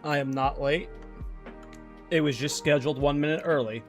I am not late. It was just scheduled 1 minute early.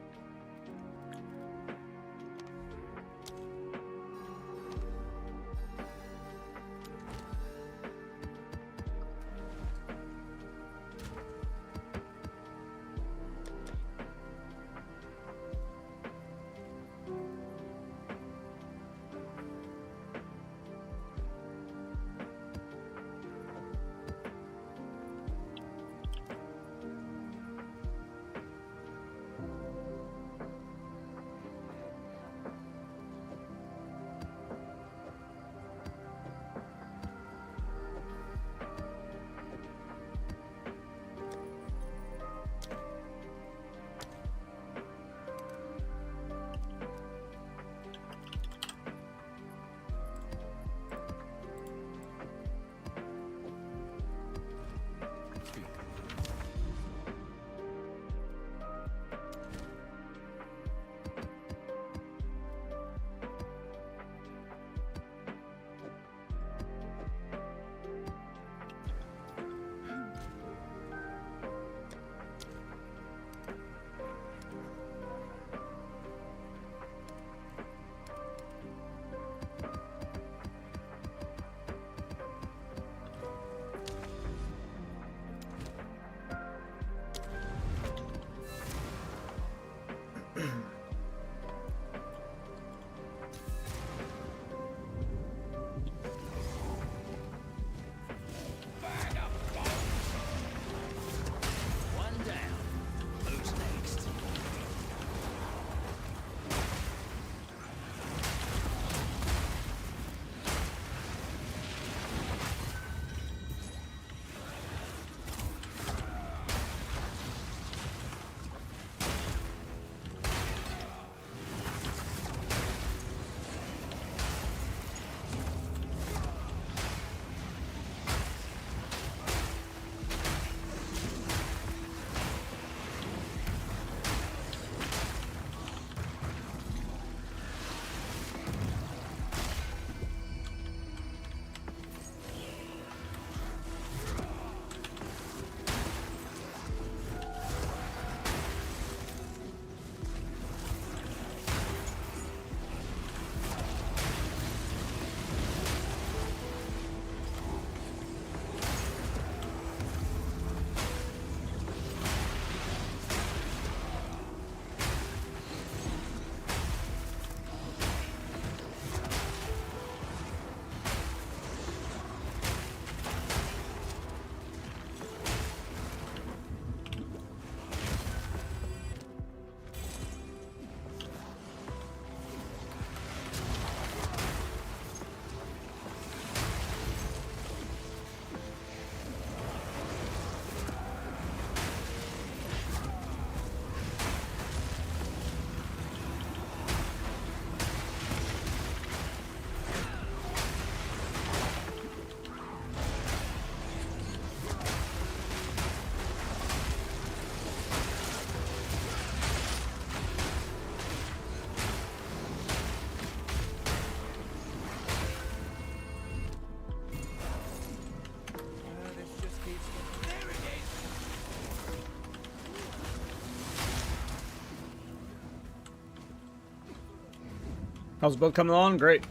How's the build coming along? Great.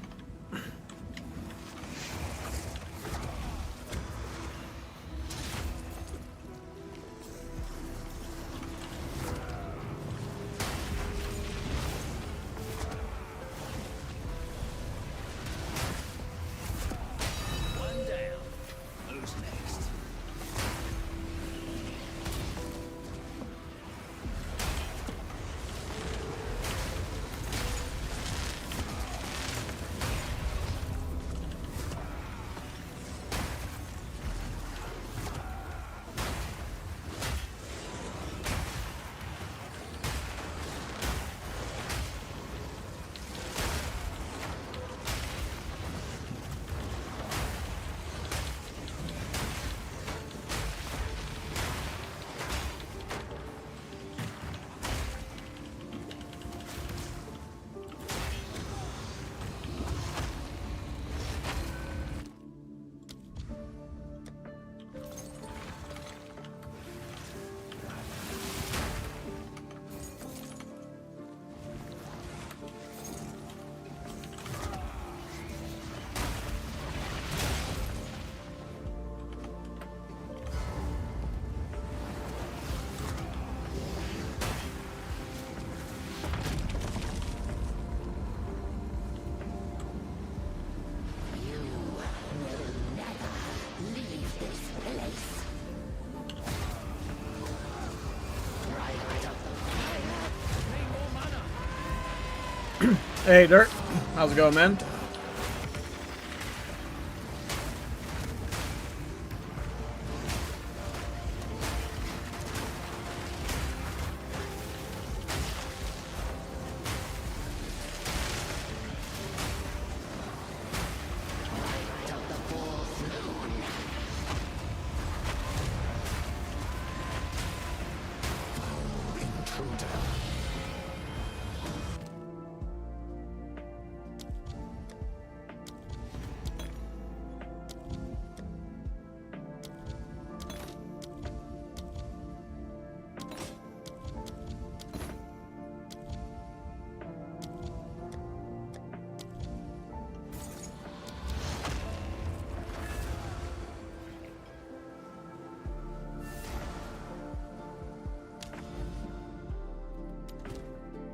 Hey, Dirt. How's it going, man?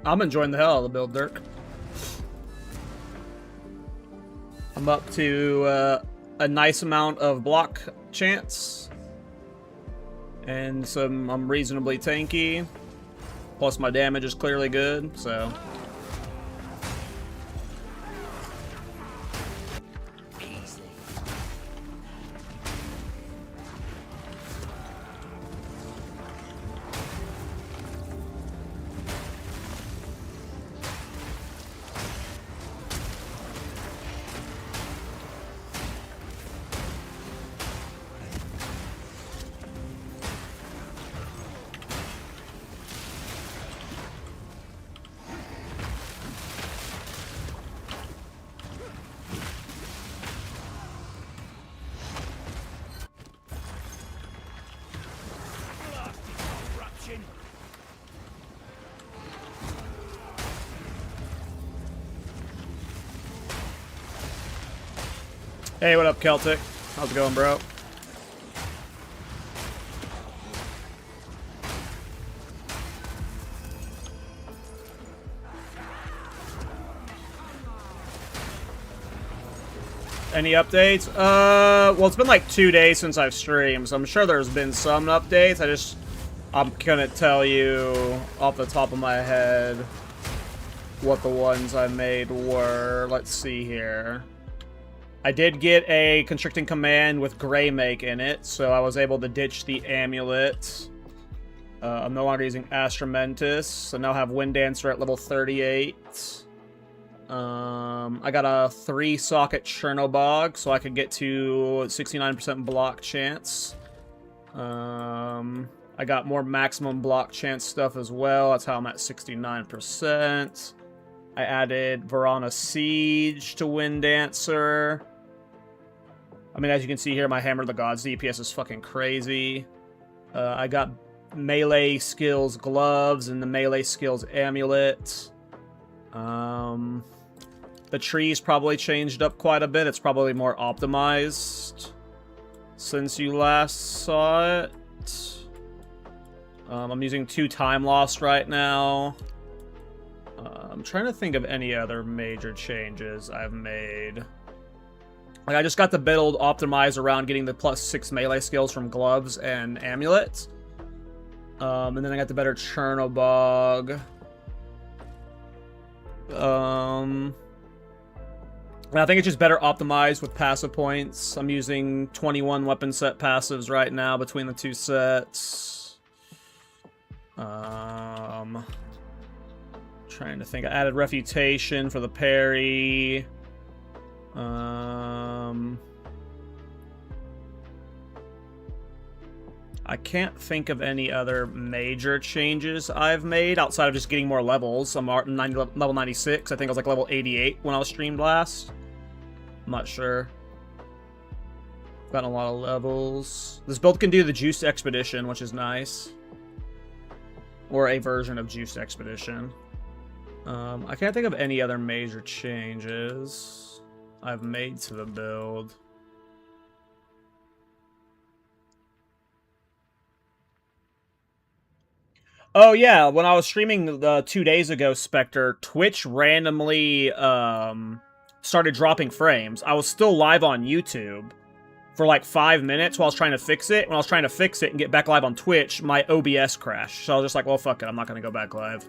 I'm enjoying the hell out of the build, Dirk. I'm up to a nice amount of block chance. And I'm reasonably tanky. Plus my damage is clearly good, so... Hey, what up, Celtic? How's it going, bro? Any updates? Well, it's been like 2 days since I've streamed, so I'm sure there's been some updates. I'm gonna tell you off the top of my head what the ones I made were. Let's see here. I did get a Constricting Command with Greymake in it, so I was able to ditch the Amulet. I'm no longer using Astramentus, so now I have Wind Dancer at level 38. I got a 3-socket Chernobog, so I could get to 69% block chance. I got more maximum block chance stuff as well. That's how I'm at 69%. I added Verana Siege to Wind Dancer. I mean, as you can see here, my Hammer of the Gods DPS is fucking crazy. I got melee skills gloves and the melee skills amulet. The tree's probably changed up quite a bit. It's probably more optimized since you last saw it. I'm using 2 Time Lost right now. I'm trying to think of any other major changes I've made. Like, I just got the build optimized around getting the +6 melee skills from gloves and amulet. And then I got the better Chernobog. And I think it's just better optimized with passive points. I'm using 21 weapon set passives right now between the 2 sets. Trying to think. I added Refutation for the parry. I can't think of any other major changes I've made outside of just getting more levels. I'm at level 96. I think I was like level 88 when I was streamed last. I'm not sure. Gotten a lot of levels. This build can do the Juiced Expedition, which is nice. Or a version of Juiced Expedition. I can't think of any other major changes I've made to the build. Oh yeah, when I was streaming 2 days ago, Spectre, Twitch randomly started dropping frames. I was still live on YouTube for like 5 minutes while I was trying to fix it. When I was trying to fix it and get back live on Twitch, my OBS crashed. So I was just like, well, fuck it, I'm not going to go back live.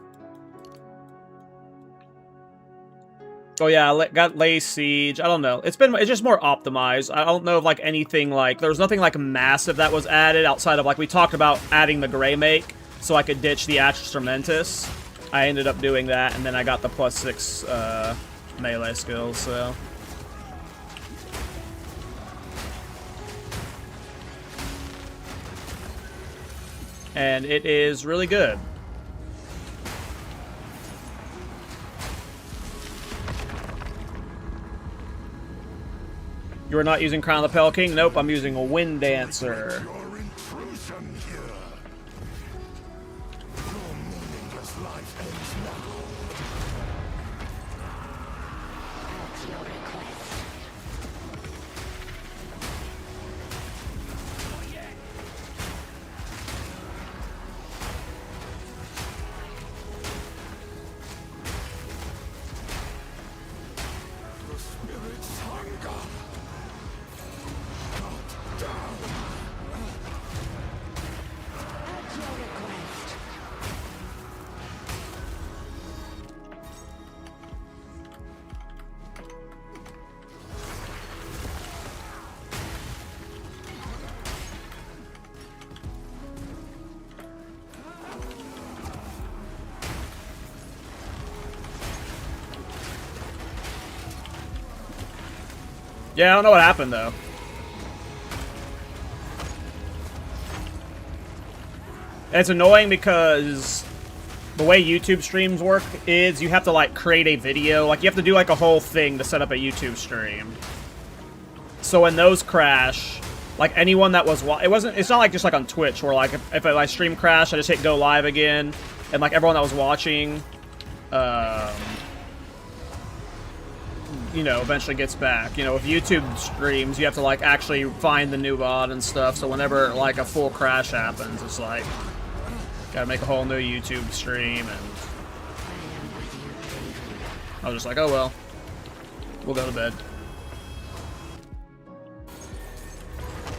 Oh yeah, I got Lay Siege. I don't know. It's just more optimized. I don't know if like anything like there was nothing like massive that was added outside of like we talked about adding the Gray Make so I could ditch the Instrumentus. I ended up doing that, and then I got the +6 melee skills. So. And it is really good. You are not using Crown of the Pale King? Nope, I'm using a Wind Dancer. Yeah, I don't know what happened, though. It's annoying because the way YouTube streams work is you have to, like, create a video. Like, you have to do, like, a whole thing to set up a YouTube stream. So when those crash, like, anyone that was... It's not like just, like, on Twitch where, like, if my stream crashed, I just hit go live again. And, like, everyone that was watching... you know, eventually gets back. You know, with YouTube streams, you have to, like, actually find the new VOD and stuff, so whenever, like, a full crash happens, it's like, gotta make a whole new YouTube stream, and I was just like, oh well, we'll go to bed.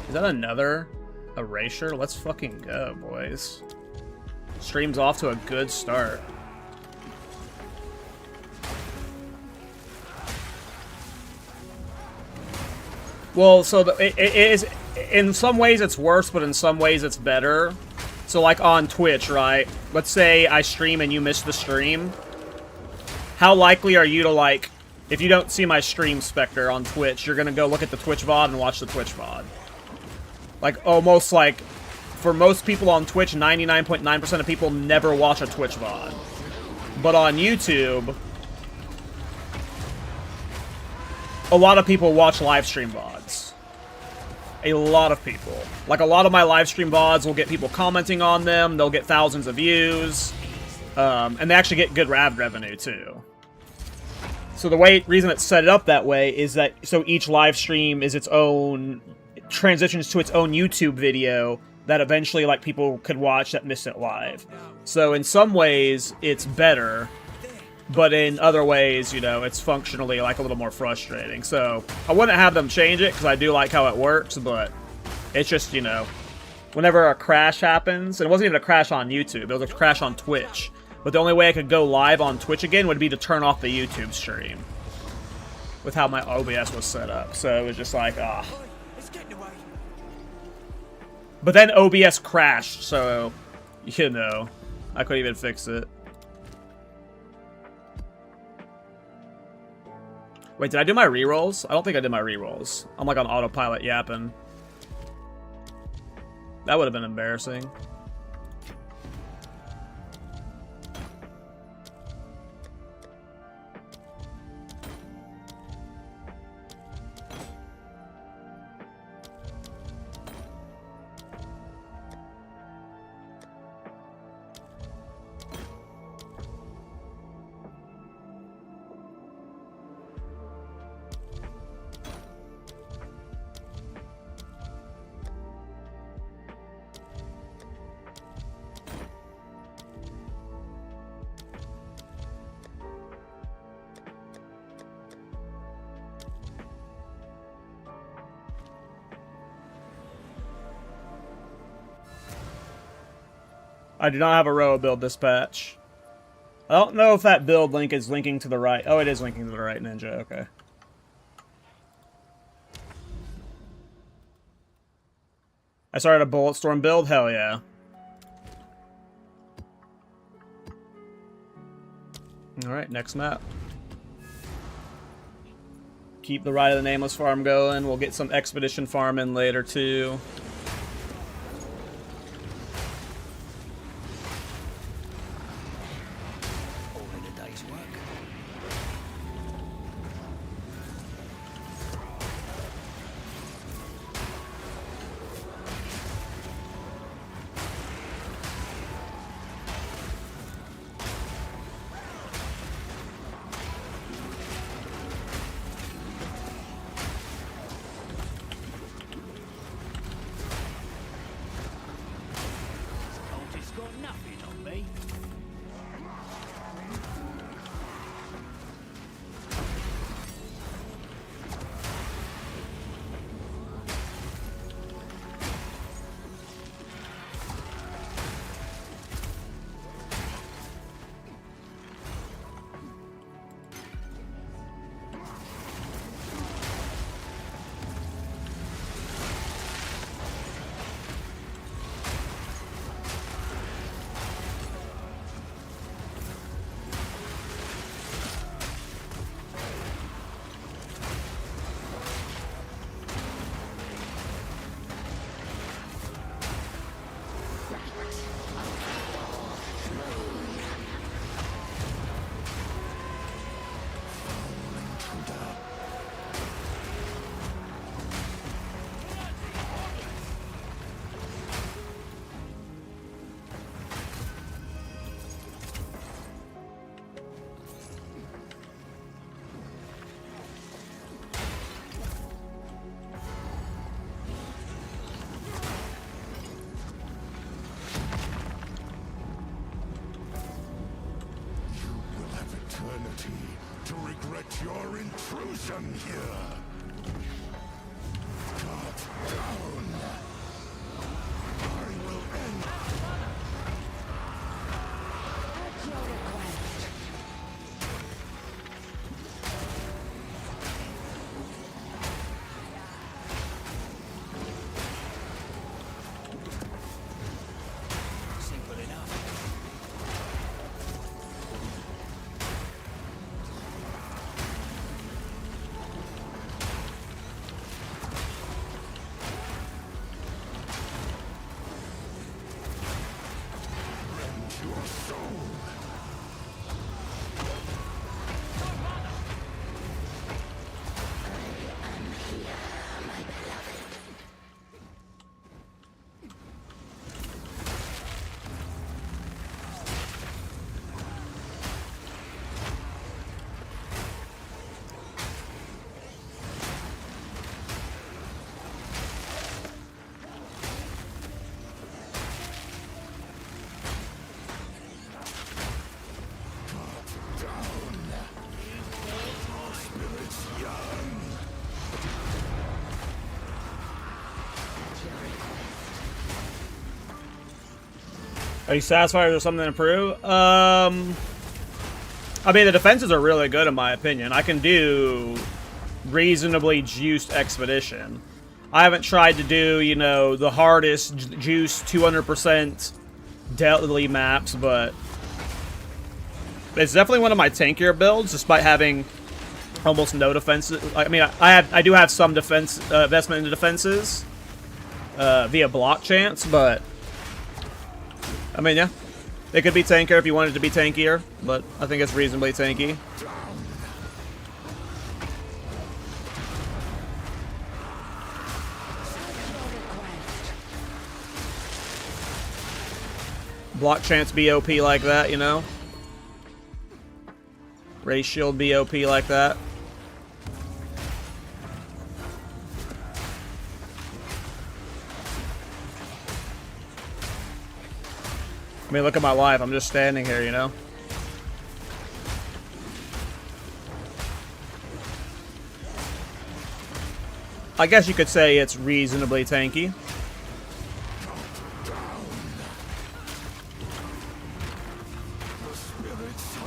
Is that another erasure? Let's fucking go, boys. Stream's off to a good start. Well, so it is, in some ways it's worse, but in some ways it's better. So like on Twitch, right? Let's say I stream and you miss the stream. How likely are you to, like, if you don't see my stream Spectre on Twitch, you're gonna go look at the Twitch VOD and watch the Twitch VOD? Like, almost like, for most people on Twitch, 99.9% of people never watch a Twitch VOD. But on YouTube... a lot of people watch live stream VODs. A lot of people. Like, a lot of my live stream VODs will get people commenting on them. They'll get thousands of views. And they actually get good ad revenue, too. So the reason it's set up that way is that, so each live stream is its own, transitions to its own YouTube video that eventually, like, people could watch that miss it live. So in some ways, it's better. But in other ways, you know, it's functionally, like, a little more frustrating. So, I wouldn't have them change it, because I do like how it works, but it's just, you know, whenever a crash happens, and it wasn't even a crash on YouTube, it was a crash on Twitch. But the only way I could go live on Twitch again would be to turn off the YouTube stream. With how my OBS was set up. So, it was just like, ah. But then OBS crashed, so, you know, I couldn't even fix it. Wait, did I do my rerolls? I don't think I did my rerolls. I'm like on autopilot yapping. That would have been embarrassing. I do not have a row build this patch. I don't know if that build link is linking to the right. Oh, it is linking to the right, Ninja. Okay. I started a Bulletstorm build? Hell yeah. Alright, next map. Keep the Ride of the Nameless farm going. We'll get some Expedition farm in later, too. To regret your intrusion here. Cut down. I will end. At your request. Simple enough. Are you satisfied with something to improve? I mean, the defenses are really good in my opinion. I can do reasonably juiced Expedition. I haven't tried to do, you know, the hardest juice 200% deadly maps, but it's definitely one of my tankier builds, despite having almost no defenses. I mean, I do have some defense investment into defenses via block chance, but I mean, yeah, it could be tankier if you wanted it to be tankier, but I think it's reasonably tanky. Block chance BOP like that, you know? Ray shield BOP like that. I mean, look at my life. I'm just standing here, you know? I guess you could say it's reasonably tanky. The spirits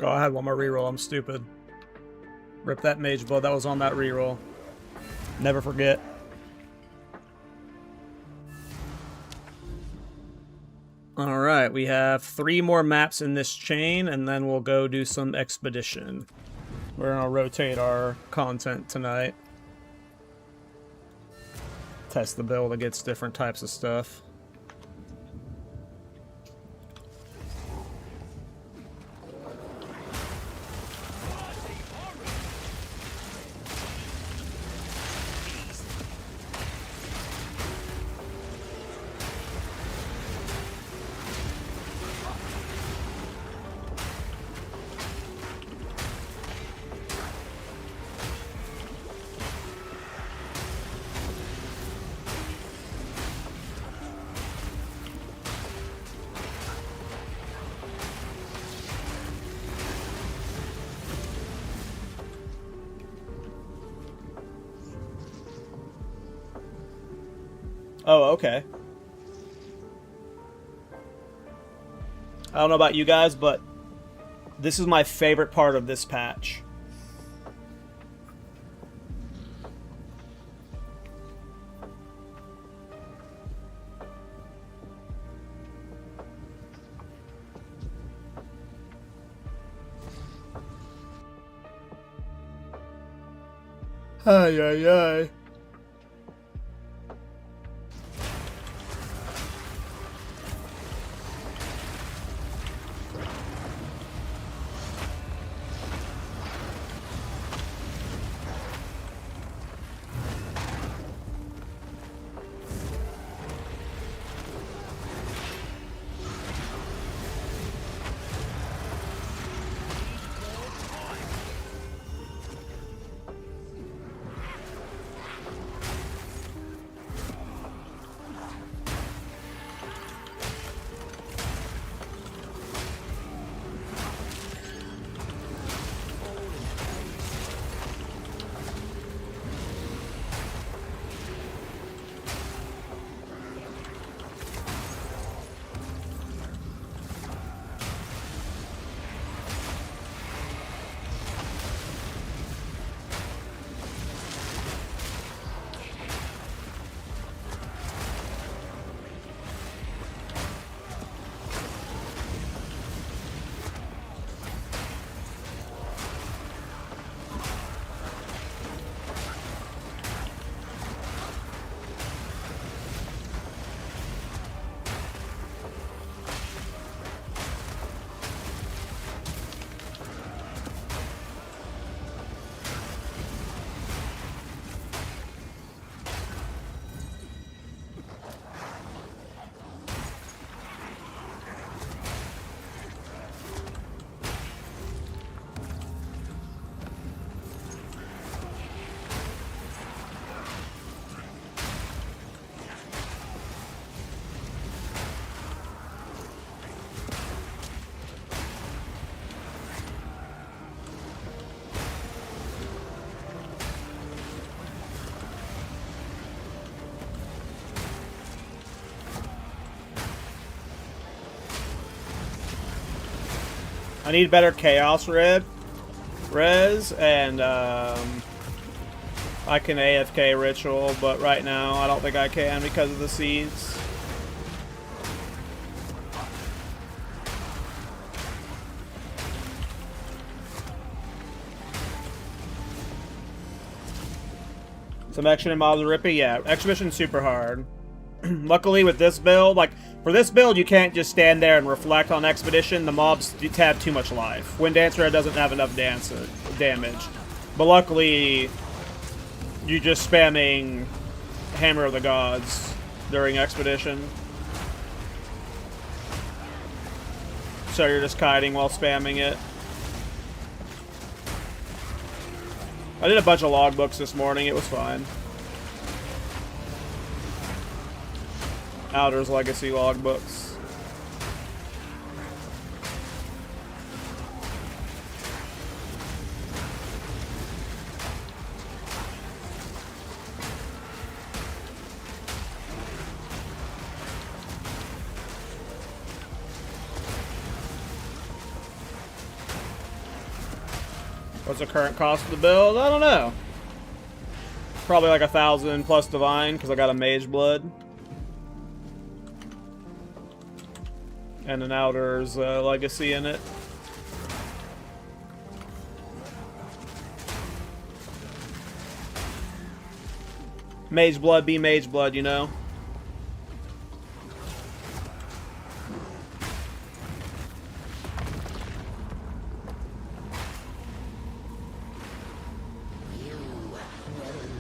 Oh, I had one more reroll. I'm stupid. Rip that mage blood. That was on that reroll. Never forget. Alright, we have 3 more maps in this chain, and then we'll go do some expedition. We're gonna rotate our content tonight. Test the build against different types of stuff. Oh, okay. I don't know about you guys, but this is my favorite part of this patch. Ay, ay, ay. I need better Chaos Res, and I can AFK Ritual, but right now I don't think I can because of the seeds. Some action in Mobs Rippy, yeah. Exhibition's super hard. Luckily with this build, like, for this build you can't just stand there and reflect on Expedition. The mobs have too much life. Wind Dancer doesn't have enough damage. But luckily, you're just spamming Hammer of the Gods during Expedition. So you're just kiting while spamming it. I did a bunch of logbooks this morning, it was fine. Outer's Legacy logbooks. What's the current cost of the build? I don't know. Probably like 1,000 plus divine because I got a mage blood. And an outer's legacy in it. Mage blood be mage blood, you know?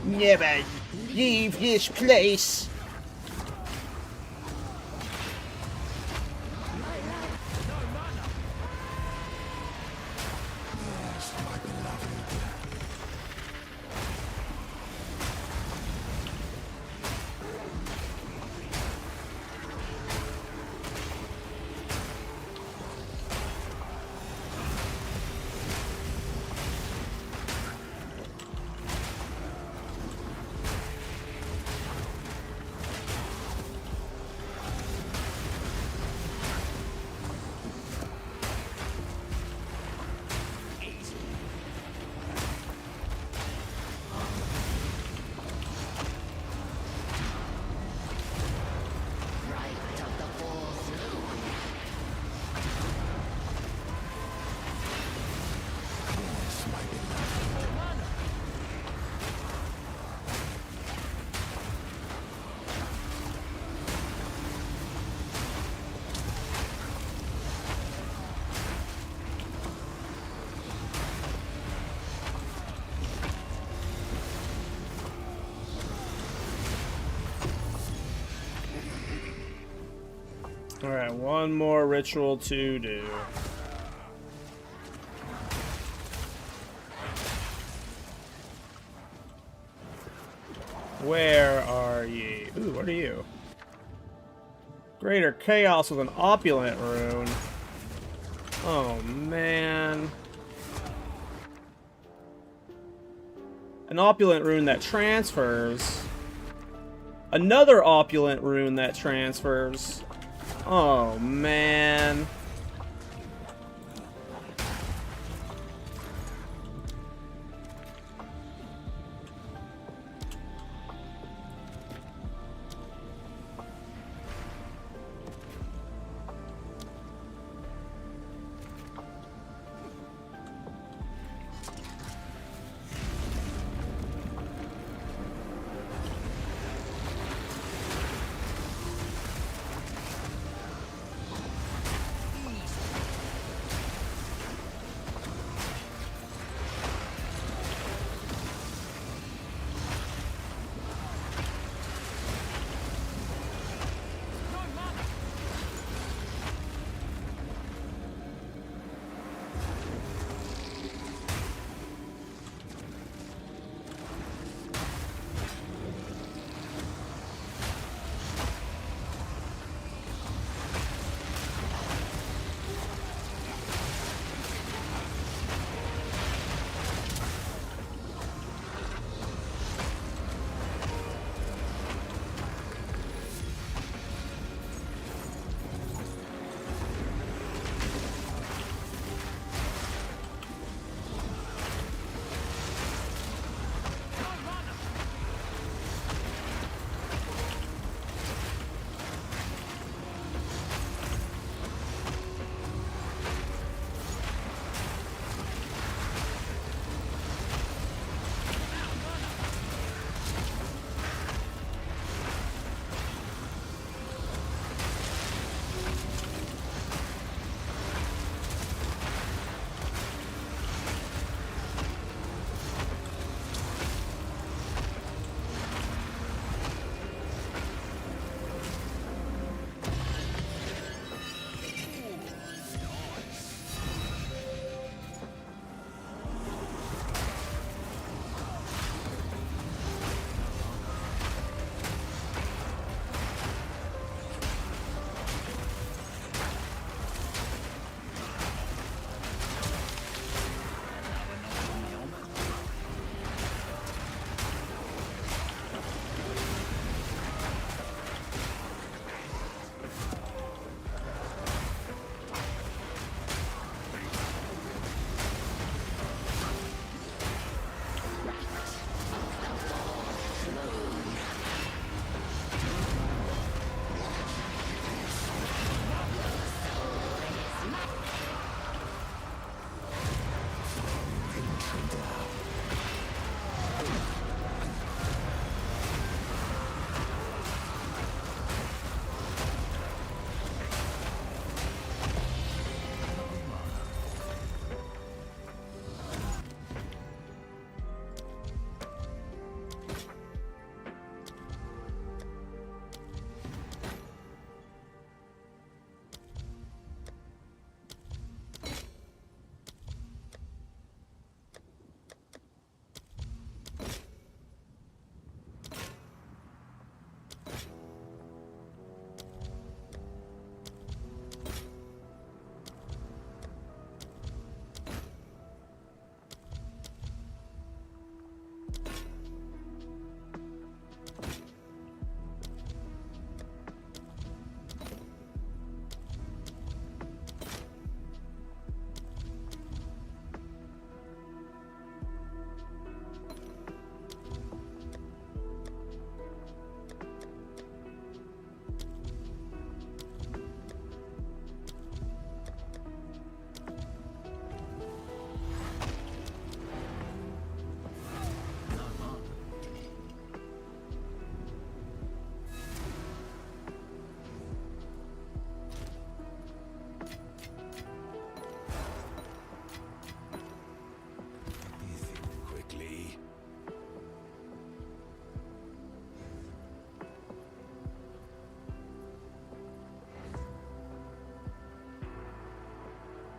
Never leave this place. Alright, one more ritual to do. Where are ye? Ooh, what are you? Greater Chaos with an opulent rune. Oh, man. An opulent rune that transfers. Another opulent rune that transfers. Oh, man.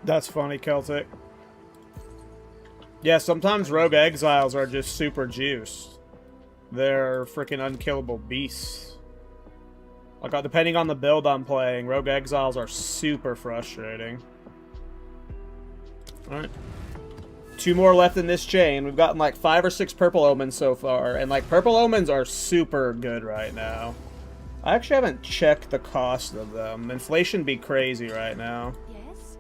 That's funny, Celtic. Yeah, sometimes rogue exiles are just super juiced. They're freaking unkillable beasts. Like, depending on the build I'm playing, rogue exiles are super frustrating. Alright. 2 more left in this chain. We've gotten like 5 or 6 purple omens so far. And like, purple omens are super good right now. I actually haven't checked the cost of them. Inflation be crazy right now. Yes?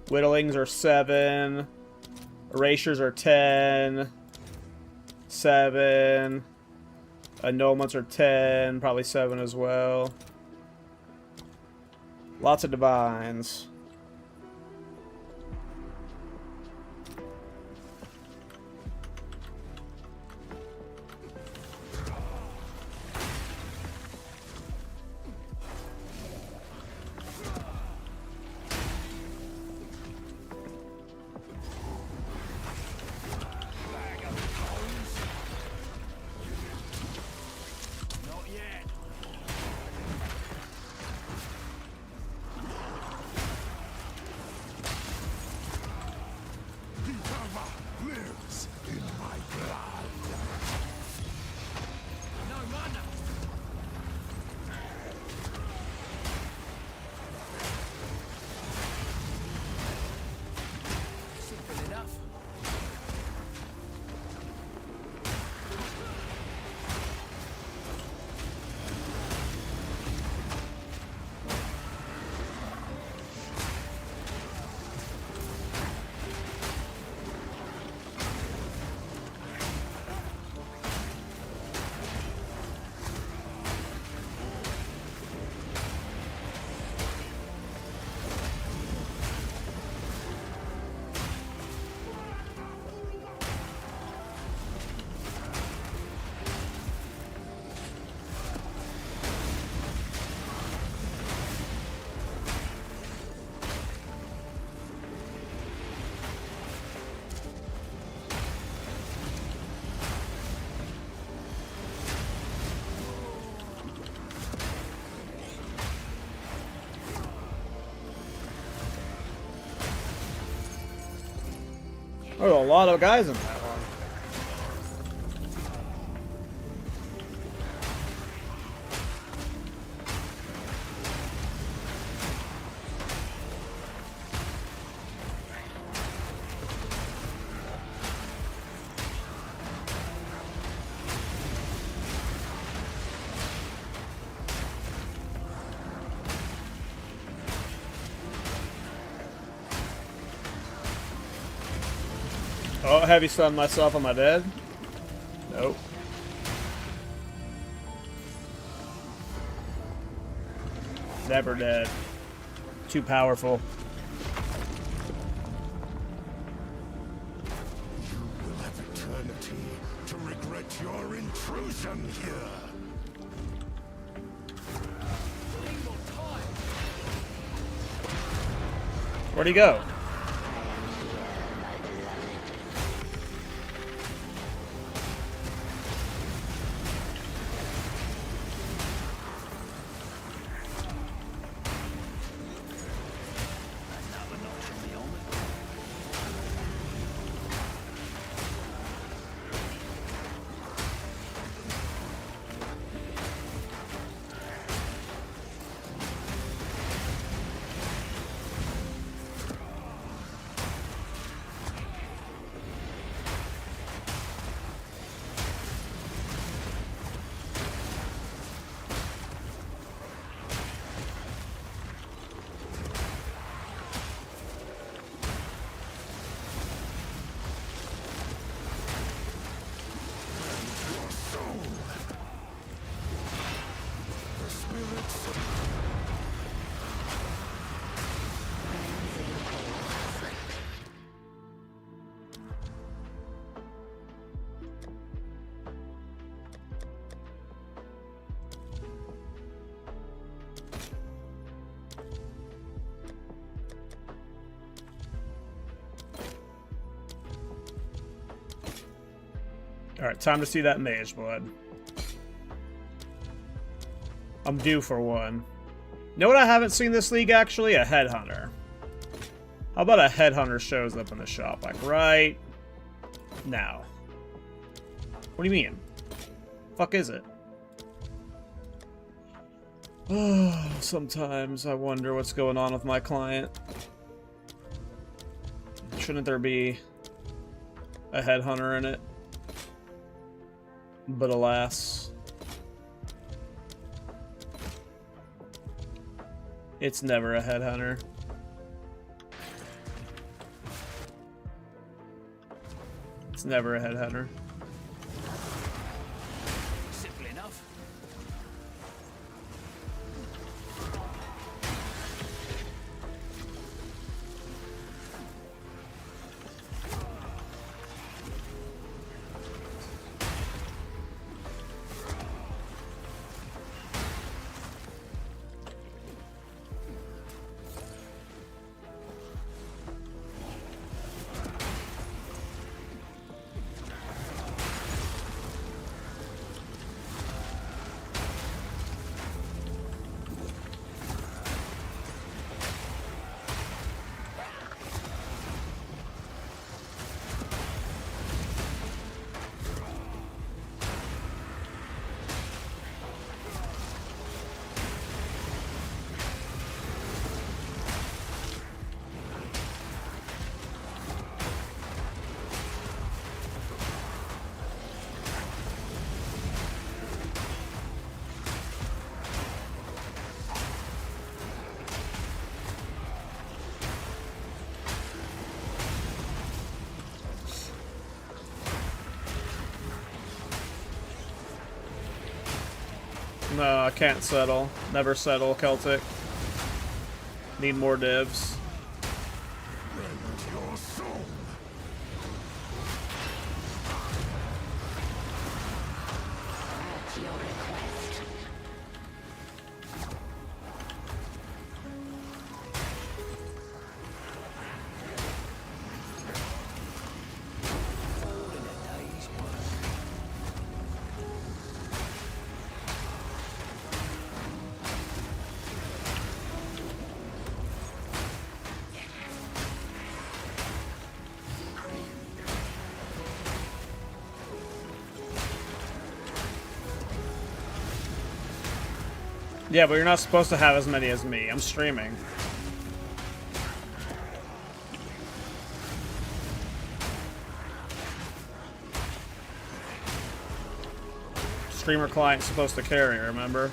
Whittlings are 7. Erasures are 10. 7. Annulments are 10. Probably 7 as well. Lots of divines. Not yet. The Dharma lives in my blood. No mana. Simple enough. There's a lot of guys in that one. Oh, heavy stun myself. Am I dead? Nope. Never dead. Too powerful. You will have eternity to regret your intrusion here. Where'd he go? Alright, time to see that mage blood. I'm due for one. You know what I haven't seen this league, actually? A headhunter. How about a headhunter shows up in the shop, like, right now? What do you mean? Fuck is it? Sometimes I wonder what's going on with my client. Shouldn't there be a headhunter in it? But alas, it's never a headhunter. It's never a headhunter. Simple enough. No, I can't settle. Never settle, Celtic. Need more divs. Rend your soul. At your request. All in a day's work. Yeah, but you're not supposed to have as many as me. I'm streaming. Streamer client's supposed to carry, remember?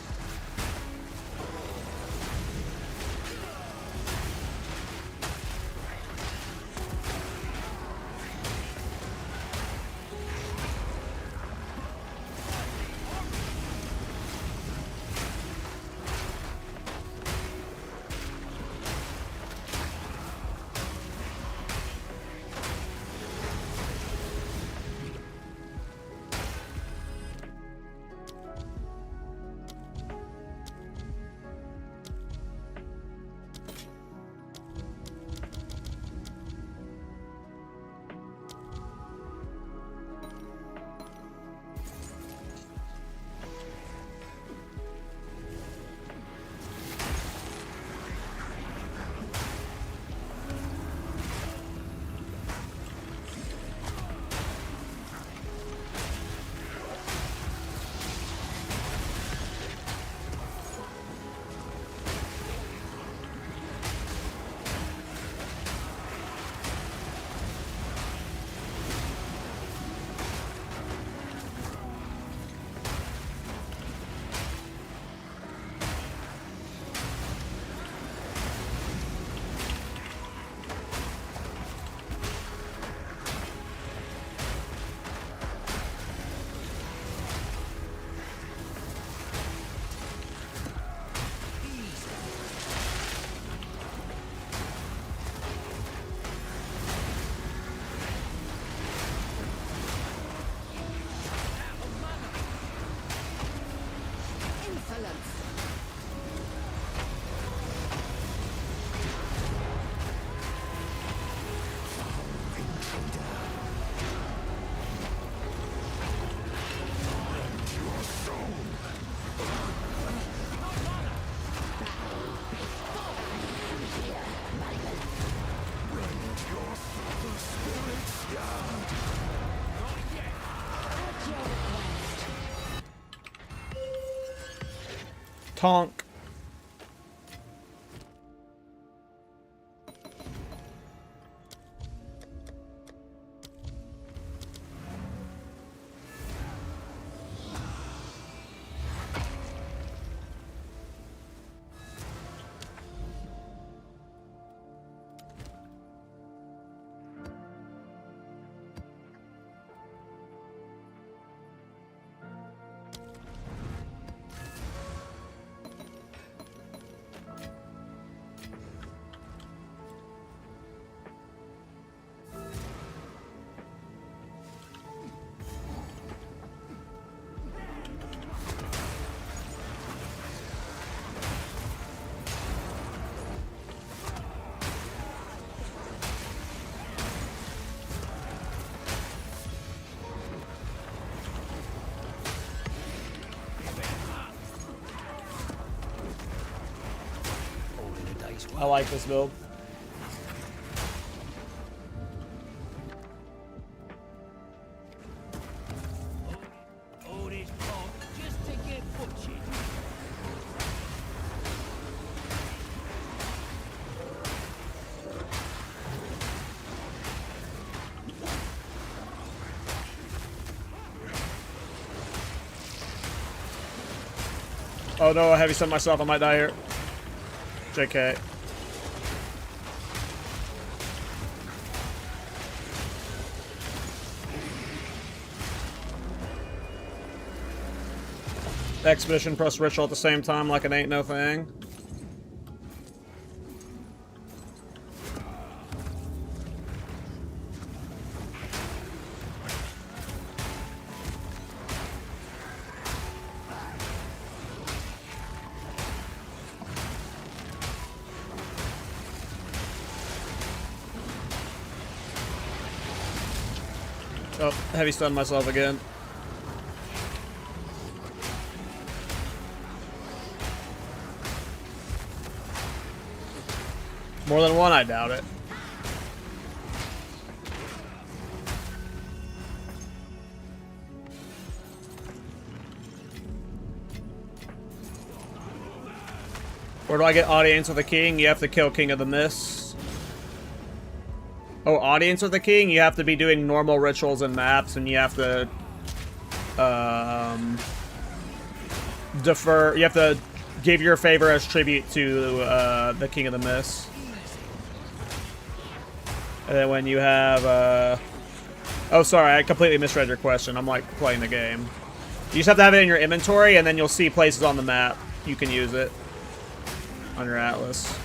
Tonk. All in a day's I work. like this build. All this pomp just to get butchered. Oh no, I heavy sent myself. I might die here. JK. Expedition plus ritual at the same time like it ain't no thing. Oh, heavy stun myself again. More than one, I doubt it. Where do I get audience with the king? You have to kill King of the Mist. Oh, audience with the king? You have to be doing normal rituals and maps, and you have to defer. You have to give your favor as tribute to the King of the Mist. And then when you have oh, sorry, I completely misread your question. I'm like playing the game. You just have to have it in your inventory, and then you'll see places on the map you can use it on your atlas.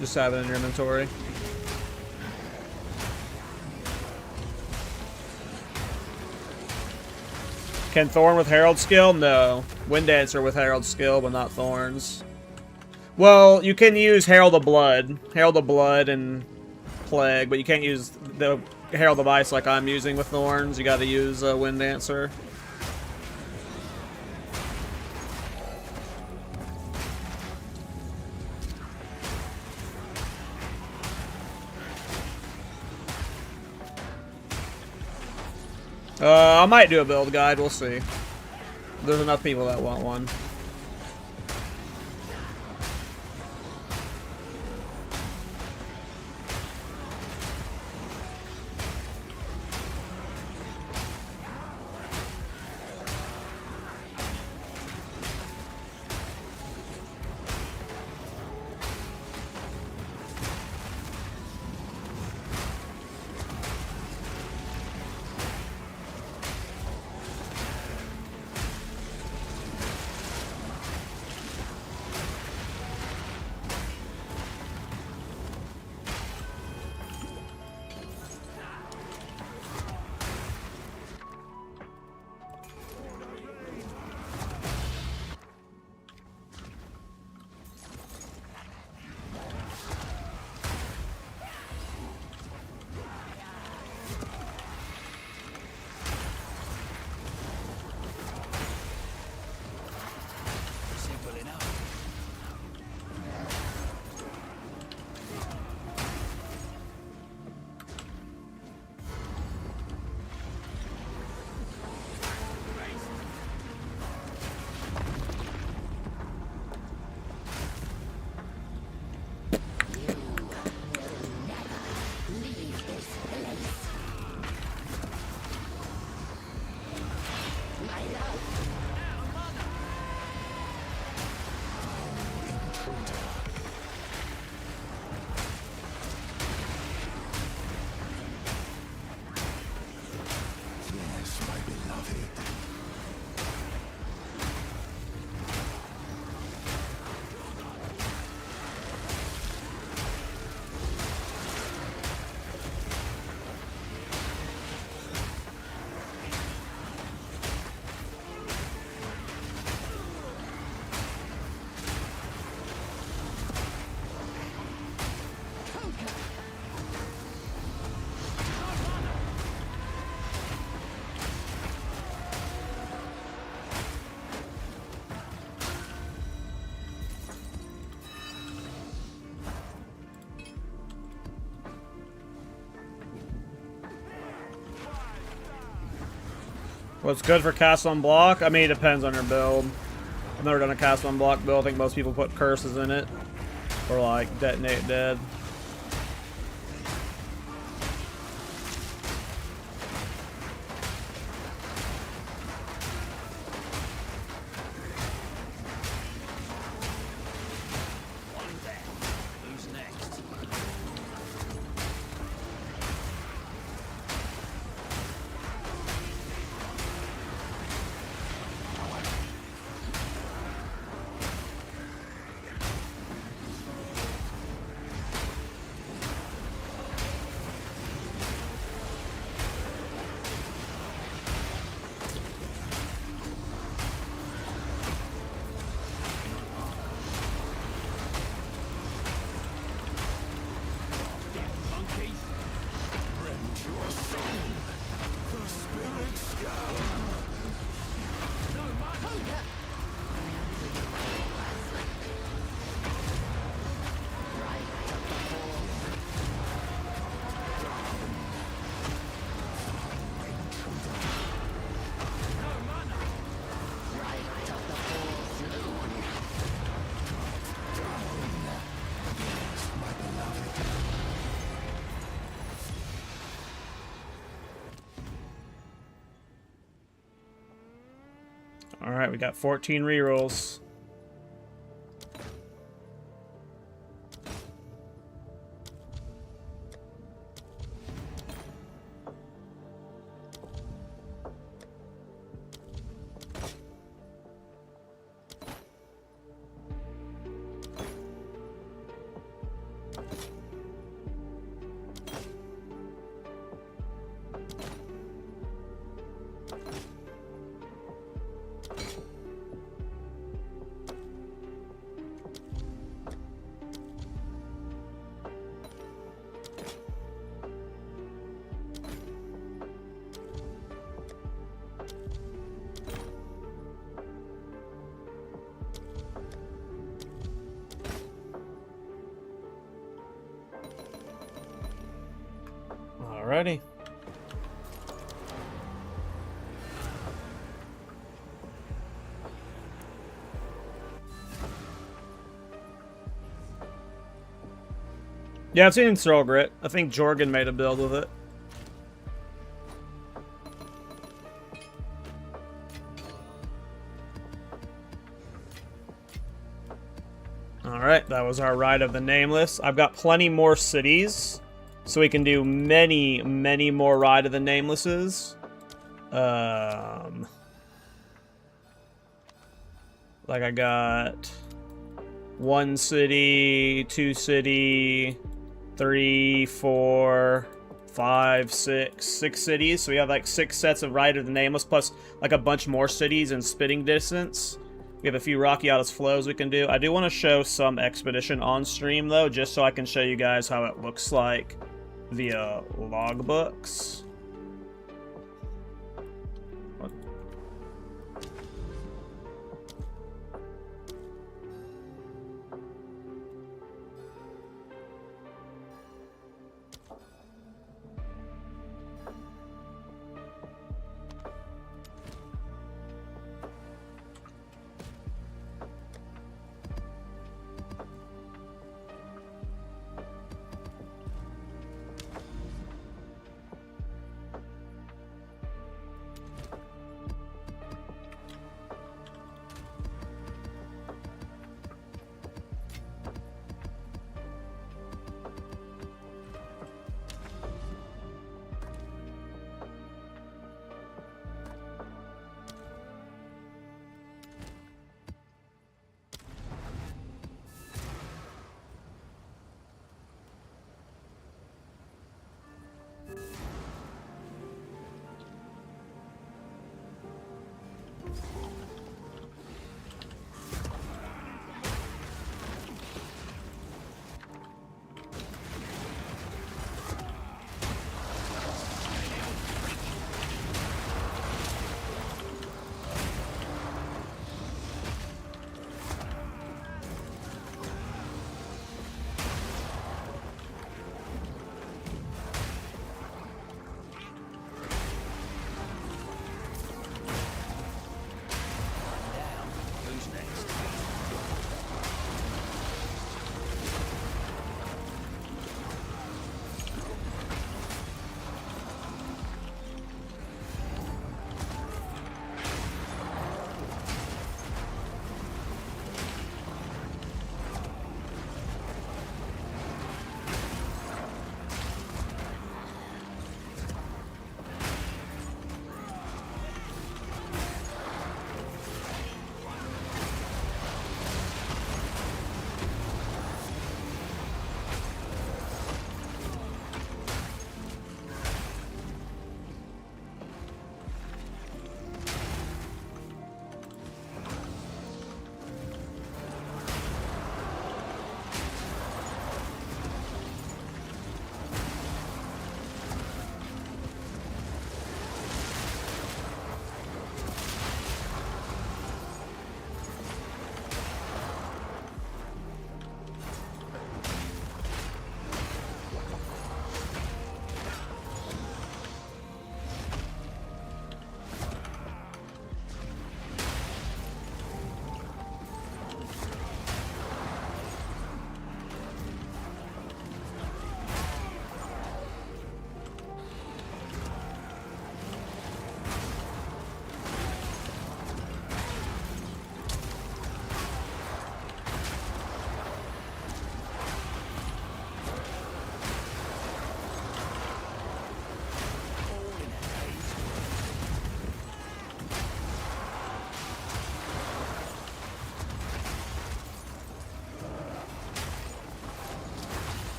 Just have it in your inventory. Can Thorn with Herald skill? No. Wind Dancer with Herald skill, but not Thorns. Well, you can use Herald of Blood. Herald of Blood and Plague, but you can't use the Herald of Ice like I'm using with Thorns. You gotta use Wind Dancer. I might do a build guide, we'll see. There's enough people that want one. What's good for cast on block? I mean, it depends on your build. I've never done a cast on block build. I think most people put curses in it. Or like detonate dead. Who's next? Alright, we got 14 rerolls. Alrighty. Yeah, I've seen Throw Grit. I think Jorgen made a build with it. Alright, that was our Ride of the Nameless. I've got plenty more cities, so we can do many, many more Ride of the Namelesses. Like I got 1 city, 2 city, 3, 4, 5, 6 cities. So we have like 6 sets of Ride of the Nameless, plus like a bunch more cities in spitting distance. We have a few Rockiatus flows we can do. I do want to show some Expedition on stream though, just so I can show you guys how it looks like via logbooks.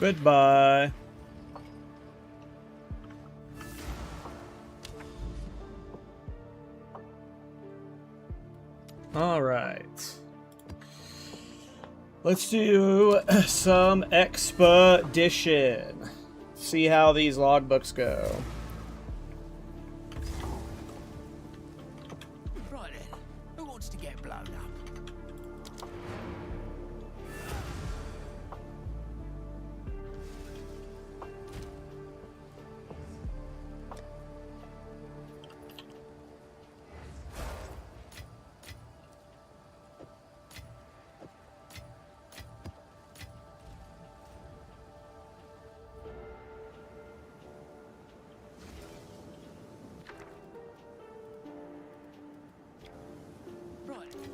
Goodbye. All right. Let's do some expedition. See how these logbooks go. Right then, who wants to get blown up? Right then.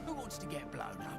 Who wants to get blown up?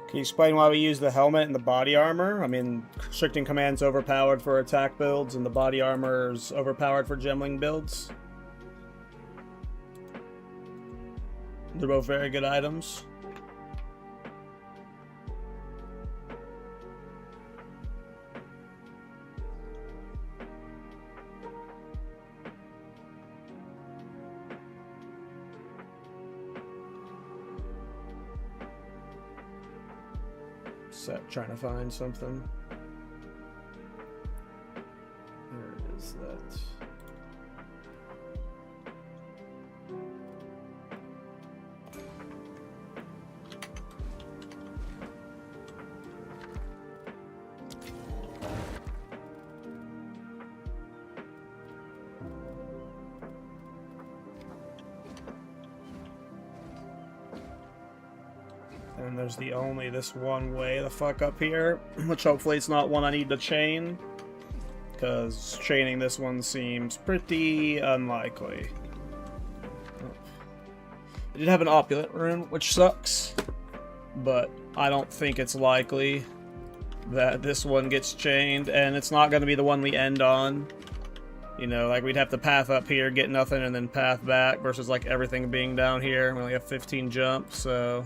Can you explain why we use the helmet and the body armor? I mean, Restricting Command's overpowered for attack builds, and the body armor's overpowered for Gemling builds. They're both very good items. Trying to find something. Where is that? And there's this one way the fuck up here, which hopefully it's not one I need to chain, because chaining this one seems pretty unlikely. I did have an opulent rune, which sucks, but I don't think it's likely that this one gets chained, and it's not going to be the one we end on. You know, like we'd have to path up here, get nothing, and then path back, versus like everything being down here. We only have 15 jumps, so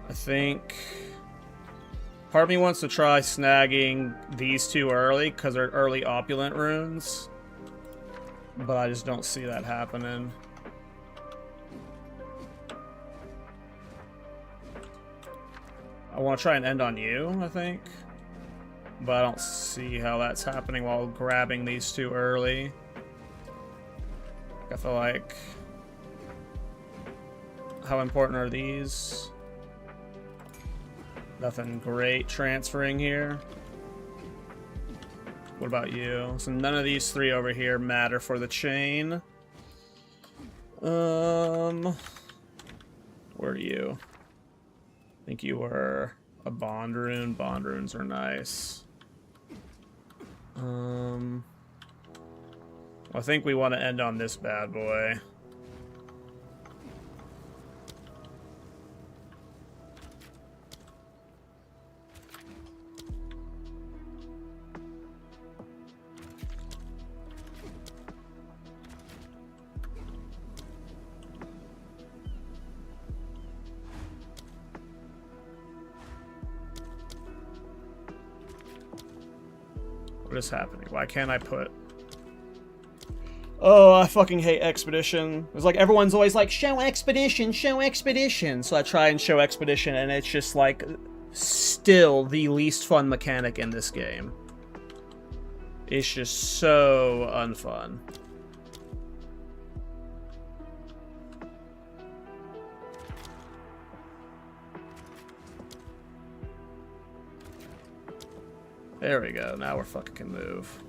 I think part of me wants to try snagging these two early because they're early opulent runes, but I just don't see that happening. I want to try and end on you, I think, but I don't see how that's happening while grabbing these two early. I feel like, how important are these? Nothing great transferring here. What about you? So none of these three over here matter for the chain. Where are you? I think you were a bond rune. Bond runes are nice. Well, I think we want to end on this bad boy. What is happening? Why can't I put... Oh, I fucking hate Expedition. It's like everyone's always like, show Expedition, show Expedition. So I try and show Expedition, and it's just like still the least fun mechanic in this game. It's just so unfun. There we go. Now we're fucking can move.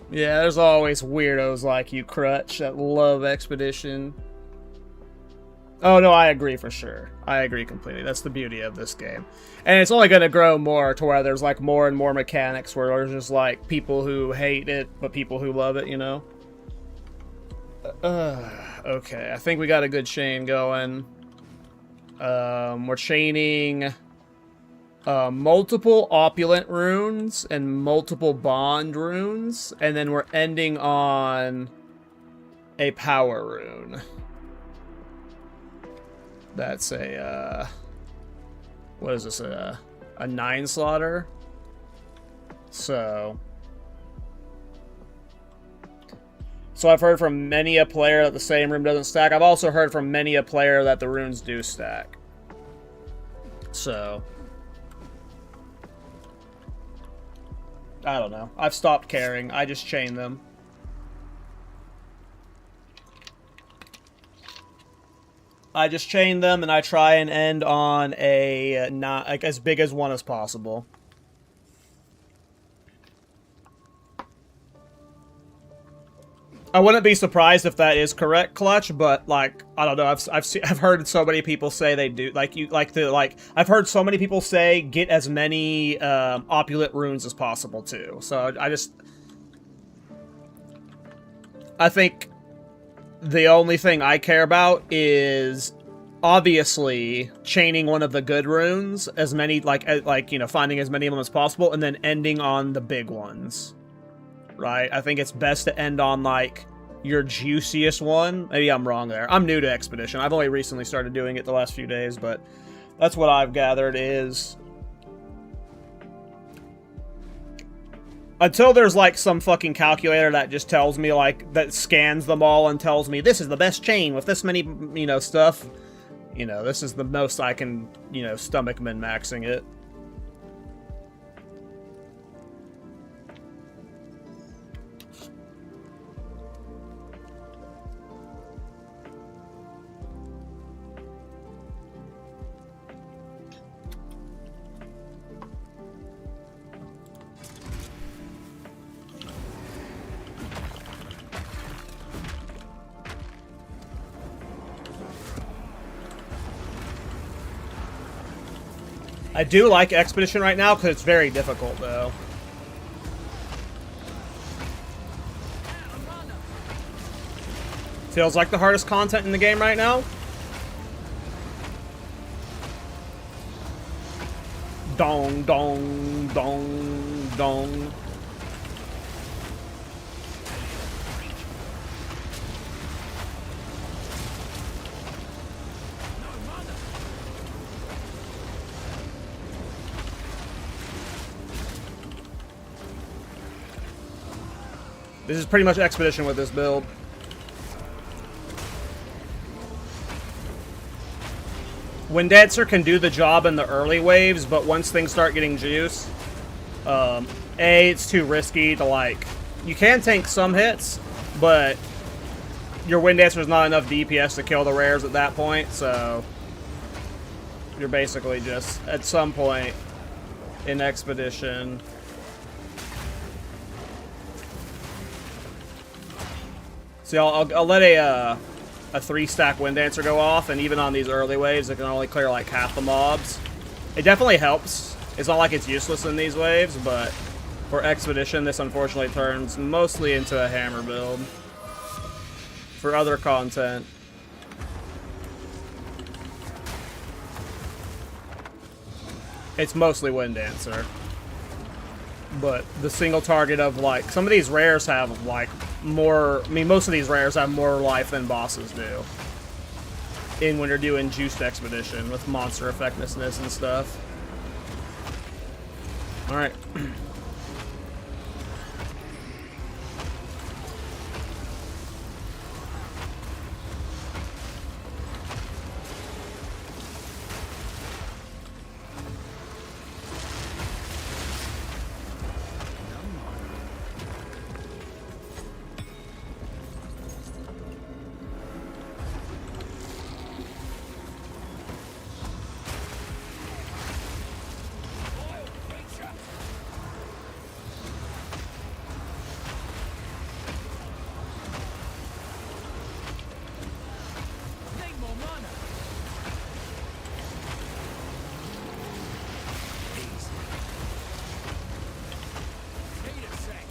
Yeah, there's always weirdos like you, Crutch, that love Expedition. Oh, no, I agree for sure. I agree completely. That's the beauty of this game. And it's only going to grow more to where there's, like, more and more mechanics where there's just, like, people who hate it, but people who love it, you know? Okay, I think we got a good chain going. We're chaining... multiple opulent runes and multiple bond runes, and then we're ending on a power rune. That's a, what is this, a 9 slaughter? So I've heard from many a player that the same rune doesn't stack. I've also heard from many a player that the runes do stack. So... I don't know. I've stopped caring. I just chain them. I just chain them, and I try and end on a not like as big as one as possible. I wouldn't be surprised if that is correct, Clutch, but like I don't know. I've heard so many people say they do I've heard so many people say get as many opulent runes as possible too. So I think the only thing I care about is obviously chaining one of the good runes, as many you know, finding as many of them as possible, and then ending on the big ones. Right? I think it's best to end on, like, your juiciest one. Maybe I'm wrong there. I'm new to Expedition. I've only recently started doing it the last few days, but that's what I've gathered is... Until there's, like, some fucking calculator that just tells me, like, that scans them all and tells me, this is the best chain with this many, you know, stuff. You know, this is the most I can, you know, stomach min-maxing it. I do like Expedition right now because it's very difficult, though. Feels like the hardest content in the game right now. Dong, dong, dong, dong. This is pretty much Expedition with this build. Wind Dancer can do the job in the early waves, but once things start getting juice, it's too risky to, like... You can tank some hits, but your Wind Dancer is not enough DPS to kill the rares at that point, so... You're basically just, at some point in Expedition... See, I'll let a 3-stack Wind Dancer go off, and even on these early waves, it can only clear like half the mobs. It definitely helps. It's not like it's useless in these waves, but for Expedition, this unfortunately turns mostly into a hammer build. For other content. It's mostly Wind Dancer. But the single target of, like, some of these rares have, like, more... I mean, most of these rares have more life than bosses do. In when you're doing Juiced Expedition with monster effectiveness and stuff. Alright. Need more mana. Easy. Need a sec.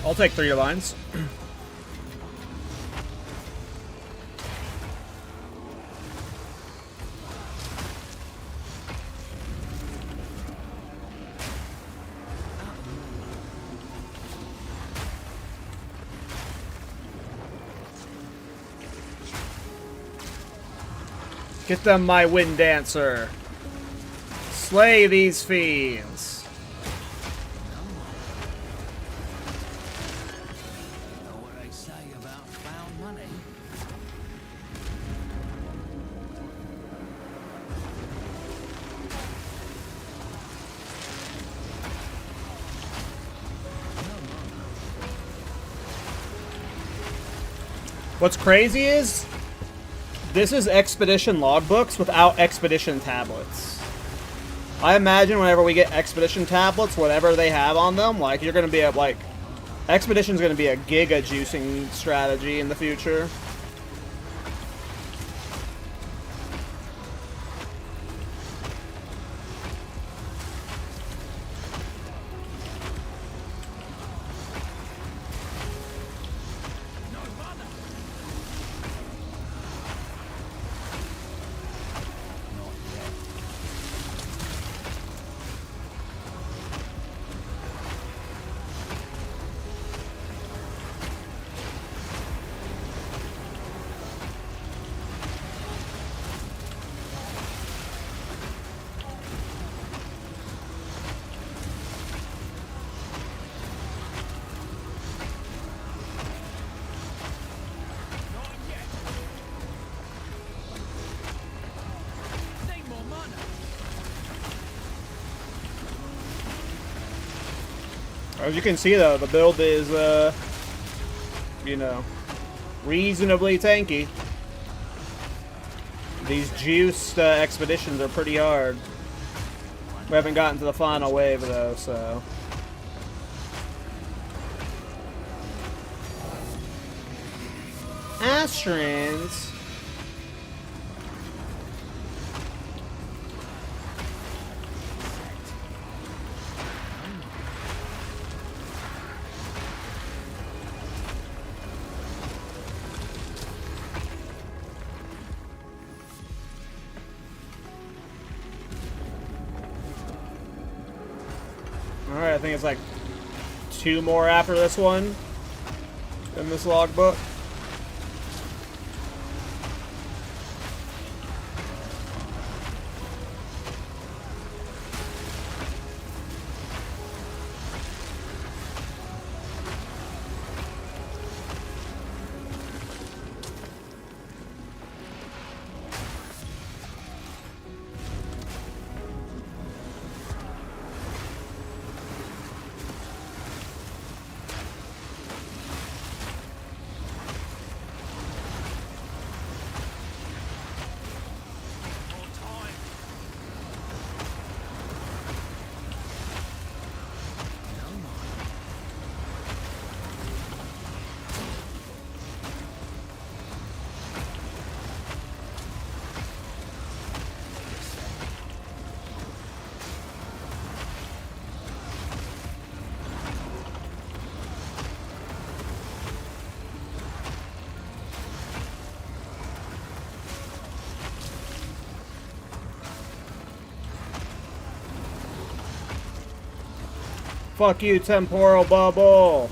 I'll take 3 divines. Get them, my Wind Dancer. Slay these fiends. Know what they say about found money? What's crazy is, this is Expedition logbooks without Expedition tablets. I imagine whenever we get Expedition tablets, whatever they have on them, like, you're going to be at, like, Expedition's going to be a giga juicing strategy in the future. Need more mana. As you can see, though, the build is, you know, reasonably tanky. These juiced expeditions are pretty hard. We haven't gotten to the final wave, though, so... Astrans. right? I think it's like 2 more after this one in this logbook. Fuck you, temporal bubble.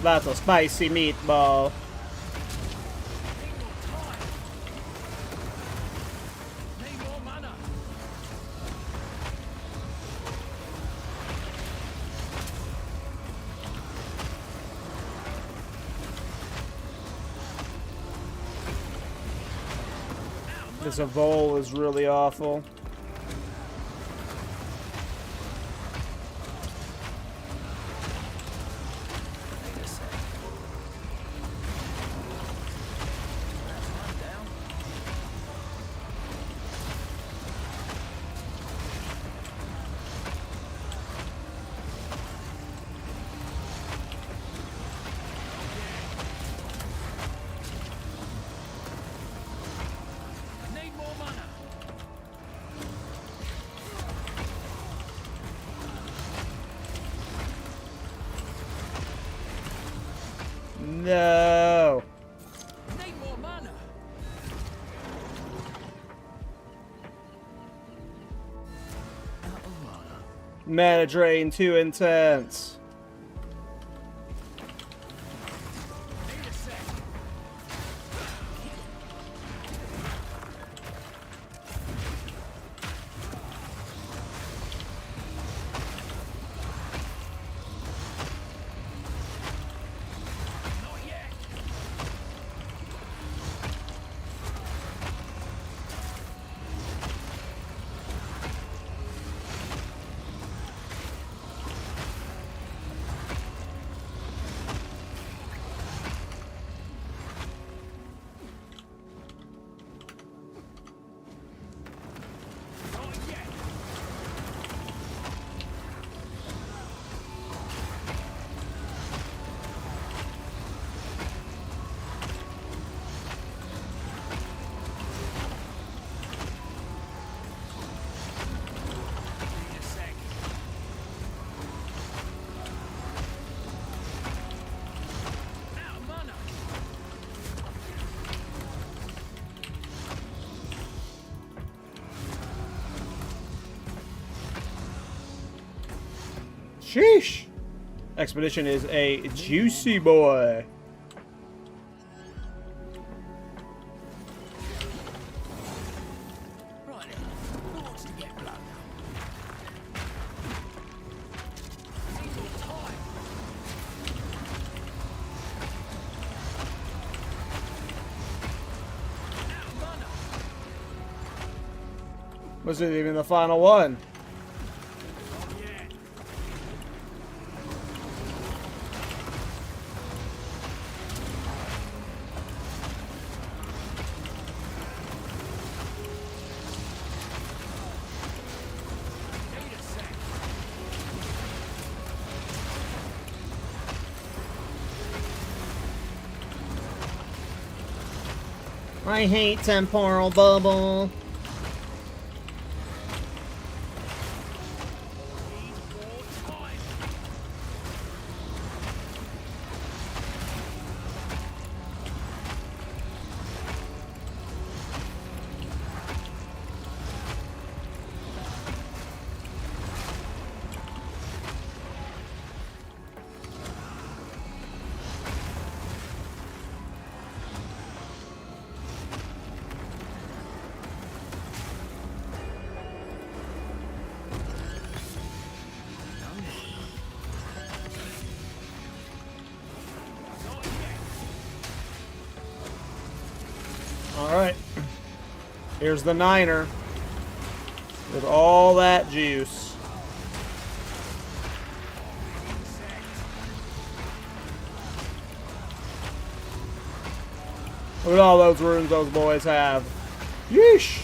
That's a spicy meatball. Need more mana. This Evol is really awful. Need more mana. No. Need more mana. Out of mana. Mana drain too intense. Need a sec. Not yet. Not yet. Need a sec. Out of mana. Sheesh. Expedition is a juicy boy. Right then. Who wants to get blown up? Need more time. Out of mana. Was it even the final one? Not yet. Need a sec. I hate temporal bubble. Need more time. Alright. Here's the niner. With all that juice. Look at all those runes those boys have. Yeesh!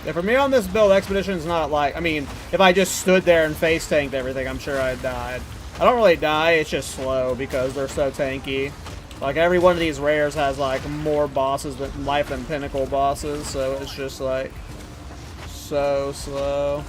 Yeah, for me on this build, Expedition's not like... I mean, if I just stood there and face tanked everything, I'm sure I'd died. I don't really die, it's just slow because they're so tanky. Like, every one of these rares has, like, more bosses than life than Pinnacle bosses, so it's just, like, so slow.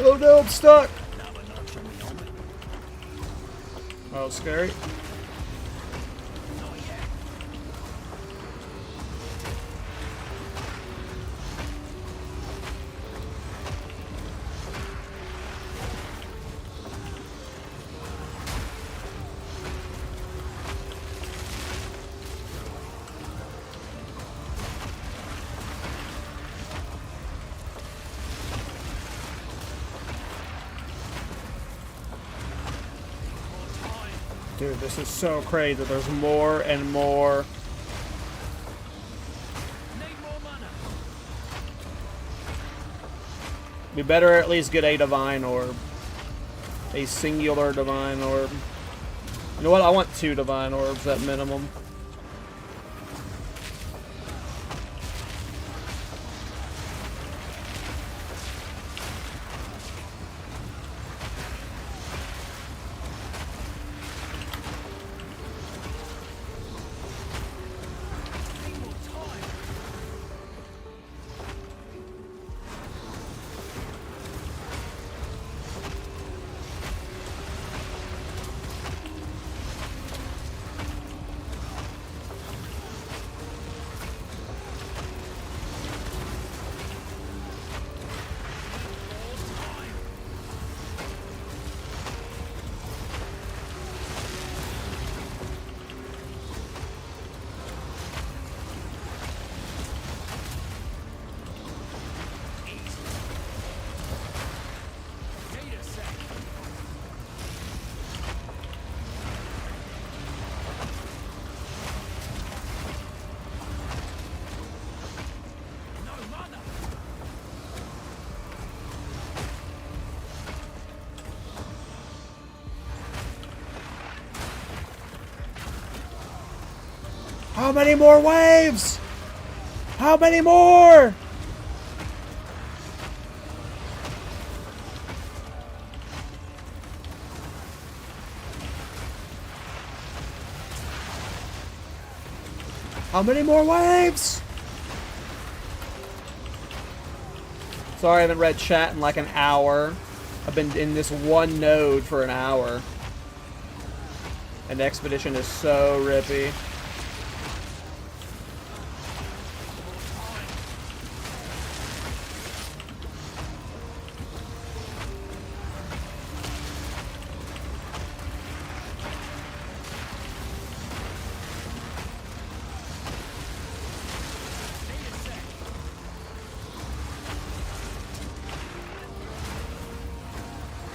Oh no, I'm stuck! Oh, scary. Dude, this is so crazy. There's more and more. We better at least get a divine orb. A singular divine orb. You know what? I want 2 divine orbs at minimum. How many more waves? How many more? How many more waves? Sorry, I haven't read chat in like an hour. I've been in this one node for an hour. And the expedition is so rippy.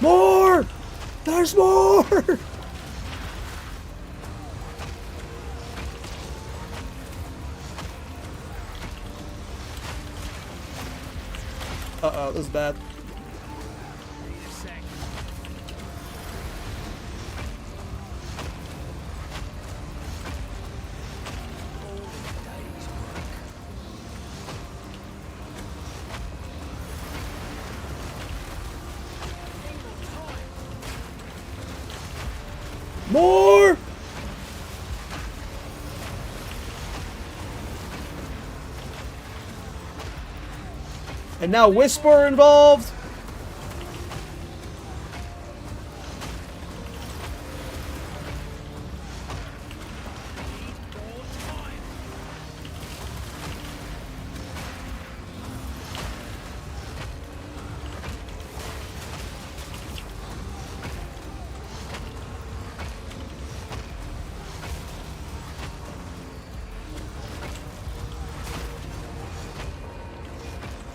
More! There's more! Uh-oh, this is bad. More! And now Whisper involved.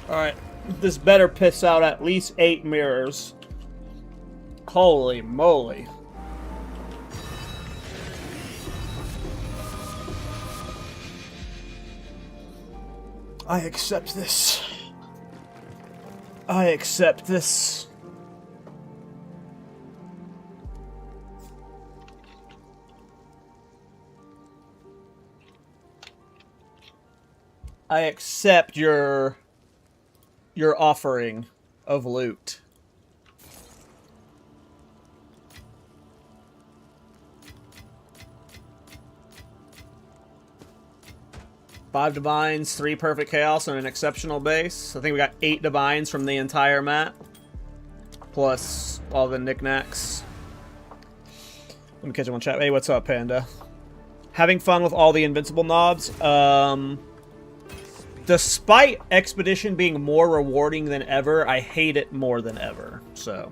Alright, this better piss out at least 8 mirrors. Holy moly. I accept this. I accept this. I accept your offering of loot. Five divines, 3 perfect chaos, and an exceptional base. I think we got 8 divines from the entire map. Plus all the knickknacks. Let me catch him on chat. Hey, what's up, Panda? Having fun with all the invincible knobs. Despite Expedition being more rewarding than ever, I hate it more than ever. So,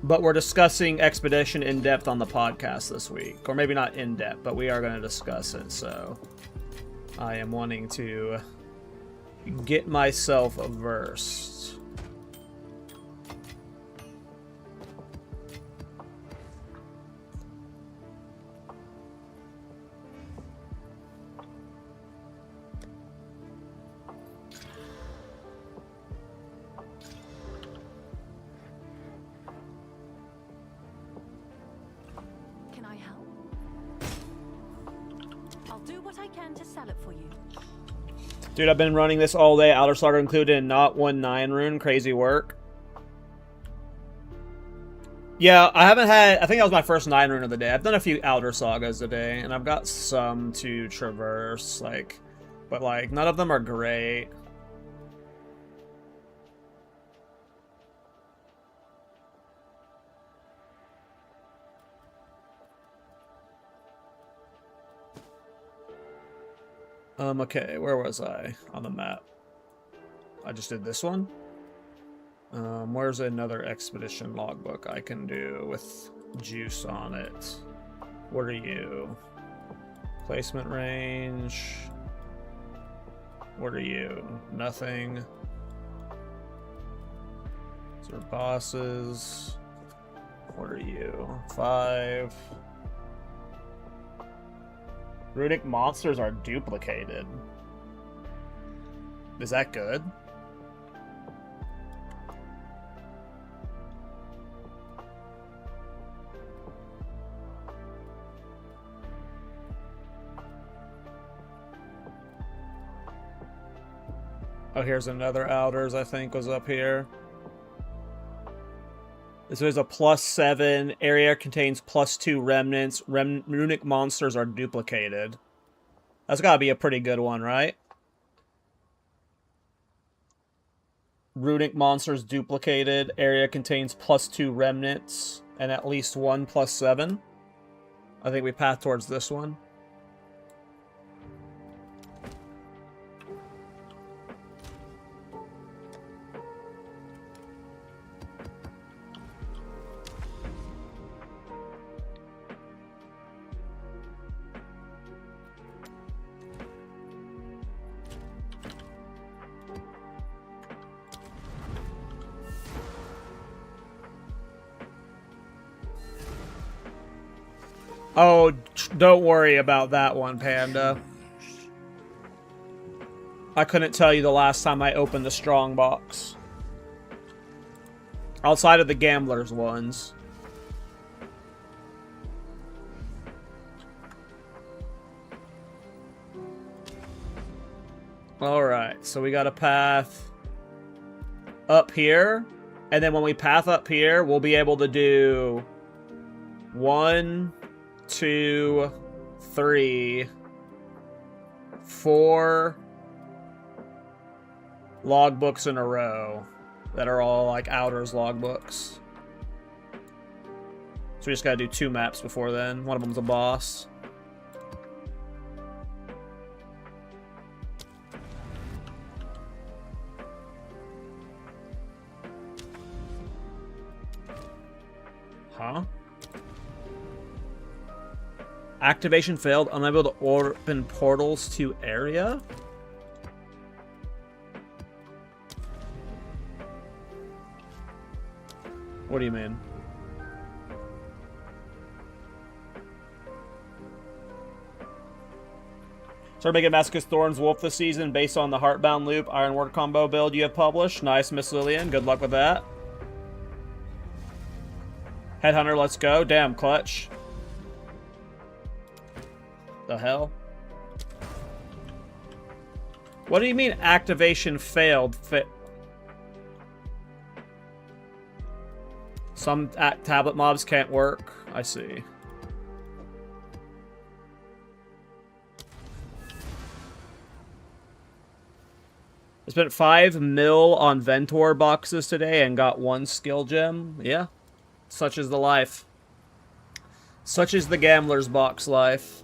but we're discussing Expedition in depth on the podcast this week. Or maybe not in depth, but we are going to discuss it. So, I am wanting to get myself versed. Can I help? I'll do what I can to sell it for you. Dude, I've been running this all day. Outer Saga included in not 1-9 rune. Crazy work. Yeah, I haven't had... I think that was my first 9 rune of the day. I've done a few Outer Sagas a day, and I've got some to traverse, like... But, like, none of them are great. Okay, where was I on the map? I just did this one. Where's another expedition logbook I can do with juice on it? What are you? Placement range. What are you? Nothing. These are bosses. What are you? 5. Runic monsters are duplicated. Is that good? Oh, here's another Outers, I think, was up here. So there's a +7. Area contains +2 remnants. Runic monsters are duplicated. That's gotta be a pretty good one, right? Runic monsters duplicated. Area contains +2 remnants. And at least one +7. I think we path towards this one. Oh, don't worry about that one, Panda. I couldn't tell you the last time I opened the strong box. Outside of the gamblers ones. Alright, so we got a path up here. And then when we path up here, we'll be able to do 1, 2, 3, 4 logbooks in a row that are all like Outers logbooks. So we just gotta do 2 maps before then. One of them's a boss. Huh? Activation failed. Unable to open portals to area? What do you mean? Start making Masochist Thorns Wolf this season based on the Heartbound Loop Ironward combo build you have published. Nice, Miss Lillian. Good luck with that. Headhunter, let's go. Damn, clutch. The hell? What do you mean activation failed? Some tablet mobs can't work. I see. I spent 5 mil on Ventor boxes today and got 1 skill gem. Yeah. Such is the life. Such is the gambler's box life.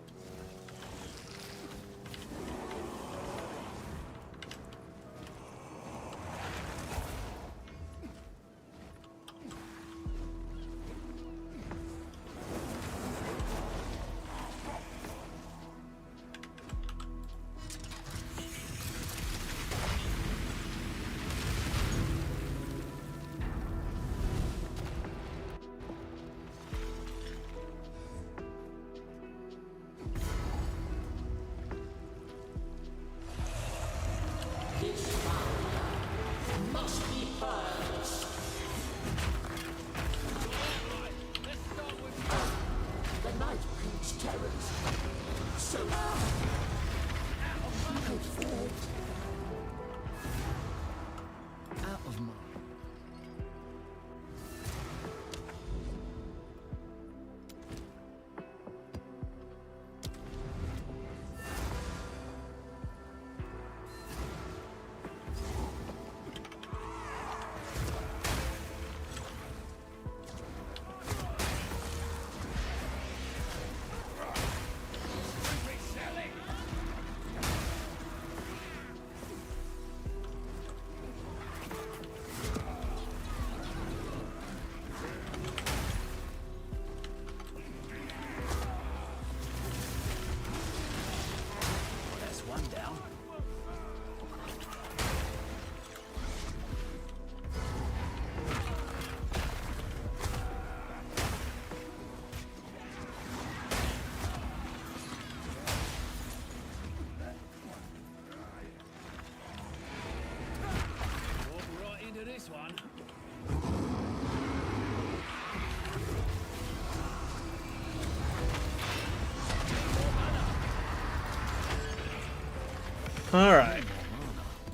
Alright.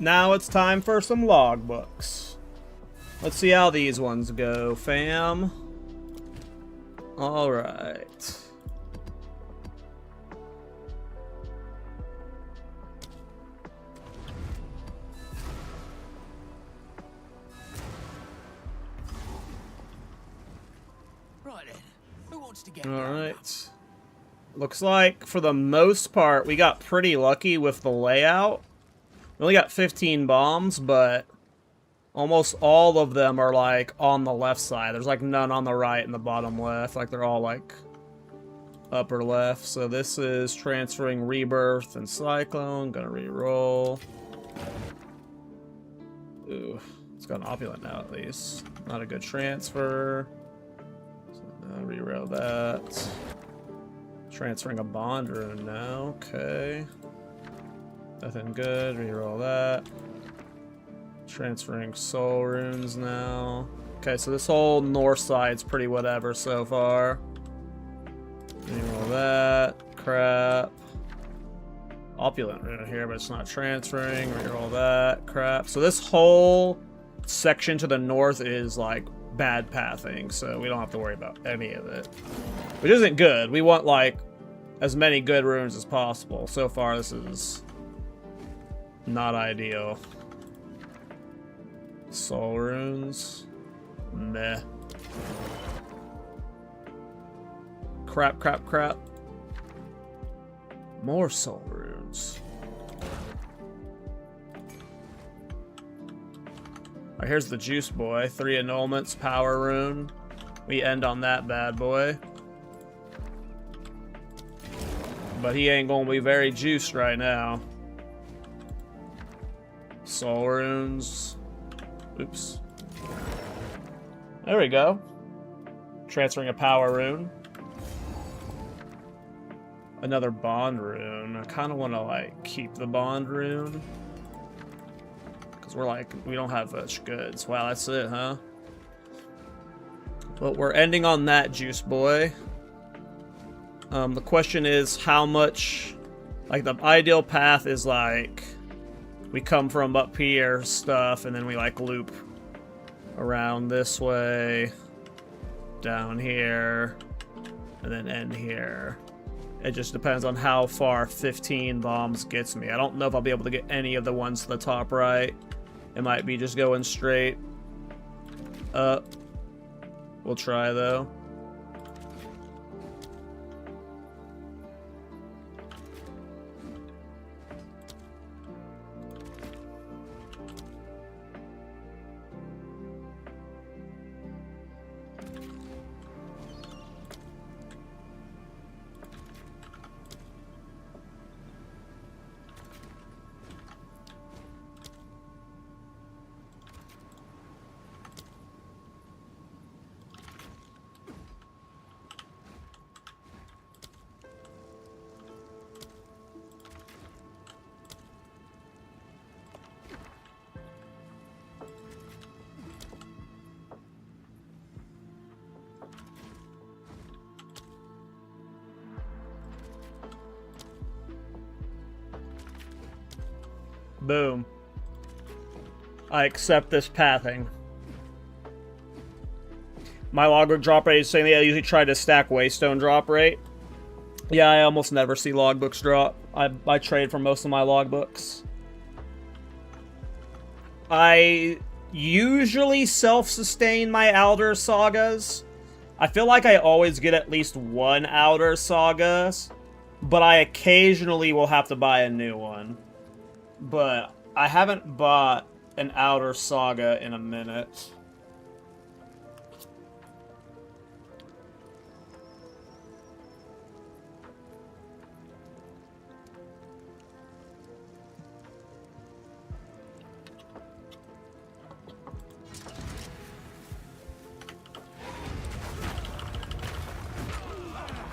Now it's time for some logbooks. Let's see how these ones go, fam. Alright. Right then. Who wants to get Alright. Looks like, for the most part, we got pretty lucky with the layout. We only got 15 bombs, but almost all of them are, like, on the left side. There's, like, none on the right and the bottom left. Like, they're all, like, upper left. So this is transferring Rebirth and Cyclone. Gonna re-roll. Ooh, it's got an Opulent now, at least. Not a good transfer. So re-roll that. Transferring a Bond Rune now. Okay. Nothing good. Reroll that. Transferring Soul Runes now. Okay, so this whole north side's pretty whatever so far. Reroll that. Crap. Opulent Rune here, but it's not transferring. Reroll that. Crap. So this whole section to the north is like bad pathing, so we don't have to worry about any of it. Which isn't good. We want like as many good runes as possible. So far this is not ideal. Soul Runes. Meh. Crap, crap, crap. More Soul Runes. Alright, here's the Juice Boy. 3 annulments, Power Rune. We end on that bad boy. But he ain't gonna be very juiced right now. Soul Runes. Oops. There we go. Transferring a Power Rune. Another Bond Rune. I kind of want to, like, keep the Bond Rune. Because we're, like, we don't have much goods. Wow, that's it, huh? But we're ending on that, Juice Boy. The question is how much... Like, the ideal path is, like... We come from up here stuff, and then we, like, loop around this way, down here, and then end here. It just depends on how far 15 bombs gets me. I don't know if I'll be able to get any of the ones to the top right. It might be just going straight up. We'll try, though. Boom. I accept this pathing. My logbook drop rate is saying that I usually try to stack Waystone drop rate. Yeah, I almost never see logbooks drop. I trade for most of my logbooks. I usually self-sustain my Elder Sagas. I feel like I always get at least one Elder Saga, but I occasionally will have to buy a new one. But I haven't bought an Outer Saga in a minute.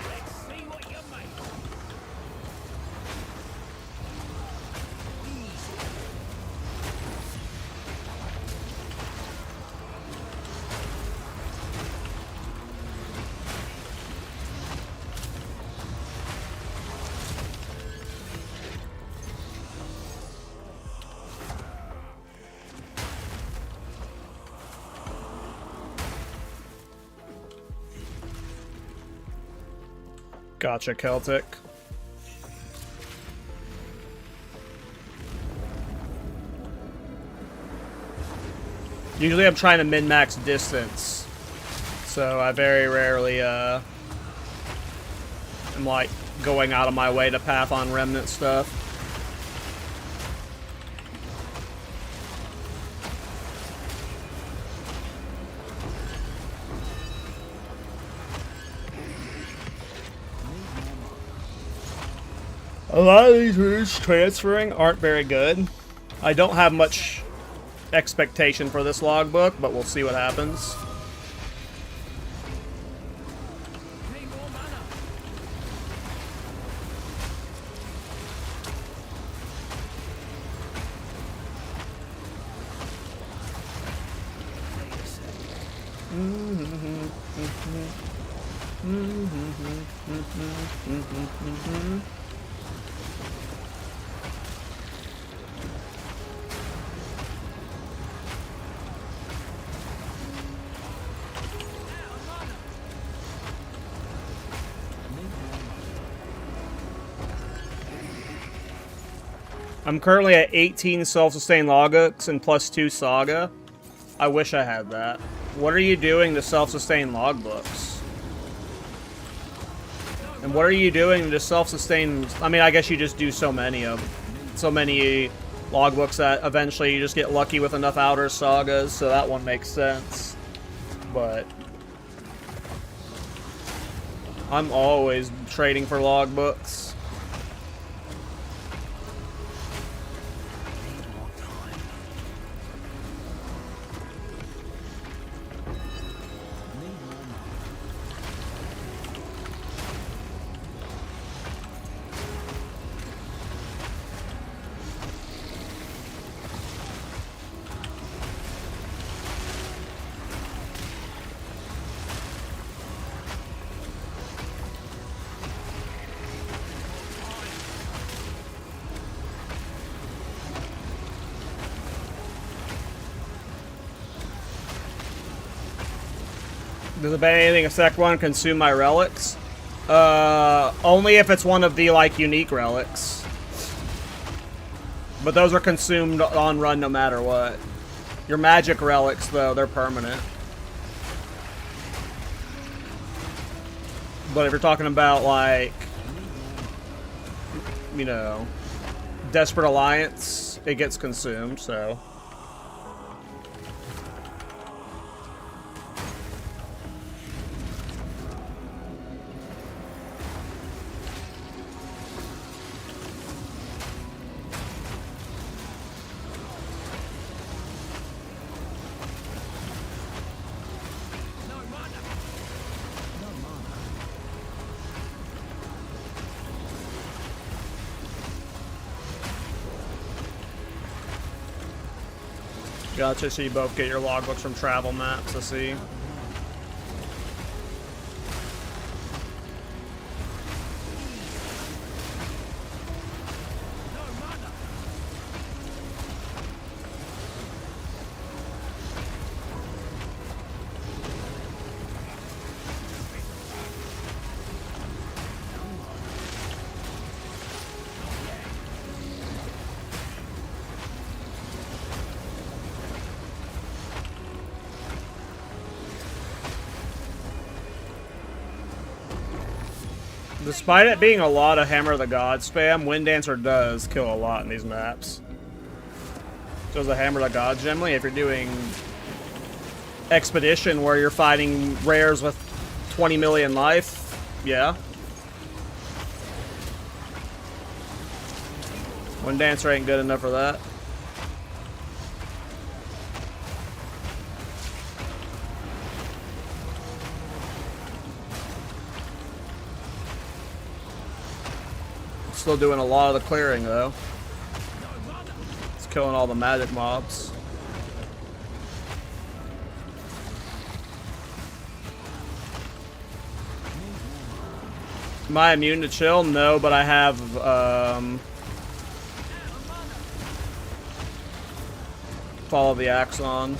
Let's see what you make. Gotcha, Celtic. Usually I'm trying to min-max distance, so I very rarely am like going out of my way to path on remnant stuff. A lot of these routes transferring aren't very good. I don't have much expectation for this logbook, but we'll see what happens. Need more mana. I'm currently at 18 self-sustained logbooks and +2 saga. I wish I had that. What are you doing to self-sustain logbooks? And what are you doing to self-sustain? I mean, I guess you just do so many of them. So many logbooks that eventually you just get lucky with enough outer sagas, so that one makes sense. But I'm always trading for logbooks. Does it anything a sec one consume my relics? Only if it's one of the, like, unique relics. But those are consumed on run no matter what. Your magic relics, though, they're permanent. But if you're talking about, like, you know, Desperate Alliance, it gets consumed, so... Gotcha, so you both get your logbooks from travel maps, I see. Despite it being a lot of Hammer of the Gods spam, Wind Dancer does kill a lot in these maps. So is a Hammer of the Gods Gemling, if you're doing Expedition where you're fighting rares with 20 million life, yeah. Wind Dancer ain't good enough for that. Still doing a lot of the clearing, though. It's killing all the magic mobs. Am I immune to chill? No, but I have, Follow the Axe on.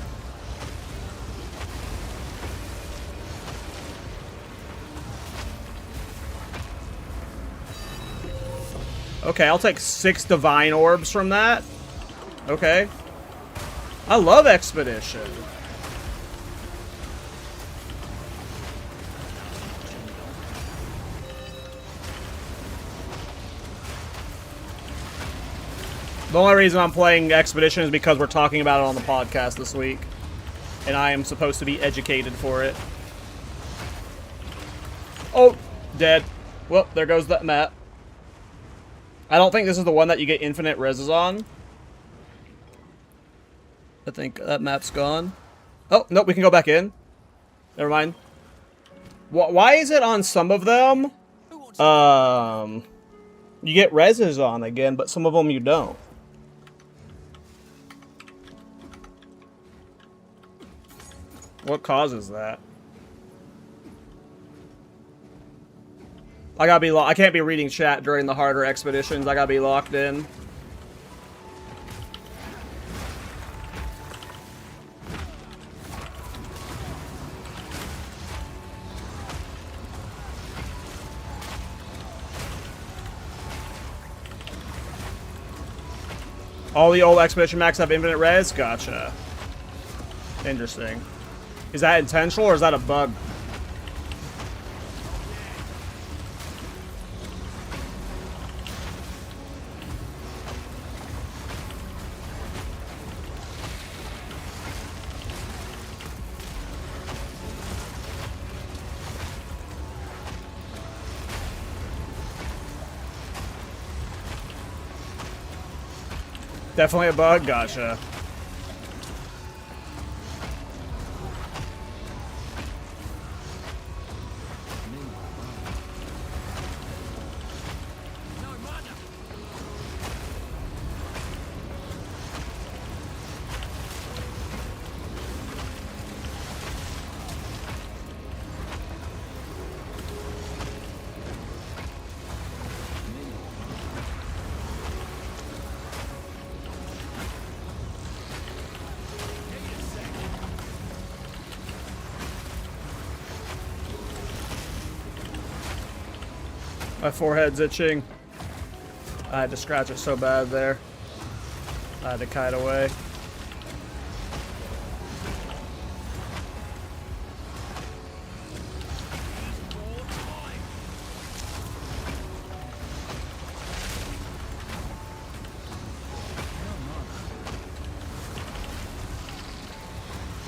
Okay, I'll take 6 divine orbs from that. Okay. I love Expedition. The only reason I'm playing Expedition is because we're talking about it on the podcast this week. And I am supposed to be educated for it. Oh, dead. Well, there goes that map. I don't think this is the one that you get infinite reses on. I think that map's gone. Oh, nope, we can go back in. Never mind. Why is it on some of them? You get reses on again, but some of them you don't. What causes that? I gotta be I can't be reading chat during the harder expeditions. I gotta be locked in. All the old expedition max have infinite res? Gotcha. Interesting. Is that intentional or is that a bug? Definitely a bug? Gotcha. My forehead's itching. I had to scratch it so bad there. I had to kite away.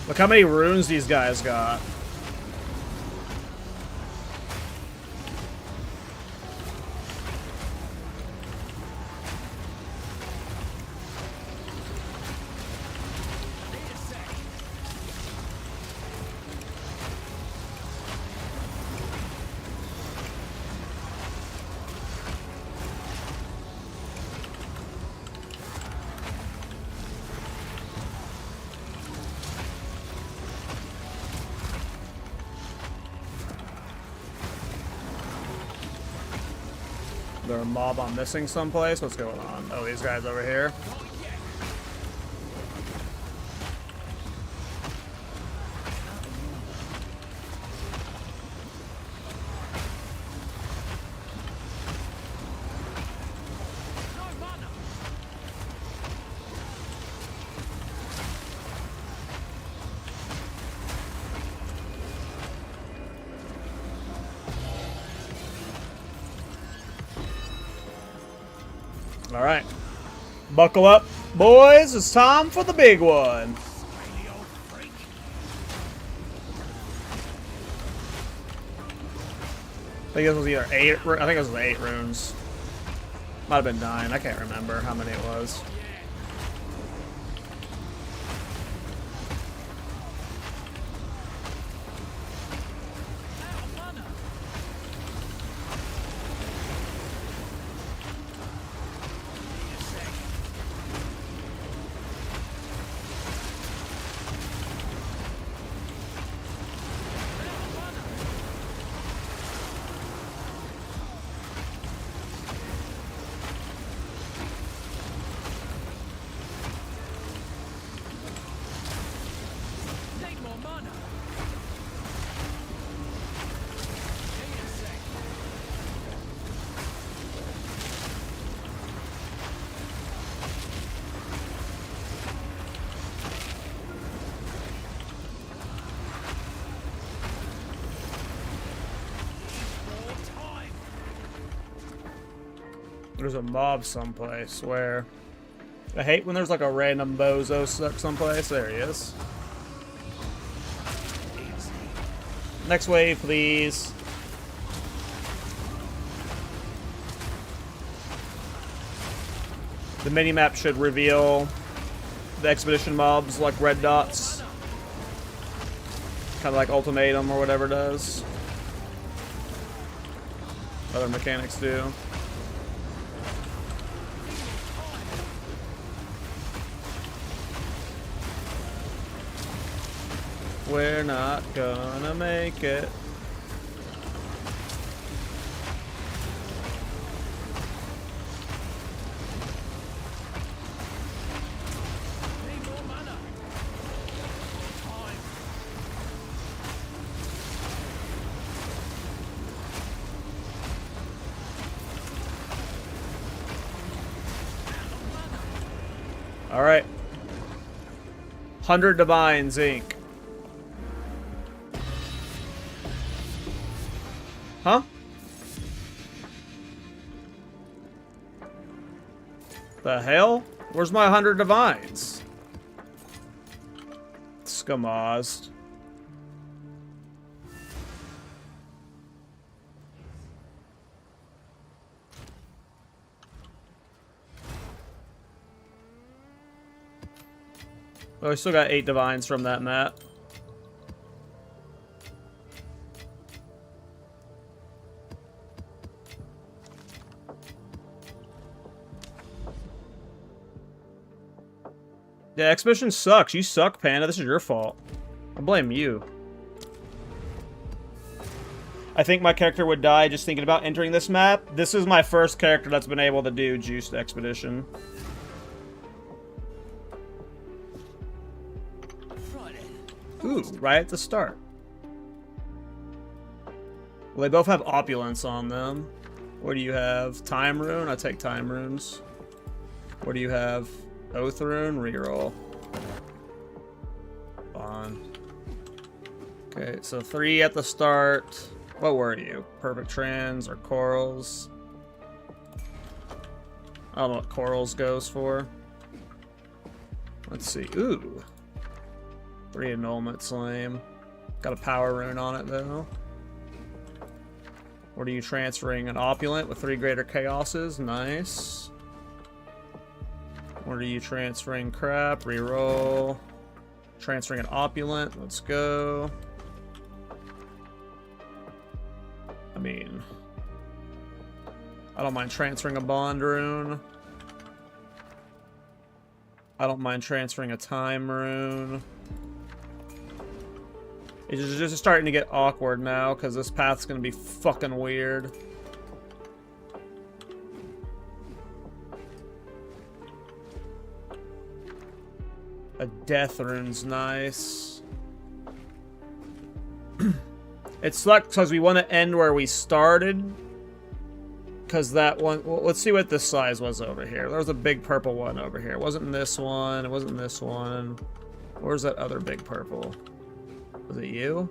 Look how many runes these guys got. Is there a mob I'm missing someplace? What's going on? Oh, these guys over here. All right, buckle up, boys. It's time for the big one. I think it was either 8. I think it was 8 runes. Might have been 9. I can't remember how many it was. There's a mob someplace where... I hate when there's like a random bozo stuck someplace. There he is. Next wave, please. The minimap should reveal the expedition mobs like red dots. Kind of like Ultimatum or whatever does. Other mechanics do. We're not gonna make it. Need more mana. Time. All right. 100 Divines, Inc. Huh? The hell? Where's my 100 Divines? Skamazed. Oh, I still got 8 Divines from that map. Yeah, Expedition sucks. You suck, Panda. This is your fault. I blame you. I think my character would die just thinking about entering this map. This is my first character that's been able to do Juiced Expedition. Right then. Ooh, right at the start. Well, they both have Opulence on them. What do you have? Time Rune? I take Time Runes. What do you have? Oath Rune? Reroll. Bond. Okay, so 3 at the start. What were you? Perfect Trans or Corals? I don't know what Corals goes for. Let's see. Ooh. 3 Annulment's lame. Got a Power Rune on it, though. What are you transferring? An Opulent with 3 Greater Chaoses? Nice. What are you transferring? Crap. Reroll. Transferring an Opulent. Let's go. I mean, I don't mind transferring a Bond Rune. I don't mind transferring a Time Rune. It's just starting to get awkward now because this path's going to be fucking weird. A Death Rune's nice. It sucks because we want to end where we started. Because that one... Well, let's see what this size was over here. There was a big purple one over here. It wasn't in this one. It wasn't in this one. Where's that other big purple? Was it you?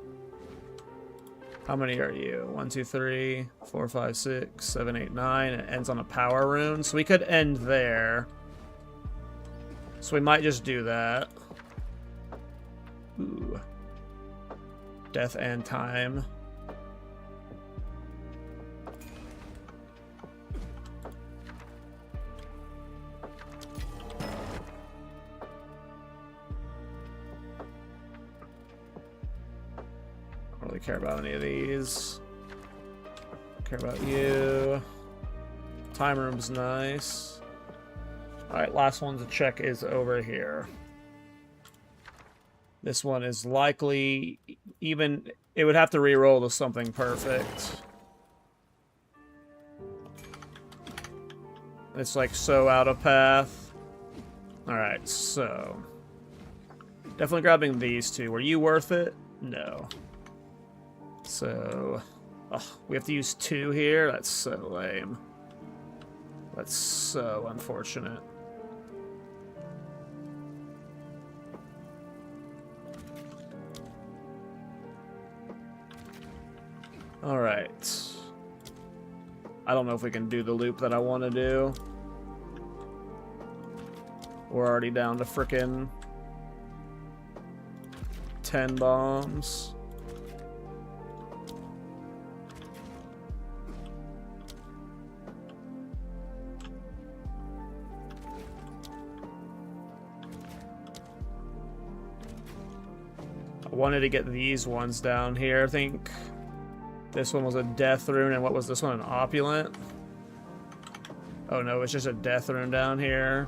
How many are you? 1, 2, 3, 4, 5, 6, 7, 8, 9. It ends on a Power Rune. So we could end there. So we might just do that. Ooh. Death and Time. I don't really care about any of these. Care about you. Time Room's nice. Alright, last one to check is over here. This one is likely, even, it would have to re-roll to something perfect. It's like so out of path. Alright, so. Definitely grabbing these two. Were you worth it? No. So, we have to use 2 here? That's so lame. That's so unfortunate. Alright. I don't know if we can do the loop that I want to do. We're already down to frickin' 10 bombs. I wanted to get these ones down here. I think this one was a death rune, and what was this one? An opulent? Oh no, it's just a death rune down here.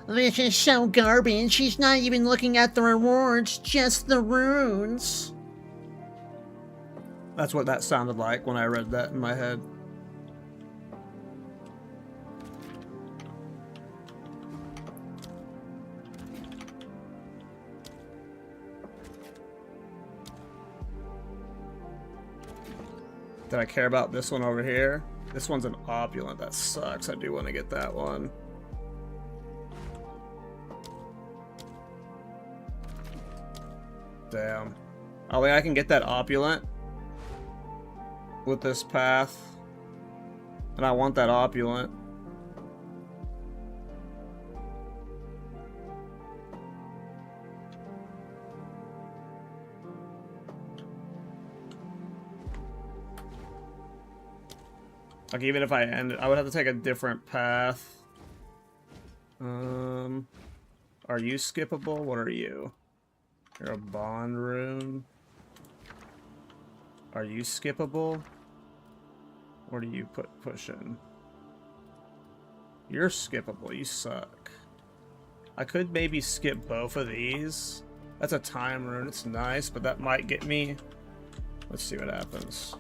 This is so garbage. She's not even looking at the rewards, just the runes. That's what that sounded like when I read that in my head. Did I care about this one over here? This one's an opulent. That sucks. I do want to get that one. Damn. I think I can get that opulent with this path. And I want that opulent. Like, even if I ended, I would have to take a different path. Are you skippable? What are you? You're a bond rune. Are you skippable? Or do you push in? You're skippable. You suck. I could maybe skip both of these. That's a time rune. It's nice, but that might get me. Let's see what happens.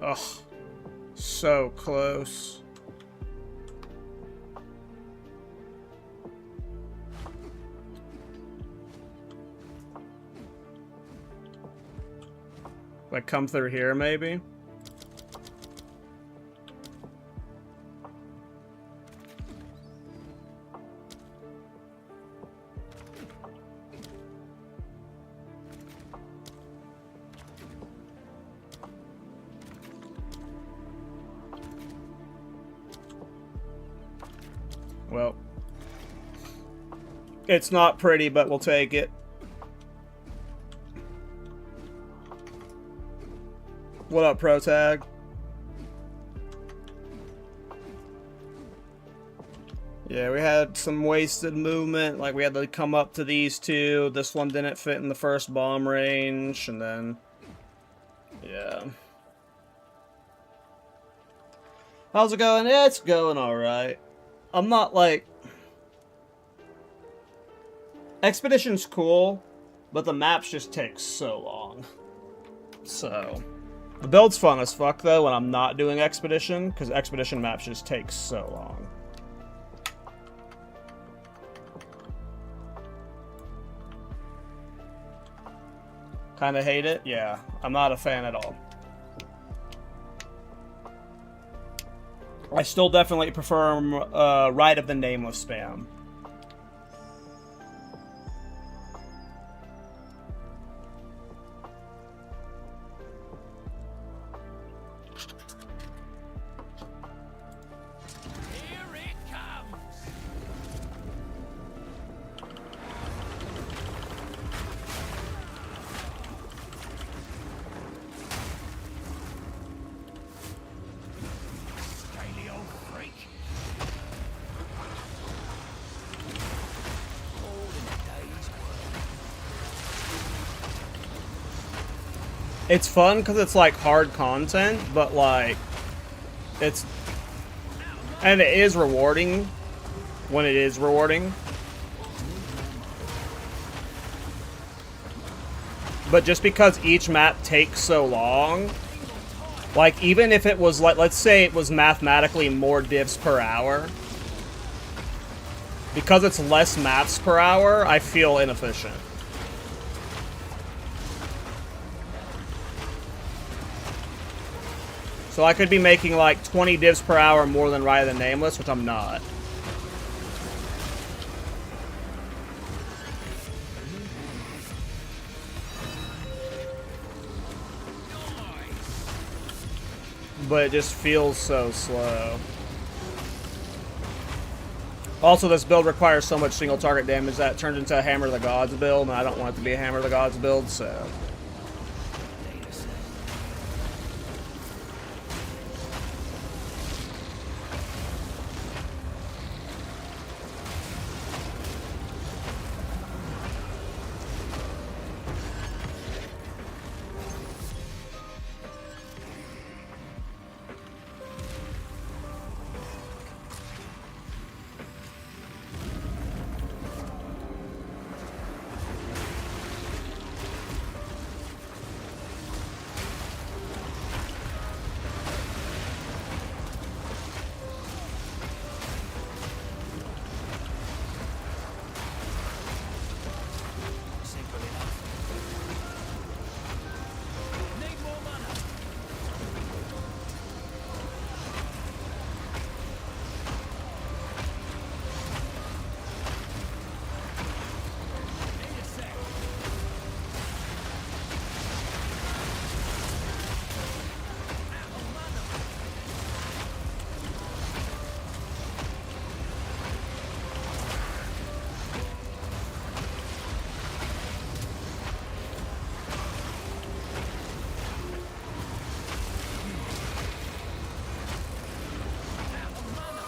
Ugh, so close. Like, come through here, maybe? Well, it's not pretty, but we'll take it. What up, Protag? Yeah, we had some wasted movement. Like, we had to come up to these two. This one didn't fit in the first bomb range, and then... yeah. How's it going? It's going alright. I'm not, like... Expedition's cool, but the maps just take so long. So... the build's fun as fuck, though, when I'm not doing Expedition, because Expedition maps just take so long. Kinda hate it? Yeah, I'm not a fan at all. I still definitely prefer Rite of the Nameless spam. Here it comes. Scaly old freak. All in a day's work. It's fun because it's like hard content, but like it's, and it is rewarding when it is rewarding. But just because each map takes so long, like even if it was like, let's say it was mathematically more divs per hour, because it's less maps per hour, I feel inefficient. So I could be making like 20 divs per hour more than Ride of the Nameless, which I'm not. But it just feels so slow. Also, this build requires so much single target damage that it turns into a Hammer of the Gods build, and I don't want it to be a Hammer of the Gods build, so... Simple enough. Need more mana. Need a sec. Out of mana.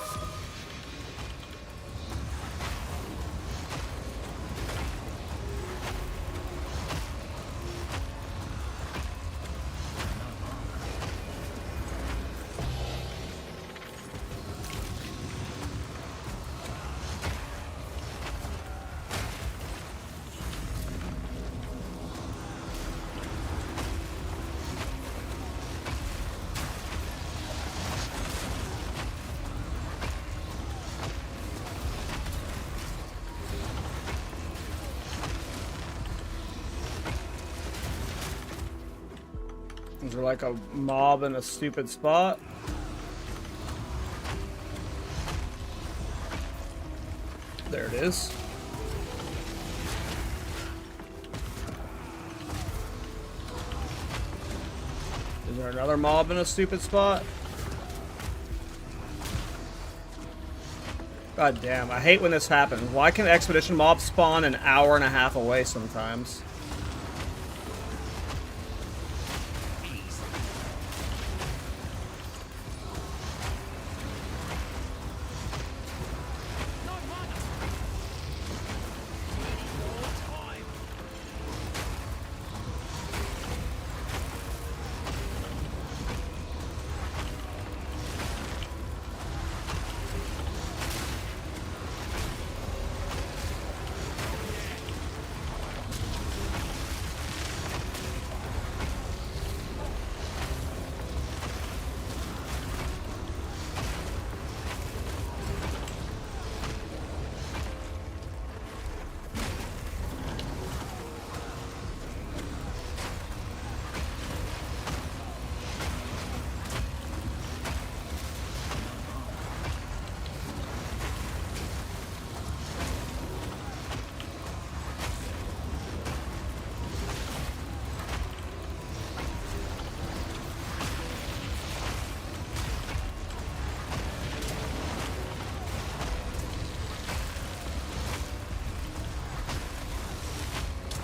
Is there like a mob in a stupid spot? There it is. Is there another mob in a stupid spot? God damn, I hate when this happens. Why can expedition mobs spawn an hour and a half away sometimes? No mana. Need more time.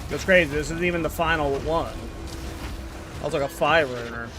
That's crazy. This isn't even the final one. That was like a 5-runer.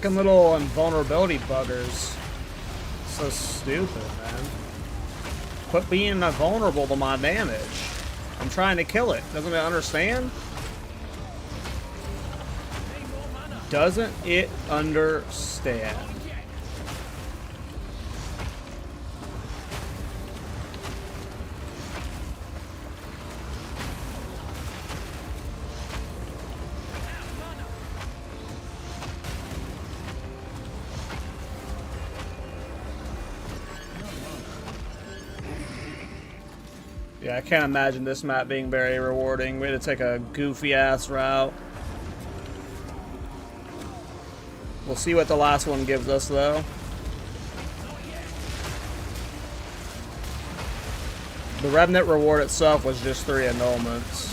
Fucking little invulnerability buggers. So stupid, man. Quit being vulnerable to my damage. I'm trying to kill it. Doesn't it understand? Doesn't it understand? Yeah, I can't imagine this map being very rewarding. We had to take a goofy-ass route. We'll see what the last one gives us, though. The Revenant reward itself was just 3 annulments.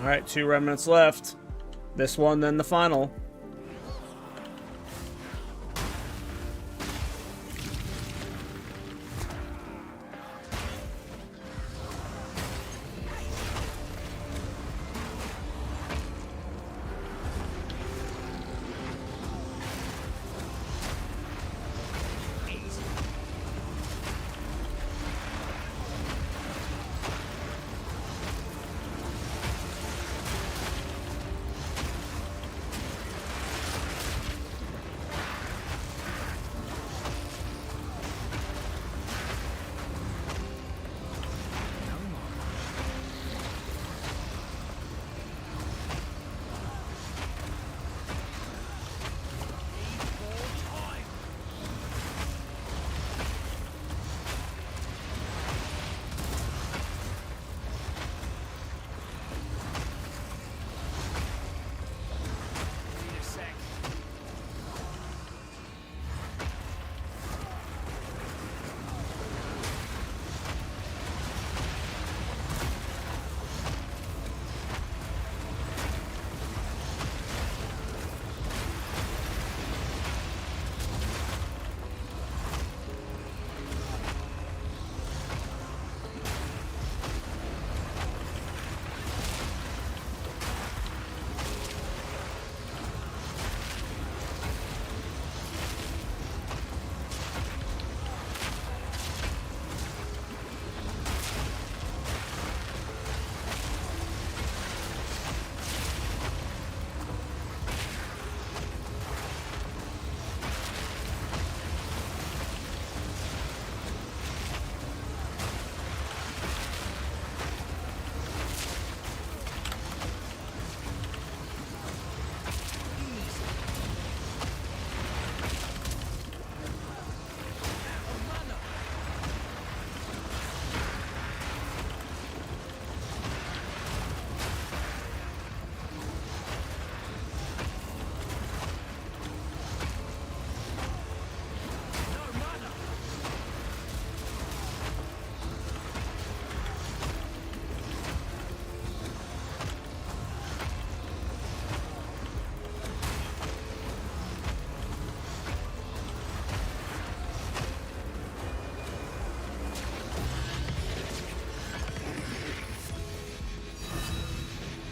Alright, 2 remnants left. This one, then the final.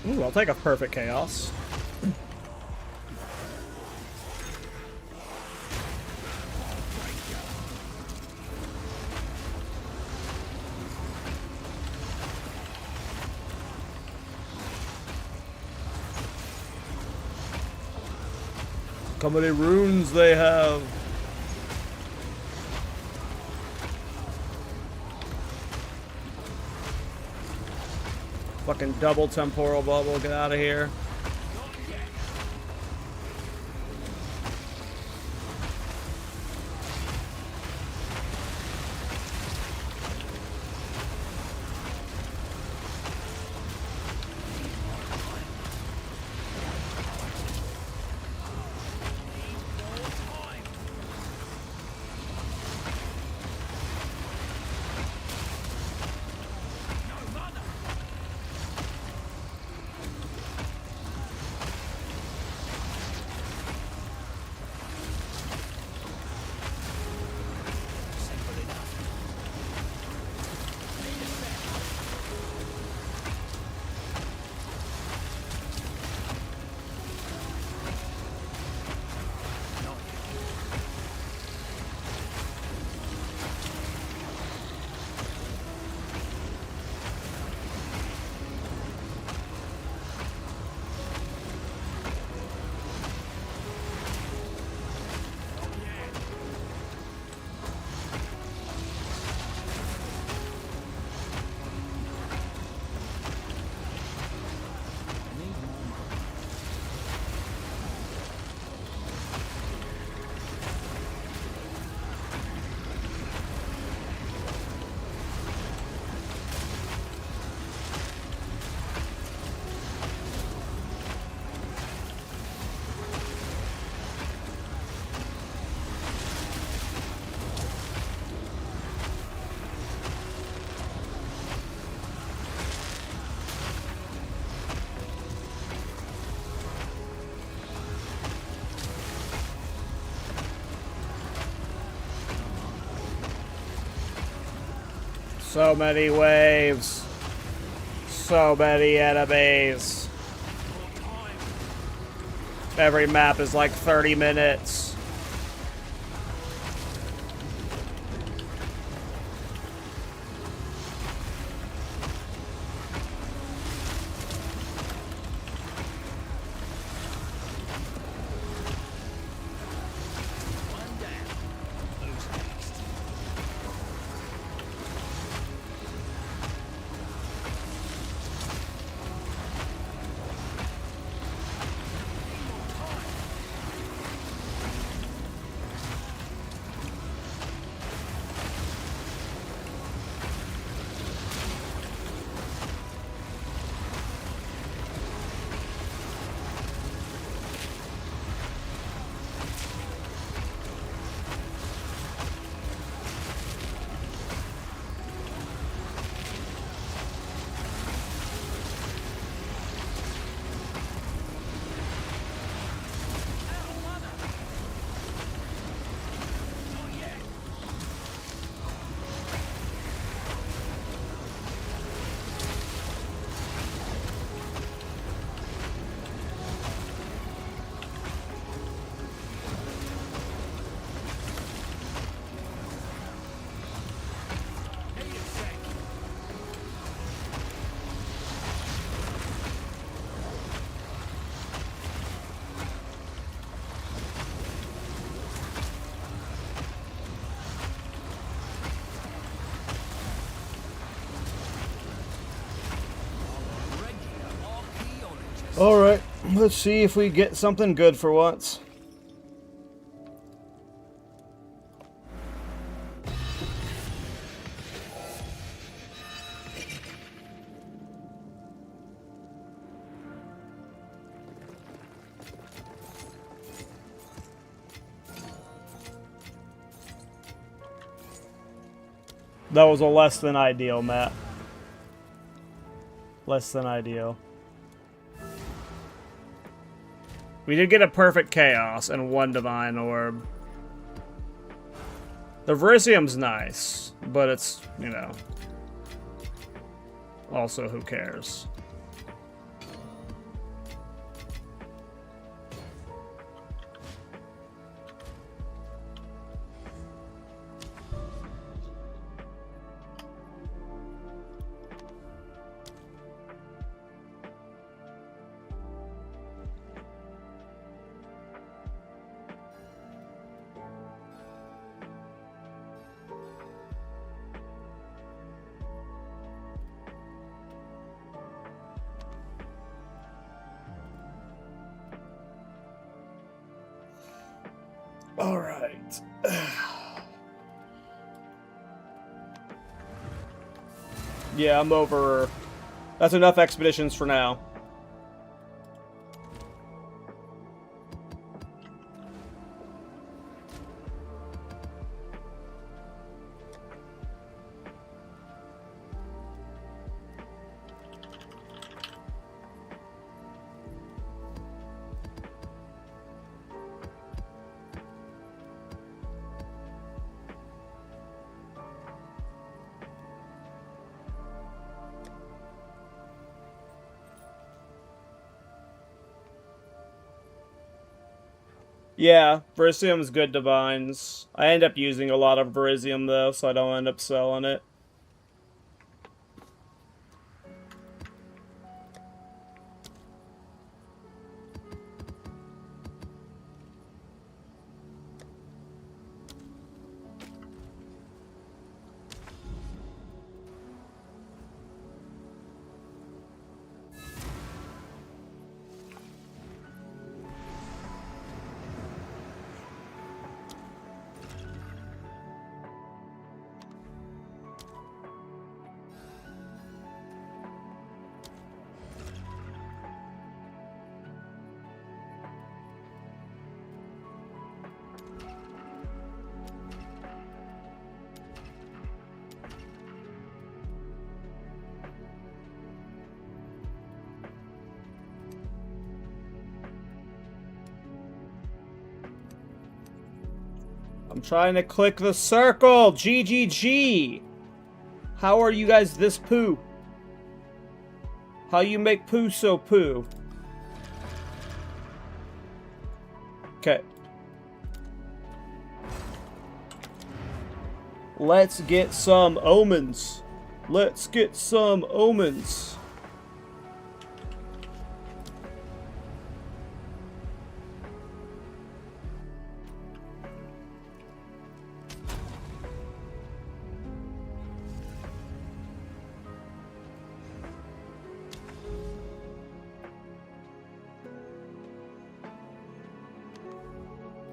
Ooh, I'll take a perfect chaos. How many runes they have? Fucking double temporal bubble, get out of here. So many waves. So many enemies. Every map is like 30 minutes. Alright, let's see if we get something good for once. That was a less than ideal map. Less than ideal. We did get a perfect chaos and one divine orb. The Verisium's nice, but it's, you know, also who cares? All right. Yeah, I'm over. That's enough expeditions for now. Yeah, Verisium's good divines. I end up using a lot of Verisium though, so I don't end up selling it. I'm trying to click the circle! GGG! How are you guys this poo? How you make poo so poo? Okay. Let's get some omens. Let's get some omens.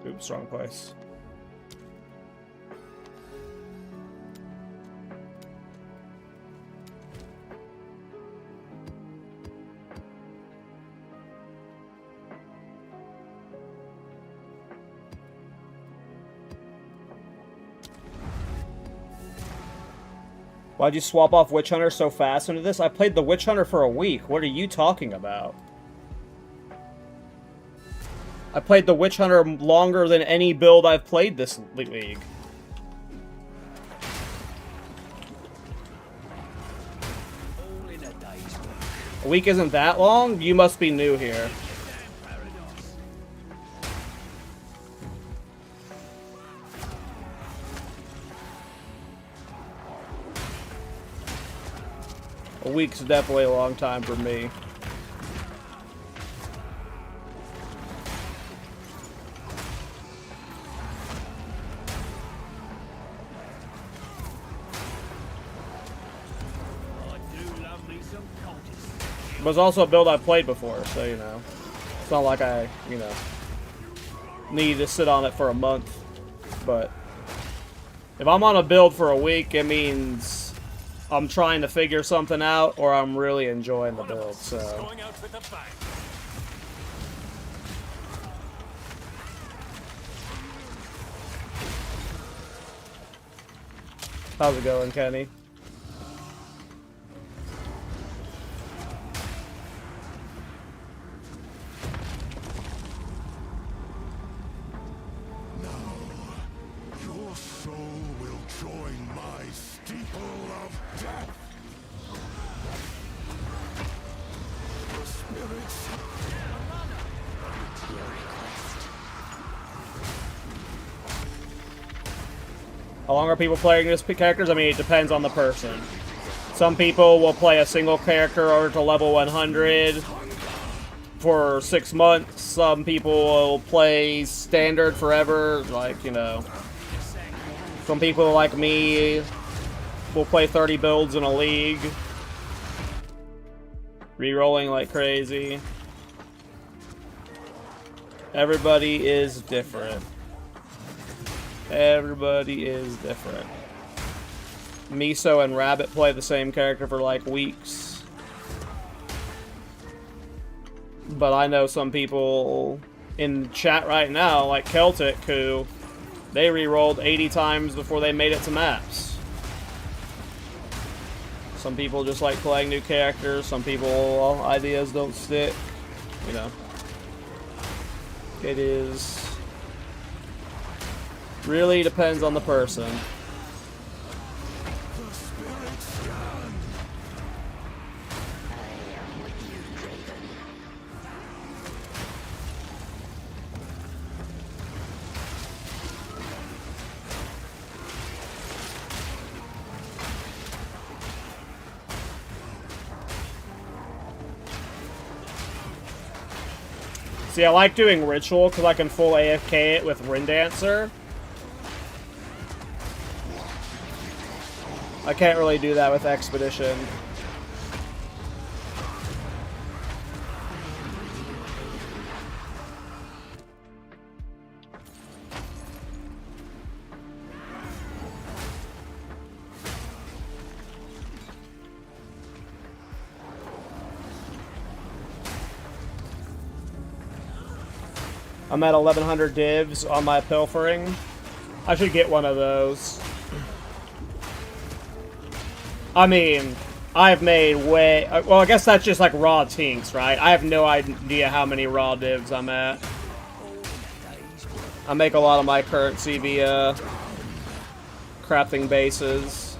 Oops, wrong place. Why'd you swap off Witch Hunter so fast into this? I played the Witch Hunter for a week. What are you talking about? I played the Witch Hunter longer than any build I've played this league. All in a day's work. A week isn't that long? You must be new here. Damn paradox. A week's definitely a long time for me. I do love me some cultists. It was also a build I've played before, so you know. It's not like I, you know, need to sit on it for a month. But if I'm on a build for a week, it means I'm trying to figure something out or I'm really enjoying the build, so. Going out with a bang. How's it going, Kenny? Your soul will join my steeple of death. The spirits. How long are people playing this characters? I mean, it depends on the person. Some people will play a single character over to level 100 for 6 months. Some people will play standard forever, like, you know. Some people like me will play 30 builds in a league. Rerolling like crazy. Everybody is different. Everybody is different. Miso and Rabbit play the same character for like weeks. But I know some people in chat right now, like Celtic, who they re-rolled 80 times before they made it to maps. Some people just like playing new characters. Some people, ideas don't stick. You know. It is... really depends on the person. The spirits stand. See, I like doing Ritual because I can full AFK it with Wind Dancer. I can't really do that with Expedition. I'm at 1100 divs on my pilfering. I should get one of those. I mean, I've made way... well, I guess that's just like raw tinks, right? I have no idea how many raw divs I'm at. I make a lot of my currency via crafting bases.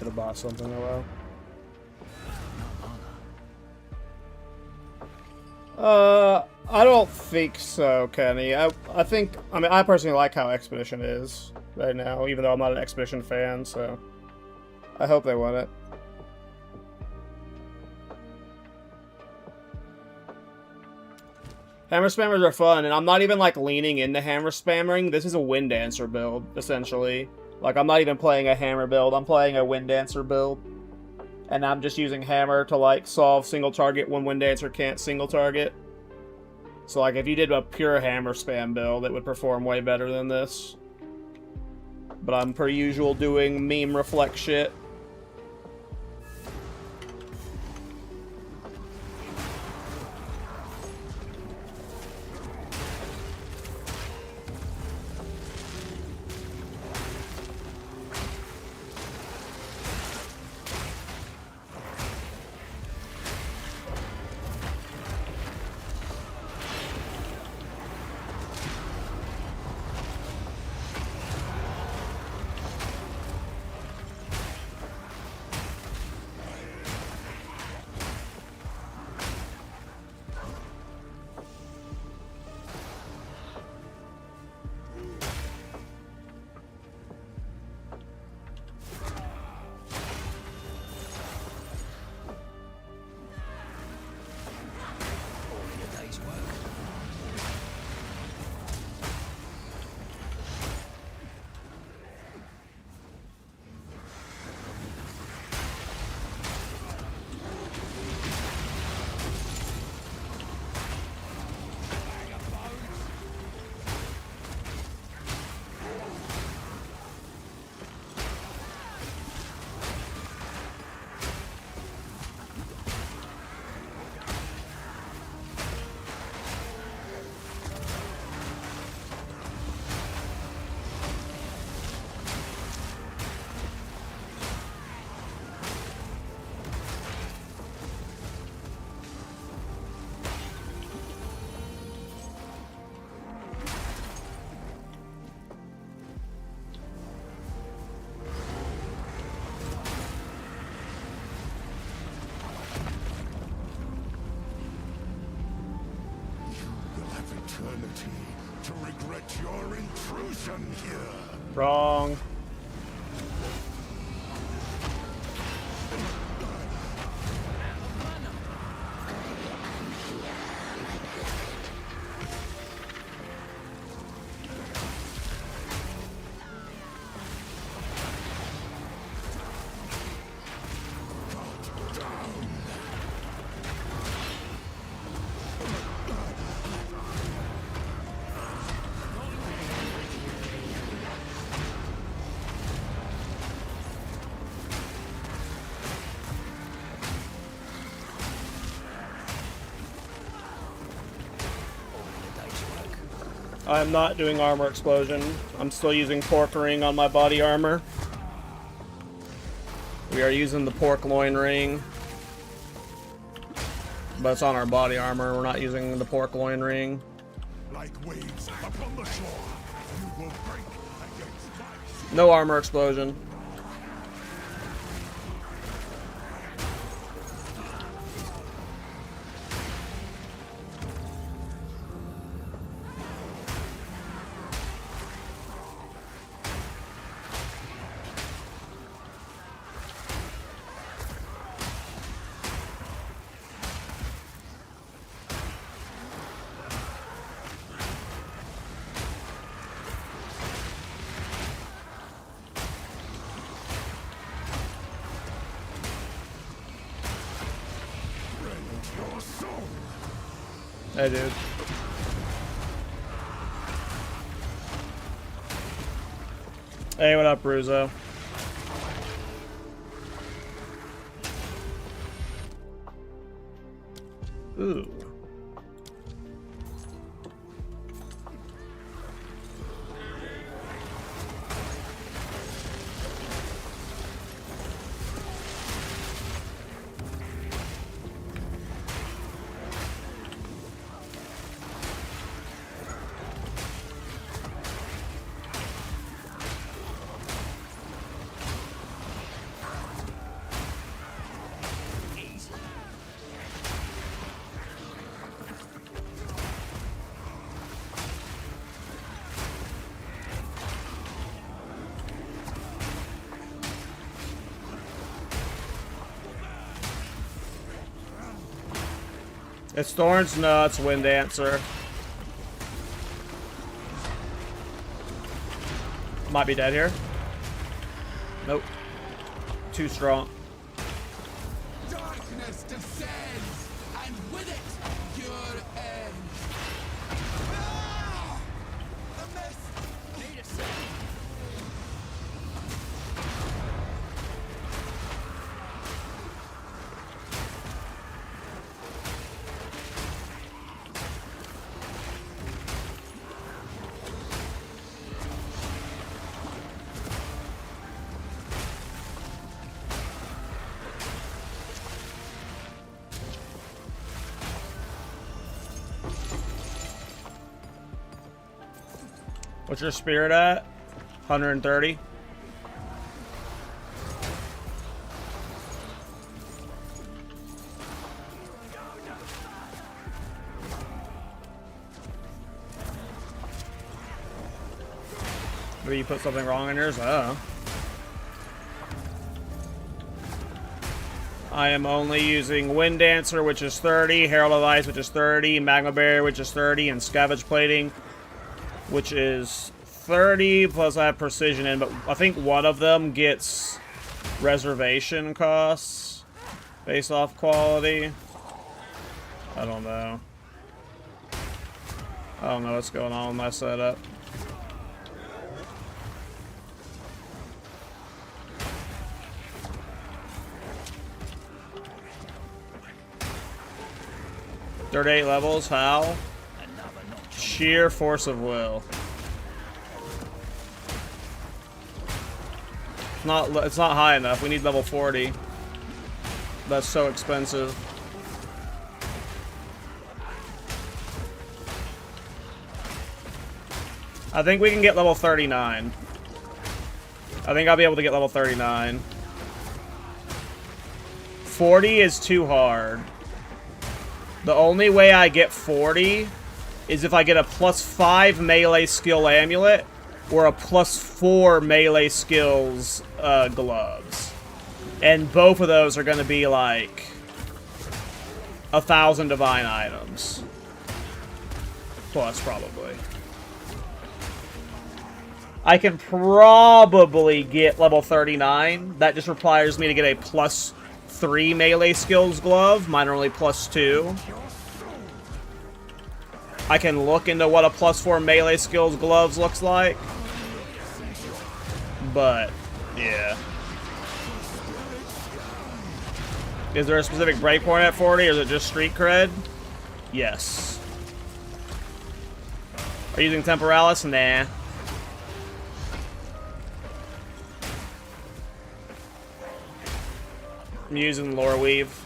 should have bought something. Oh well. I don't think so, Kenny. I mean, I personally like how Expedition is right now, even though I'm not an Expedition fan, so I hope they win it. Hammer spammers are fun, and I'm not even, like, leaning into hammer spamming. This is a Wind Dancer build, essentially. Like, I'm not even playing a hammer build, I'm playing a Wind Dancer build. And I'm just using hammer to, like, solve single target when Wind Dancer can't single target. So, like, if you did a pure hammer spam build, it would perform way better than this. But I'm, per usual, doing meme reflect shit. Eternity to regret your intrusion here. Wrong. I'm not doing armor explosion. I'm still using pork ring on my body armor. We are using the pork loin ring. But it's on our body armor. We're not using the pork loin ring. Like waves upon the shore, you will break against my... No armor explosion. Hey, dude. Hey, what up, Ruzo? Ooh. It's Thorns? No, it's Wind Dancer. Might be dead here. Nope. Too strong. Darkness descends, and with it, your end. Ah! The mist! Need a second. What's your spirit at? 130? Maybe you put something wrong in yours? Oh. I am only using Wind Dancer, which is 30, Herald of Ice, which is 30, Magma Barrier, which is 30, and Scavenge Plating, which is 30, plus I have Precision in, but I think one of them gets reservation costs based off quality. I don't know. I don't know what's going on with my setup. Third 8 levels, how? Sheer force of will. It's not high enough. We need level 40. That's so expensive. I think we can get level 39. I think I'll be able to get level 39. 40 is too hard. The only way I get 40 is if I get a +5 melee skill amulet or a +4 melee skills gloves. And both of those are going to be like 1,000 divine items. Plus, probably. I can probably get level 39. That just requires me to get a +3 melee skills glove. Mine are only +2. I can look into what a +4 melee skills gloves looks like. But, yeah. Is there a specific breakpoint at 40, or is it just street cred? Yes. Are you using Temporalis? Nah. I'm using Lore Weave.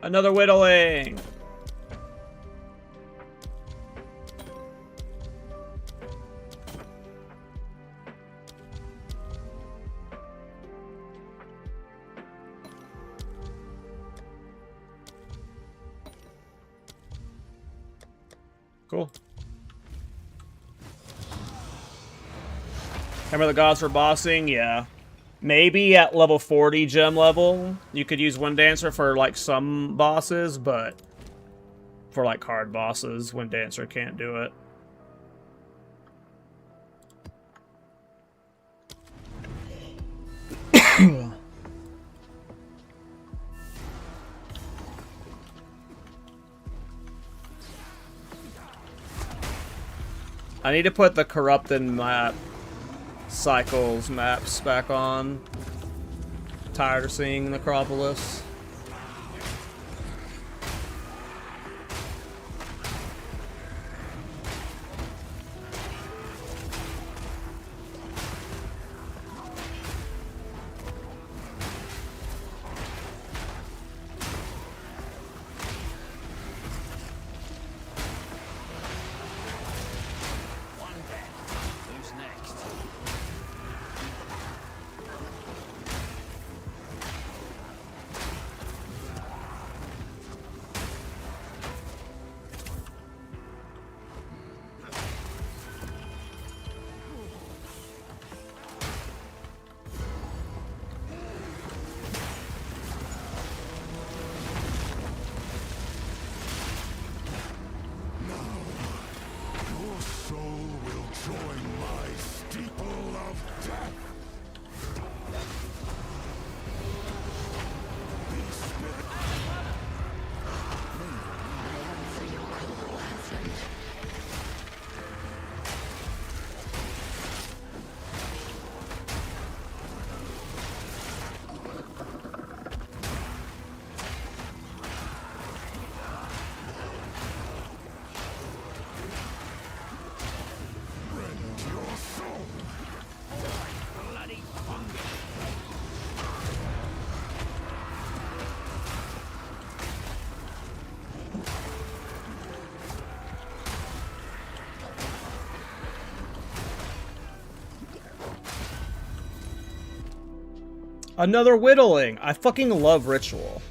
Another whittling. Cool. Hammer the Gods for bossing? Yeah. Maybe at level 40 gem level, you could use Wind Dancer for, like, some bosses, but for, like, hard bosses, Wind Dancer can't do it. I need to put the Corrupted map cycles maps back on. Tired of seeing Necropolis. Another whittling. I fucking love ritual.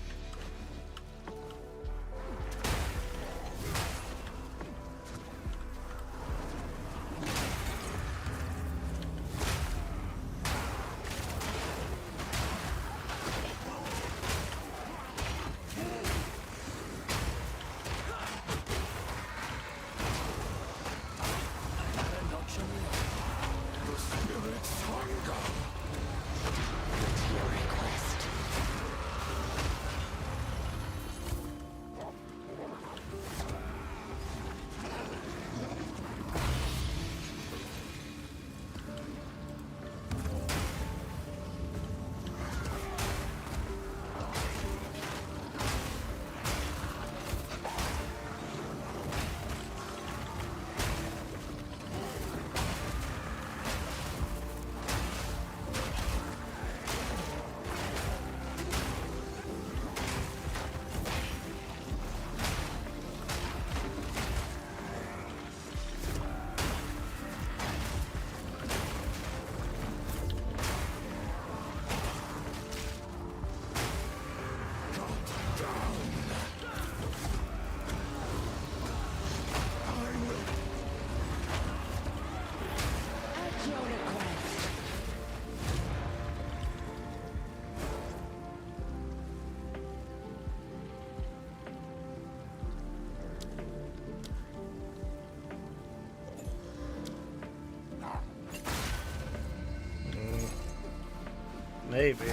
Maybe.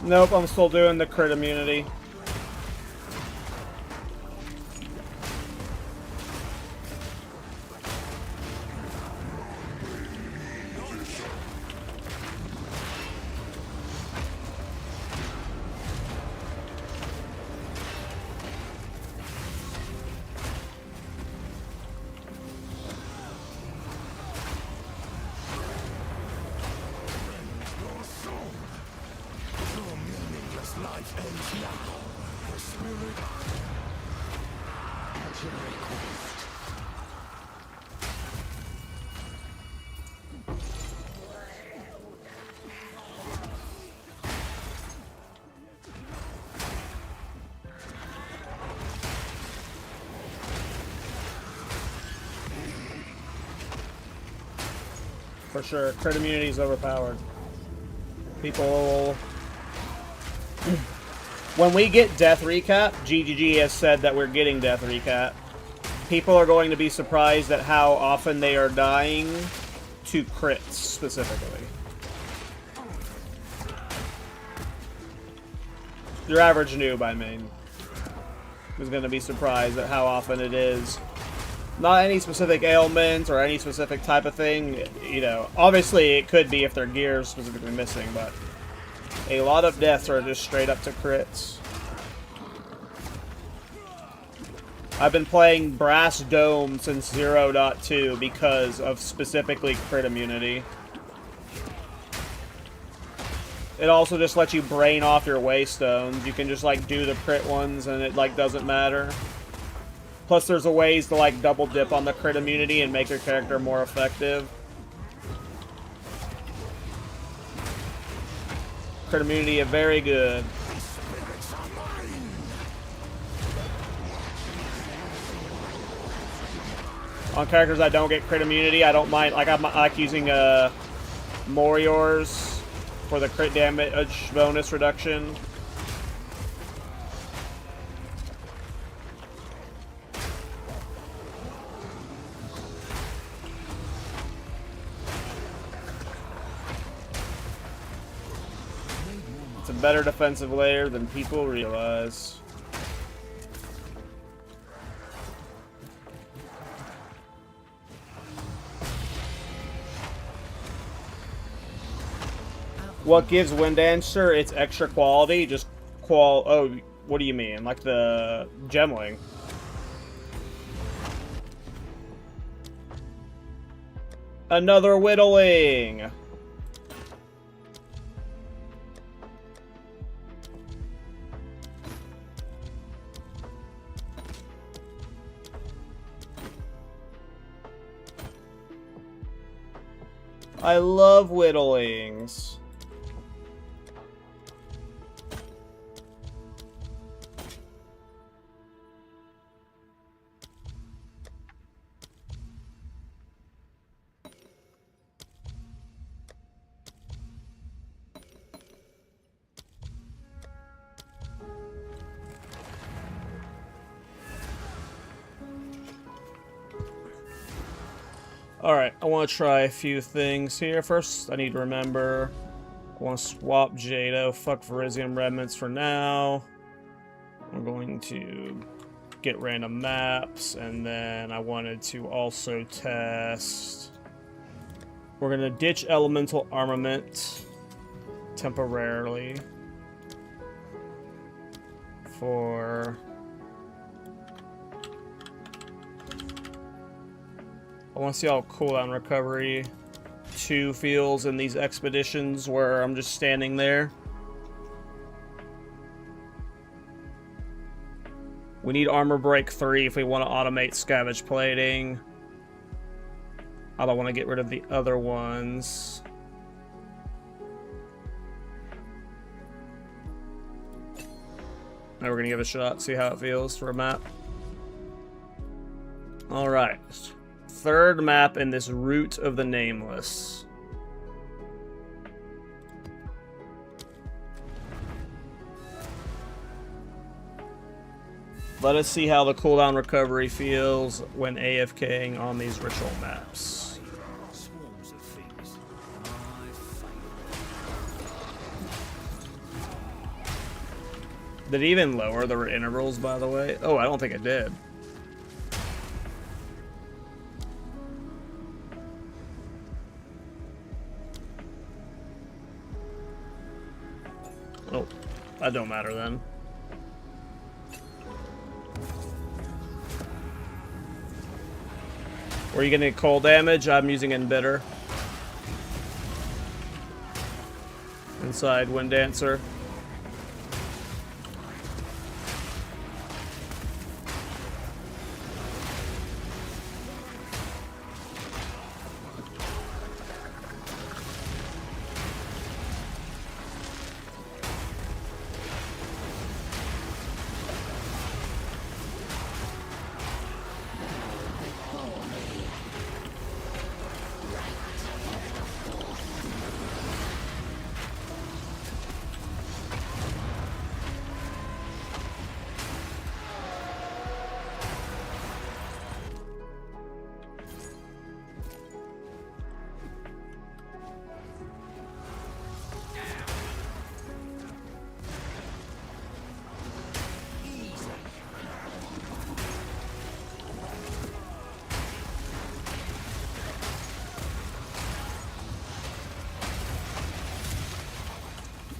Nope, I'm still doing the crit immunity. For sure, crit immunity is overpowered. People... When we get Death Recap, GGG has said that we're getting Death Recap. People are going to be surprised at how often they are dying to crits, specifically. Your average noob, I mean, is going to be surprised at how often it is. Not any specific ailment or any specific type of thing, you know. Obviously, it could be if their gear is specifically missing, but a lot of deaths are just straight up to crits. I've been playing Brass Dome since 0.2 because of specifically crit immunity. It also just lets you brain off your waystones. You can just like do the crit ones and it like doesn't matter. Plus there's a ways to like double dip on the crit immunity and make your character more effective. Crit immunity is very good. On characters that don't get crit immunity, I don't mind. Like I like using Moriors for the crit damage bonus reduction. It's a better defensive layer than people realize. What gives Wind Dancer its extra quality? Just oh, what do you mean? Like the Gemling? Another whittling! I love whittlings. Alright, I want to try a few things here. First, I need to remember, I want to swap Jado. Fuck Virizium Remnants for now. I'm going to get random maps, and then I wanted to also test... We're going to ditch Elemental Armament temporarily for... I want to see how cooldown recovery 2 feels in these expeditions where I'm just standing there. We need armor break 3 if we want to automate scavenge plating. I don't want to get rid of the other ones. Now we're going to give it a shot, see how it feels for a map. Alright. Third map in this Route of the Nameless. Let us see how the cooldown recovery feels when AFKing on these ritual maps. Swarms of things. Did it even lower the intervals, by the way? Oh, I don't think it did. Oh, that don't matter then. Were you getting cold damage? I'm using Embitter. Inside Wind Dancer.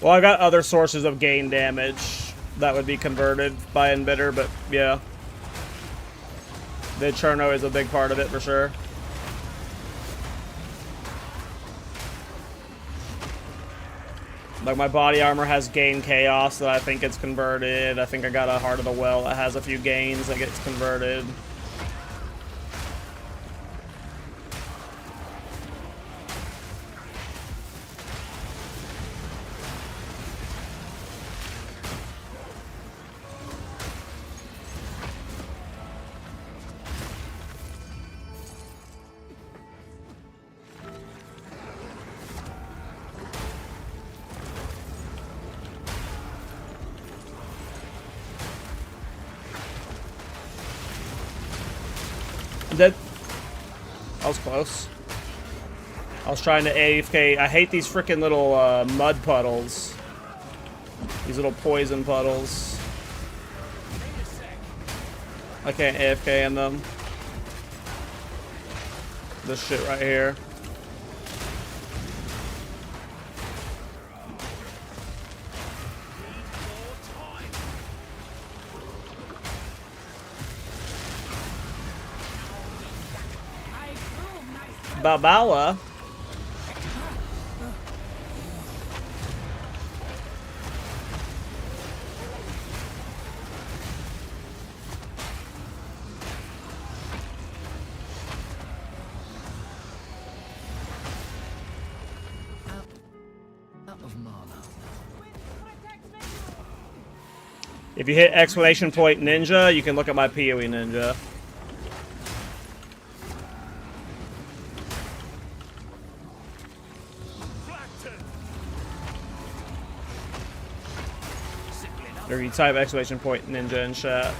Well, I got other sources of gain damage that would be converted by Embitter, but yeah. The Cherno is a big part of it for sure. Like, my body armor has gain chaos that I think gets converted. I think I got a Heart of the Well that has a few gains that gets converted. That was close. I was trying to AFK. I hate these freaking little mud puddles. These little poison puddles. I can't AFK in them. This shit right here. Babala. If you hit exclamation point ninja, you can look at my PoE ninja. Or you type exclamation point ninja in chat.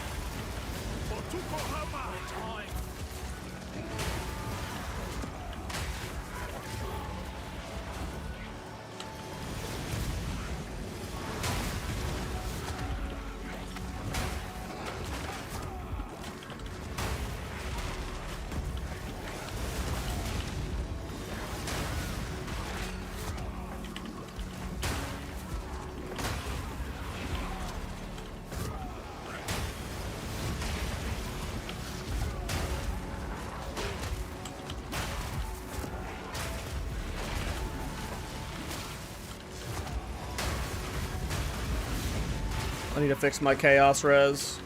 I need to fix my chaos res.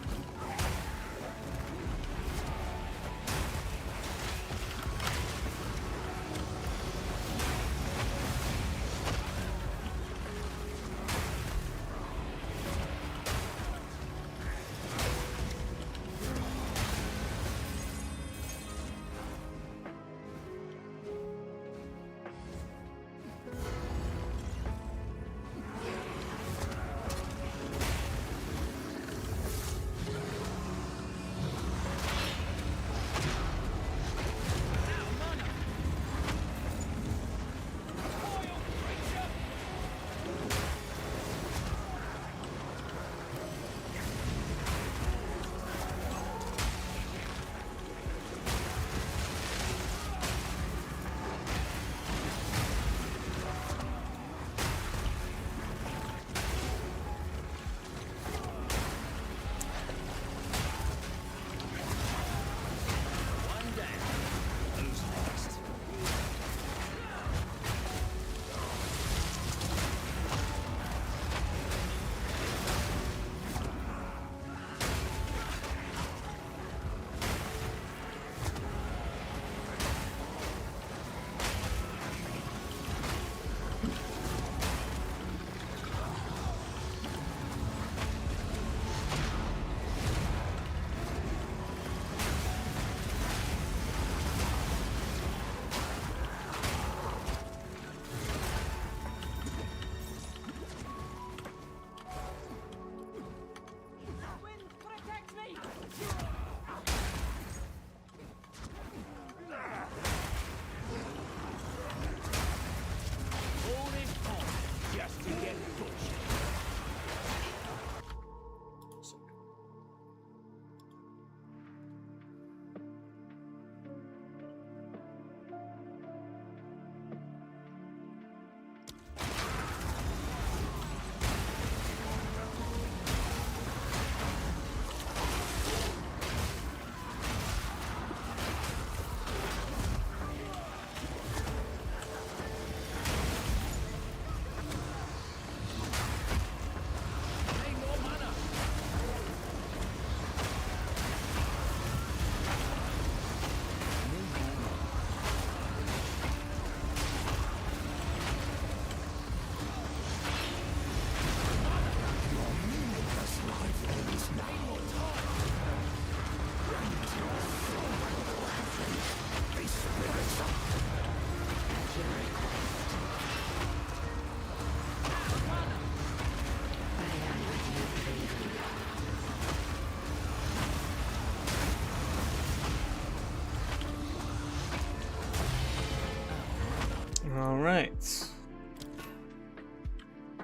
All right.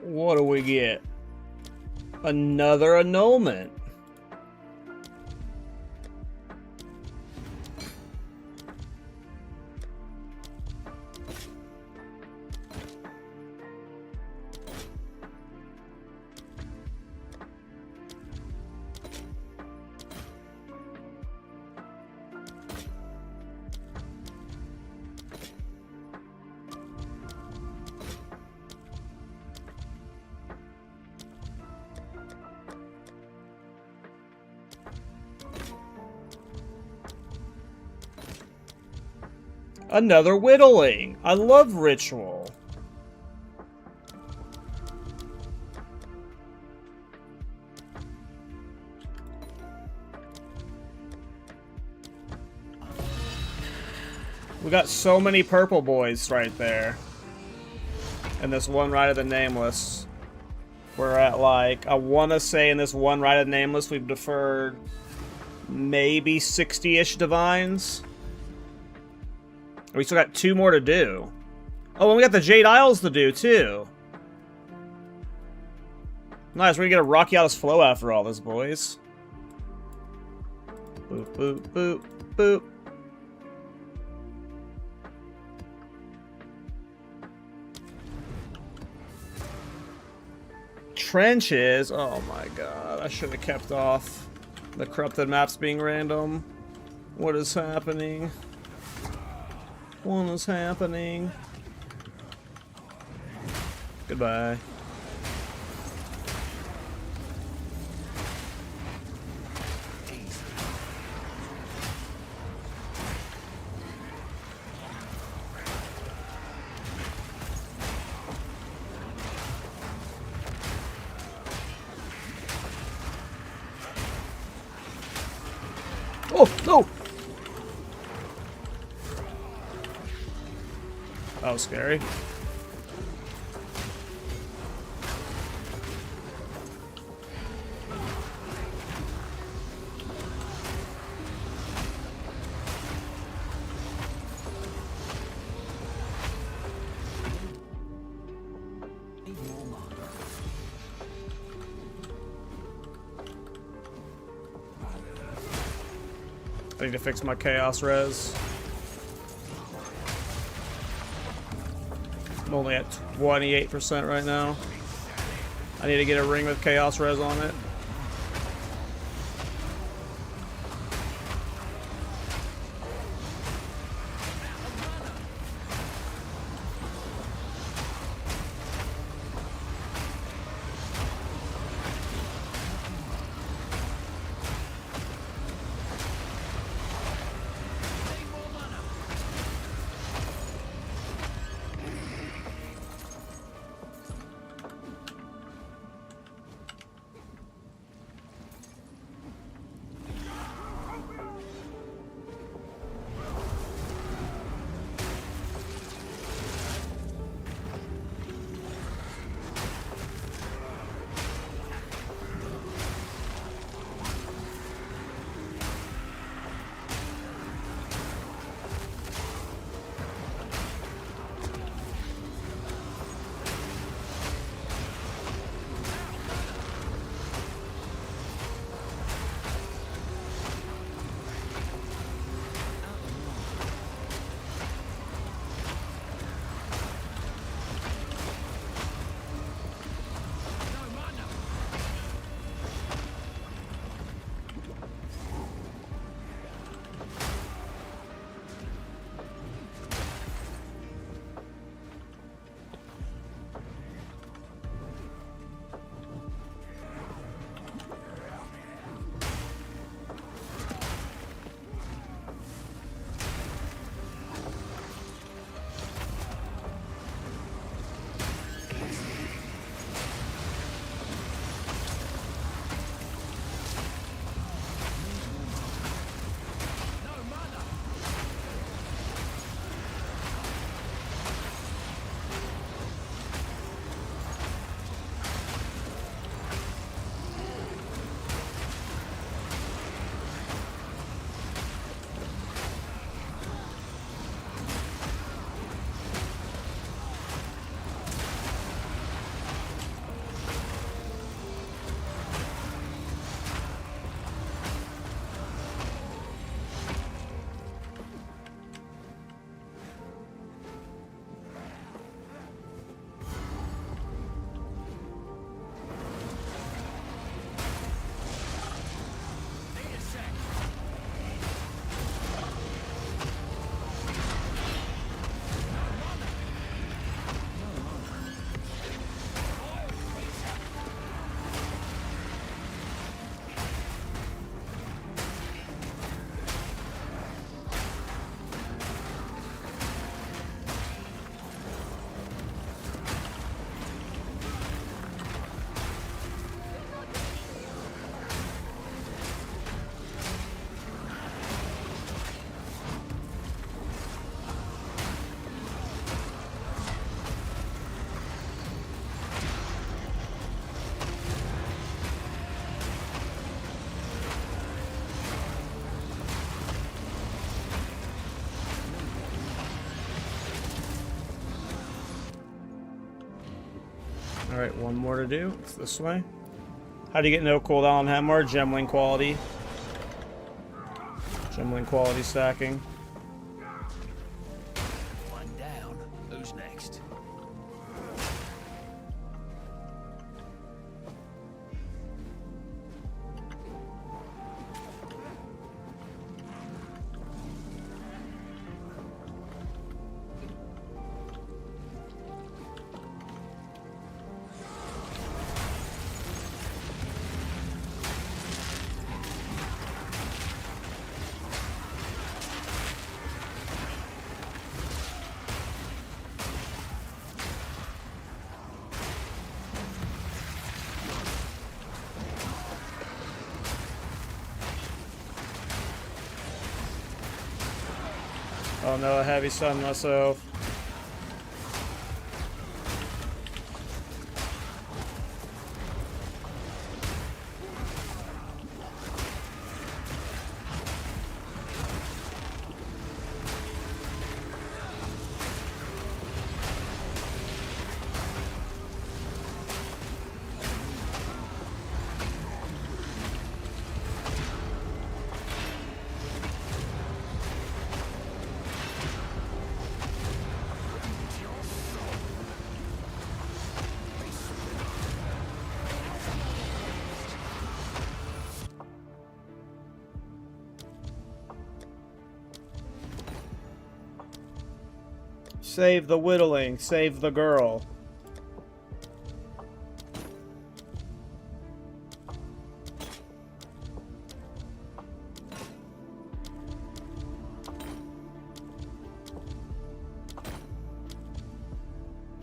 What do we get? Another annulment. Another whittling. I love ritual. We got so many purple boys right there. And this one Rite of the Nameless. We're at like, I want to say in this one Rite of the Nameless we've deferred maybe 60-ish divines. We still got 2 more to do. Oh, and we got the Jade Isles to do, too. Nice, we're gonna get a Rockialis flow after all this, boys. Boop, boop, boop, boop. Trenches? Oh my god, I should have kept off the corrupted maps being random. What is happening? What is happening? Goodbye. Oh, no! That was scary. I need to fix my chaos res. I'm only at 28% right now. I need to get a ring with chaos res on it. Alright, one more to do. It's this way. How do you get no cooldown on Hammer? Gemling quality. Gemling quality stacking. One down. Who's next? Oh no, I heavy stun myself. Save the whittling, save the girl.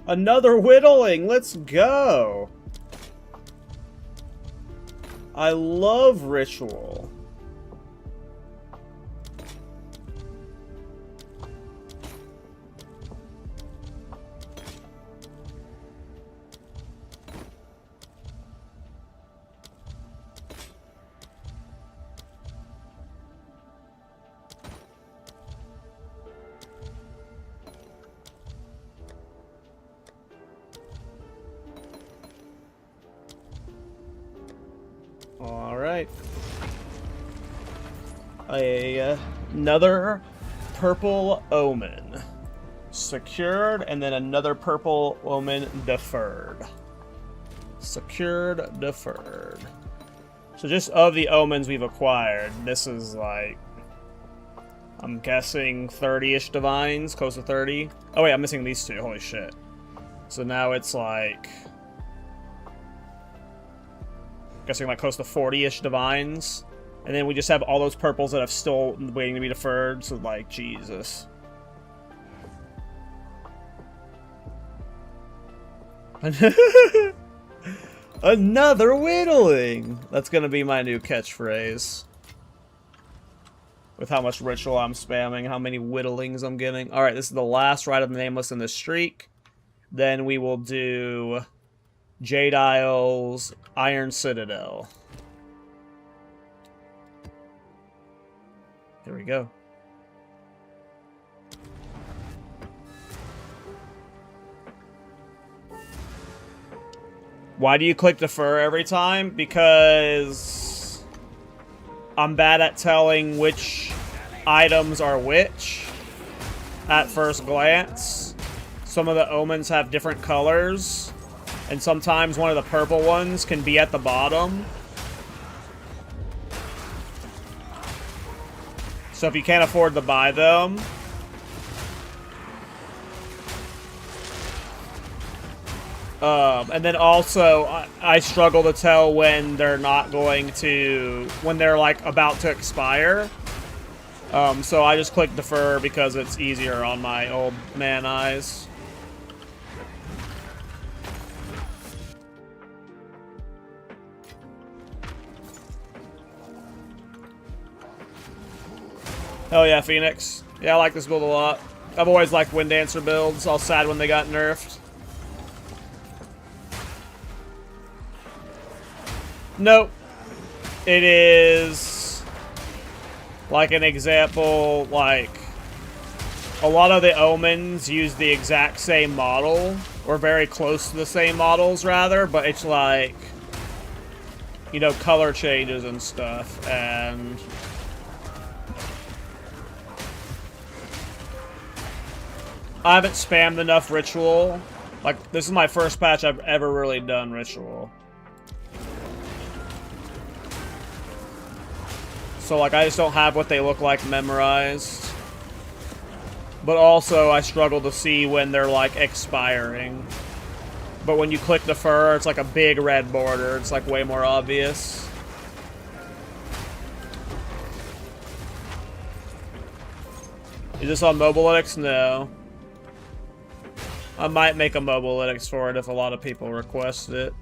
Another whittling, let's go. I love ritual. Alright. Another purple omen. Secured, and then another purple omen deferred. Secured, deferred. So just of the omens we've acquired, this is like, I'm guessing 30-ish divines, close to 30. Oh wait, I'm missing these two, holy shit. So now it's like, guessing like close to 40-ish divines. And then we just have all those purples that have still waiting to be deferred, so like, Jesus. Another whittling! That's gonna be my new catchphrase. With how much ritual I'm spamming, how many whittlings I'm getting. Alright, this is the last rite of the Nameless in this streak. Then we will do Jade Isles, Iron Citadel. Here we go. Why do you click defer every time? Because I'm bad at telling which items are which at first glance. Some of the omens have different colors, and sometimes one of the purple ones can be at the bottom. So if you can't afford to buy them, and then also I struggle to tell when they're not going to, when they're like about to expire. So I just click defer because it's easier on my old man eyes. Hell yeah, Phoenix. Yeah, I like this build a lot. I've always liked Wind Dancer builds. All sad when they got nerfed. Nope. It is like an example, like a lot of the omens use the exact same model, or very close to the same models, rather, but it's like, you know, color changes and stuff, and I haven't spammed enough Ritual. Like, this is my first patch I've ever really done Ritual. So, like, I just don't have what they look like memorized. But also, I struggle to see when they're, like, expiring. But when you click the fur, it's like a big red border. It's, like, way more obvious. Is this on Mobalytics? No. I might make a Mobalytics for it if a lot of people request it.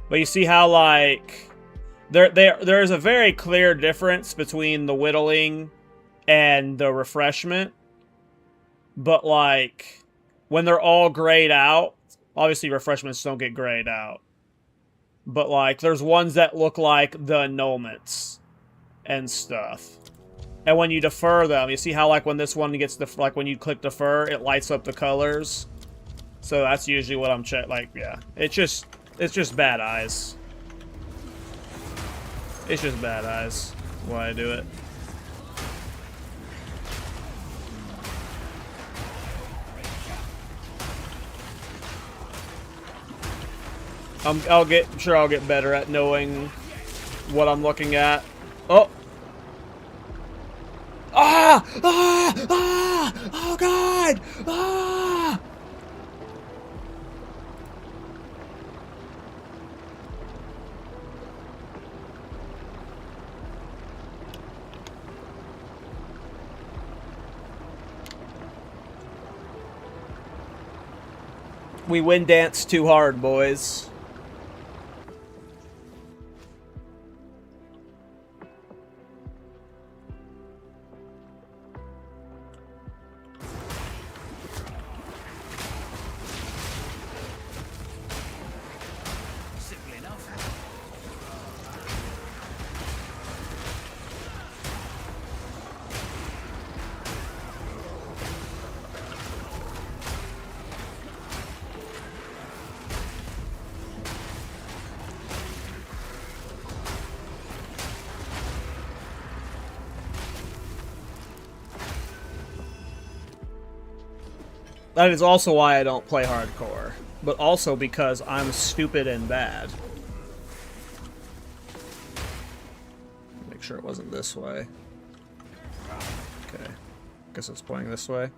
But you see how, like, there's a very clear difference between the whittling and the refreshment. But, like, when they're all grayed out, obviously refreshments don't get grayed out. But, like, there's ones that look like the annulments and stuff. And when you defer them, you see how, like, when this one gets like, when you click defer, it lights up the colors. So that's usually what I'm like, yeah. It's just bad eyes. It's just bad eyes why I do it. I'll get better at knowing what I'm looking at. Oh! Ah! Ah! Ah! Oh god! Ah! We win dance too hard, boys. Simple enough. That is also why I don't play hardcore, but also because I'm stupid and bad. Make sure it wasn't this way. Okay, guess it's pointing this way.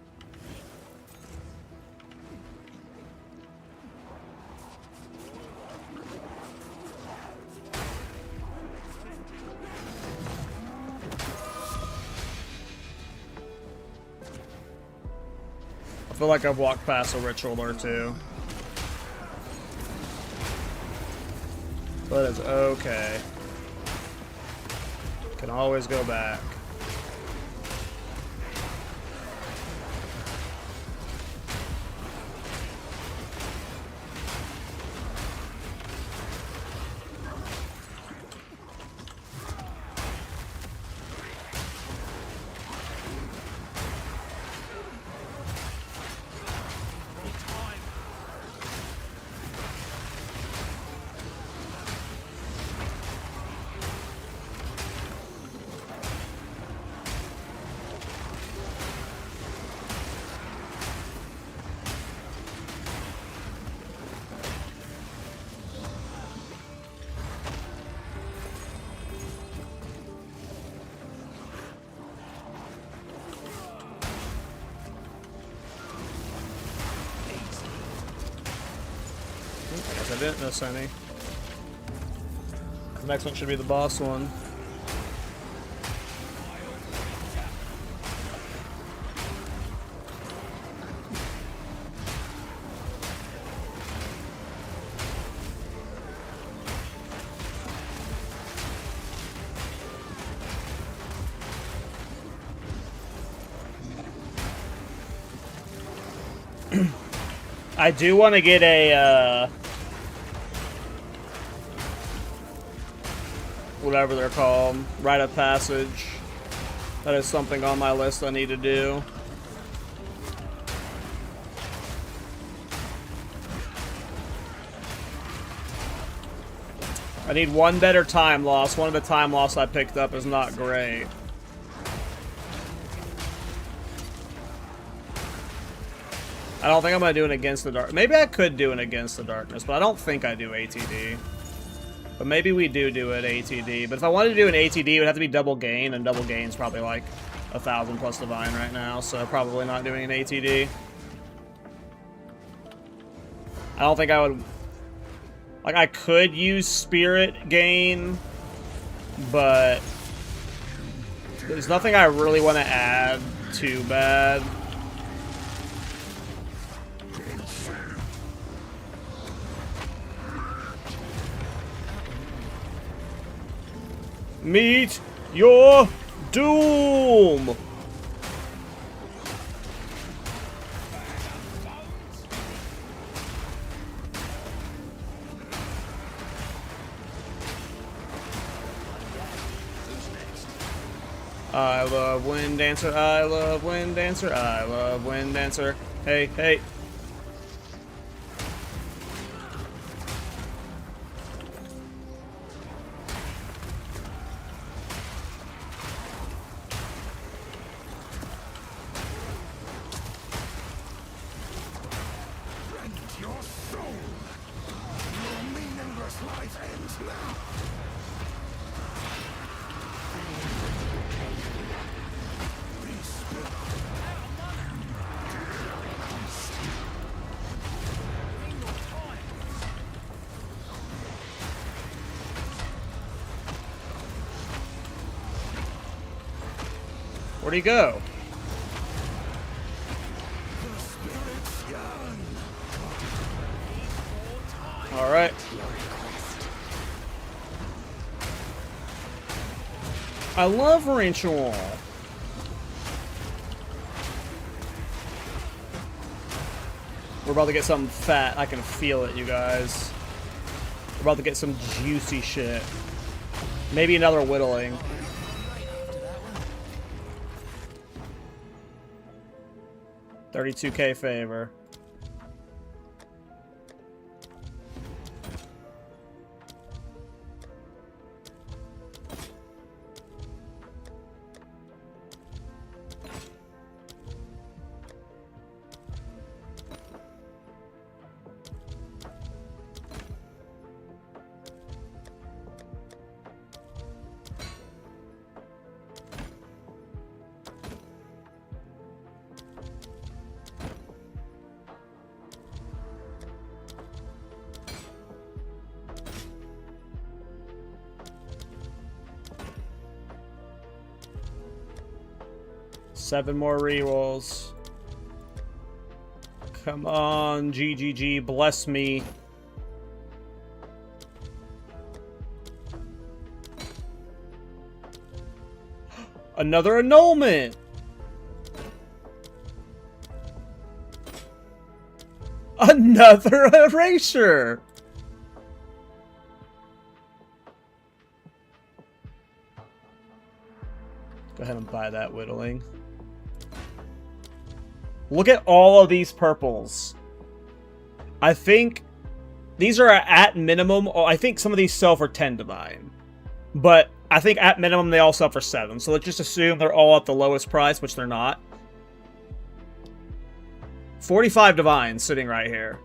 I feel like I've walked past a ritual or two. But it's okay. Can always go back. I guess I didn't miss any. The next one should be the boss one. I do want to get a, whatever they're called, rite of passage. That is something on my list I need to do. I need one better time loss. One of the time loss I picked up is not great. I don't think I'm going to do an Against the Dark. Maybe I could do an Against the Darkness, but I don't think I do ATD. But maybe we do it ATD. But if I wanted to do an ATD, it would have to be double gain, and double gain's probably like 1,000 plus Divine right now, so probably not doing an ATD. I don't think I would... Like, I could use Spirit Gain, but there's nothing I really want to add too bad. Meet your doom! I love Wind Dancer, I love Wind Dancer, I love Wind Dancer. Hey, hey. Rend your soul. Your meaningless life ends now. Where'd he go? Alright. I love Ritual. We're about to get something fat. I can feel it, you guys. We're about to get some juicy shit. Maybe another whittling. $32K favor. Seven more rerolls. Come on, GGG, bless me. Another annulment. Another erasure. Go ahead and buy that whittling. Look at all of these purples. I think these are at minimum. I think some of these sell for 10 divine. But I think at minimum they all sell for 7. So let's just assume they're all at the lowest price, which they're not. 45 divine sitting right here.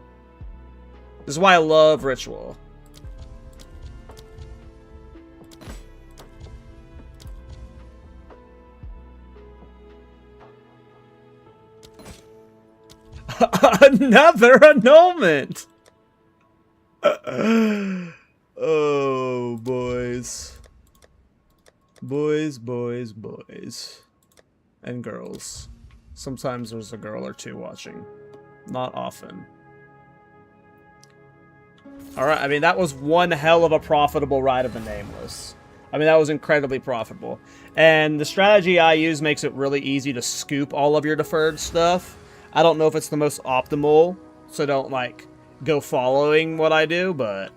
This is why I love Ritual. Another annulment! Oh, boys. Boys, boys, boys. And girls. Sometimes there's a girl or two watching. Not often. Alright, I mean, that was one hell of a profitable ride of the Nameless. I mean, that was incredibly profitable. And the strategy I use makes it really easy to scoop all of your deferred stuff. I don't know if it's the most optimal, so don't, like, go following what I do, but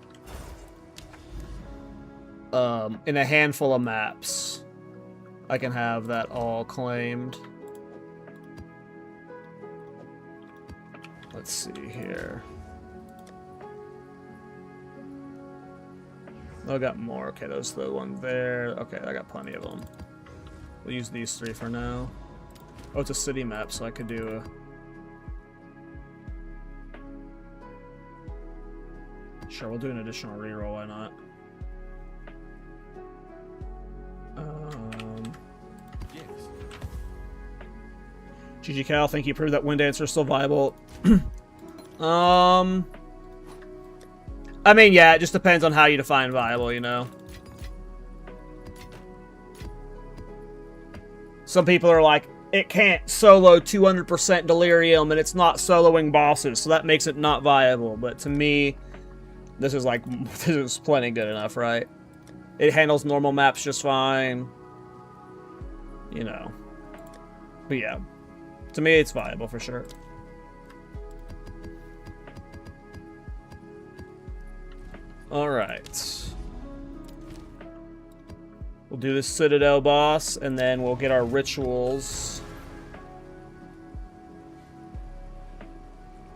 in a handful of maps, I can have that all claimed. Let's see here. Oh, I got more. Okay, those are the one there. Okay, I got plenty of them. We'll use these 3 for now. Oh, it's a city map, so I could do a... Sure, we'll do an additional reroll, why not? GG Cal, think you proved that Wind Dancer is still viable. I mean, yeah, it just depends on how you define viable, you know? Some people are like, it can't solo 200% Delirium, and it's not soloing bosses, so that makes it not viable. But to me, this is like, this is plenty good enough, right? It handles normal maps just fine. You know. But yeah, to me, it's viable for sure. Alright. We'll do this Citadel boss, and then we'll get our rituals.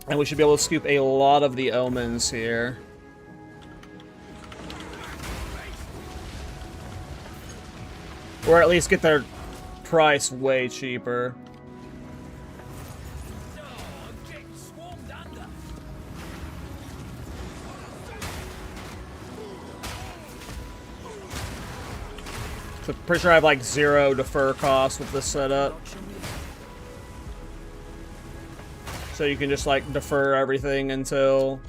And we should be able to scoop a lot of the omens here. Or at least get their price way cheaper. So pretty sure I have like 0 defer cost with this setup. So you can just like defer everything until...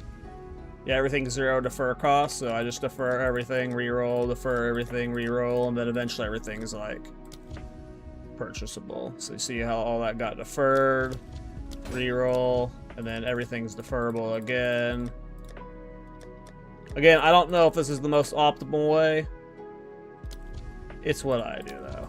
Yeah, everything's 0 defer cost, so I just defer everything, reroll, defer everything, reroll, and then eventually everything's like purchasable. So you see how all that got deferred, reroll, and then everything's deferrable again. Again, I don't know if this is the most optimal way. It's what I do, though.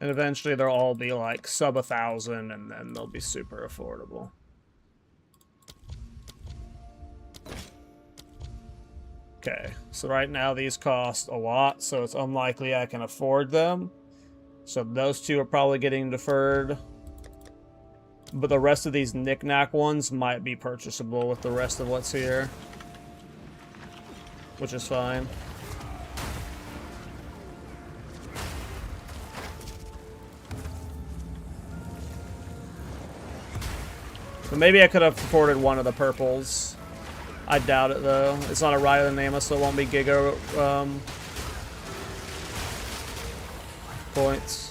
And eventually they'll all be like sub 1,000, and then they'll be super affordable. Okay, so right now these cost a lot, so it's unlikely I can afford them. So those 2 are probably getting deferred. But the rest of these knick-knack ones might be purchasable with the rest of what's here. Which is fine. So maybe I could have afforded one of the purples. I doubt it, though. It's not a Ride of the Nama, so it won't be Giga points.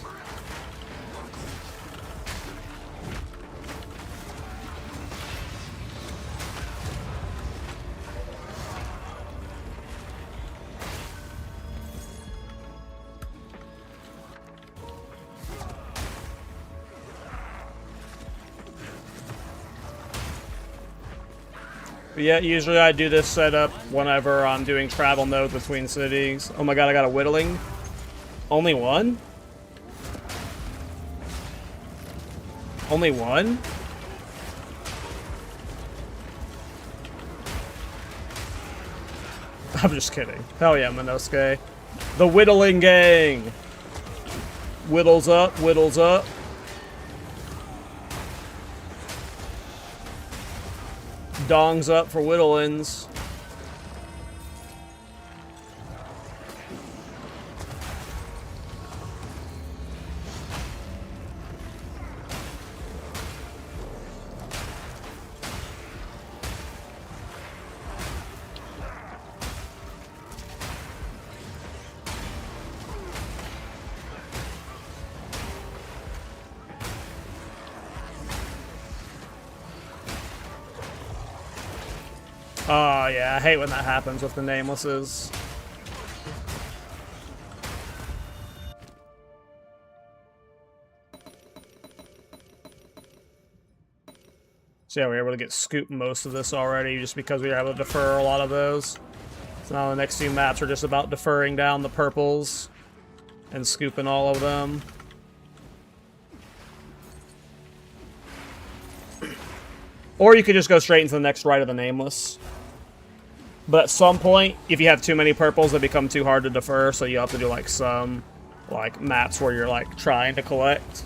But yeah, usually I do this setup whenever I'm doing travel nodes between cities. Oh my god, I got a whittling. Only one? Only one? I'm just kidding. Hell yeah, Minosuke. The whittling gang! Whittles up, whittles up. Dongs up for whittlings. Oh, yeah, I hate when that happens with the namelesses. So yeah, we were able to get scooped most of this already just because we were able to defer a lot of those. So now the next 2 maps are just about deferring down the purples and scooping all of them. Or you could just go straight into the next Rite of the Nameless. But at some point, if you have too many purples, they become too hard to defer, so you have to do like some like maps where you're like trying to collect.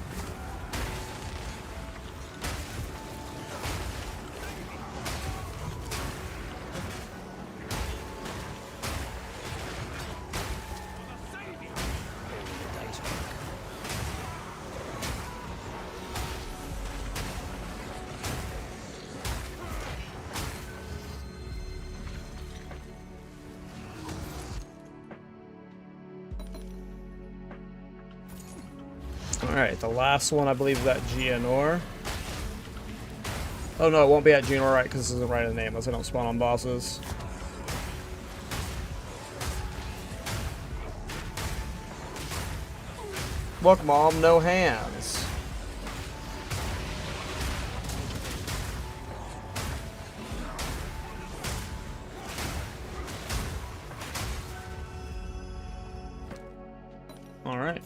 Alright, the last one I believe is at Geonor. Oh no, it won't be at Geonor, right, because this isn't Rite of the Nameless. They don't spawn on bosses. Look, Mom, no hands. Alright.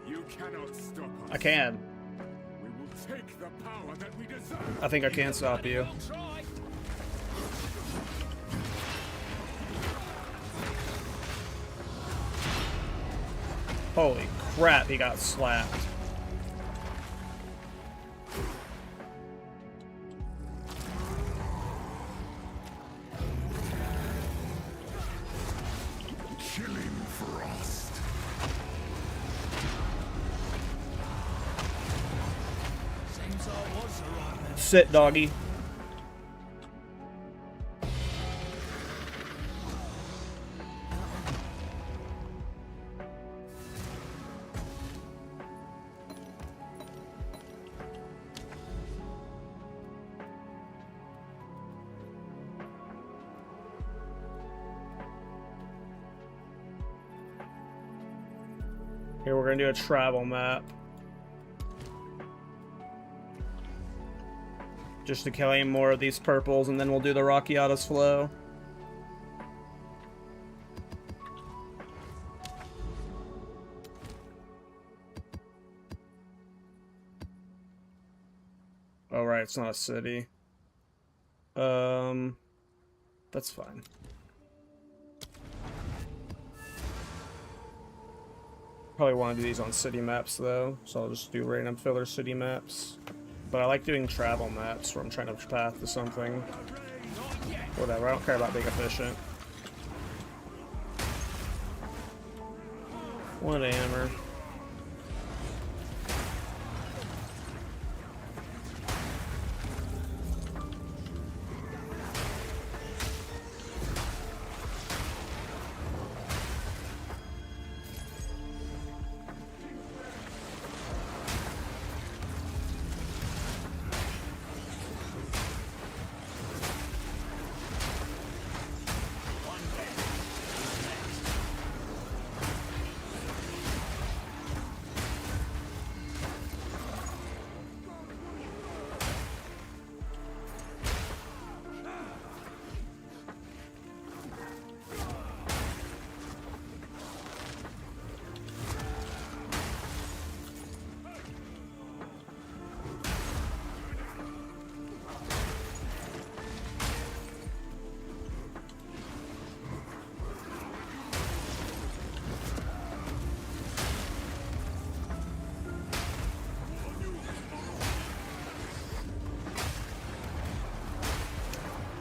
You cannot stop us. I can. We will take the power that we deserve. I think I can stop you. I'll try. Holy crap, he got slapped. Killing frost. Seems I was the right man. Sit, doggy. Here, we're gonna do a travel map. Just to claim more of these purples, and then we'll do the Rockiatas flow. Oh, right, it's not a city. That's fine. Probably want to do these on city maps though, so I'll just do random filler city maps. But I like doing travel maps where I'm trying to path to something. Whatever, I don't care about being efficient. One hammer.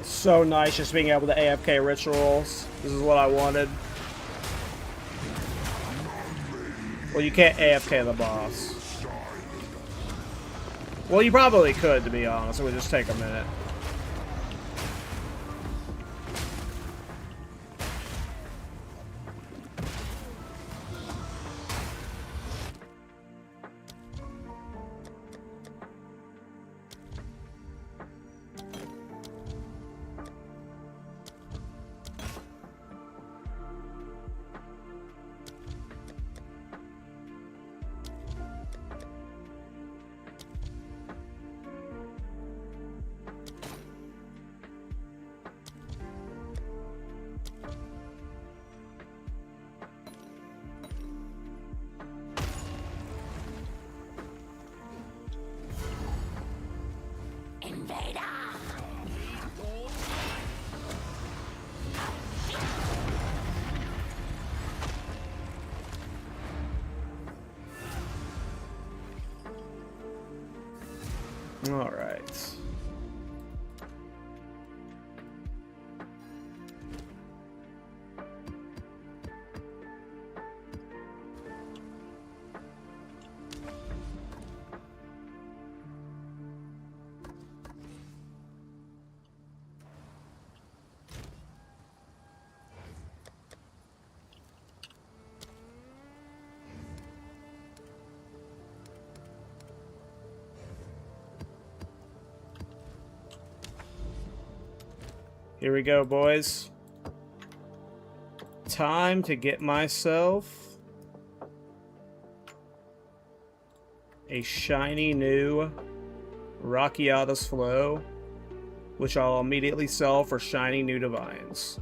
So nice just being able to AFK rituals. This is what I wanted. Well, you can't AFK the boss. Well, you probably could, to be honest. It would just take a minute. Invader! All right. Here we go, boys. Time to get myself a shiny new Rockiatas Flow, which I'll immediately sell for shiny new Divines.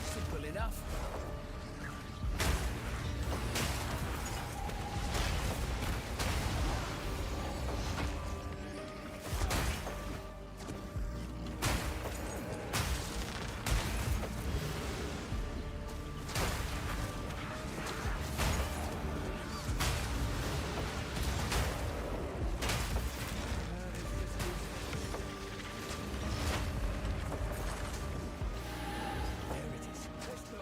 Simple enough. There it is. Let's go.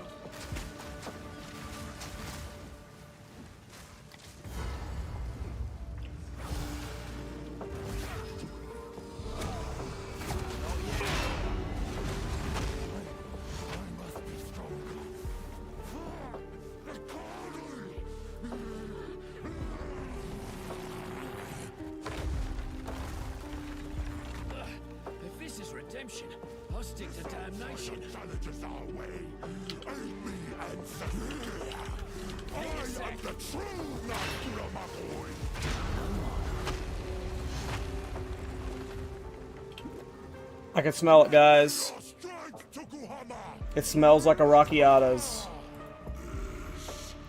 I must be stronger. The corner! If this is redemption, I'll stick to damnation. Challenges our way. Aid me, ancestor. I am the true Nakura, my boy. I can smell it, guys. Strike, Tokuhama. It smells like a Rockiatas.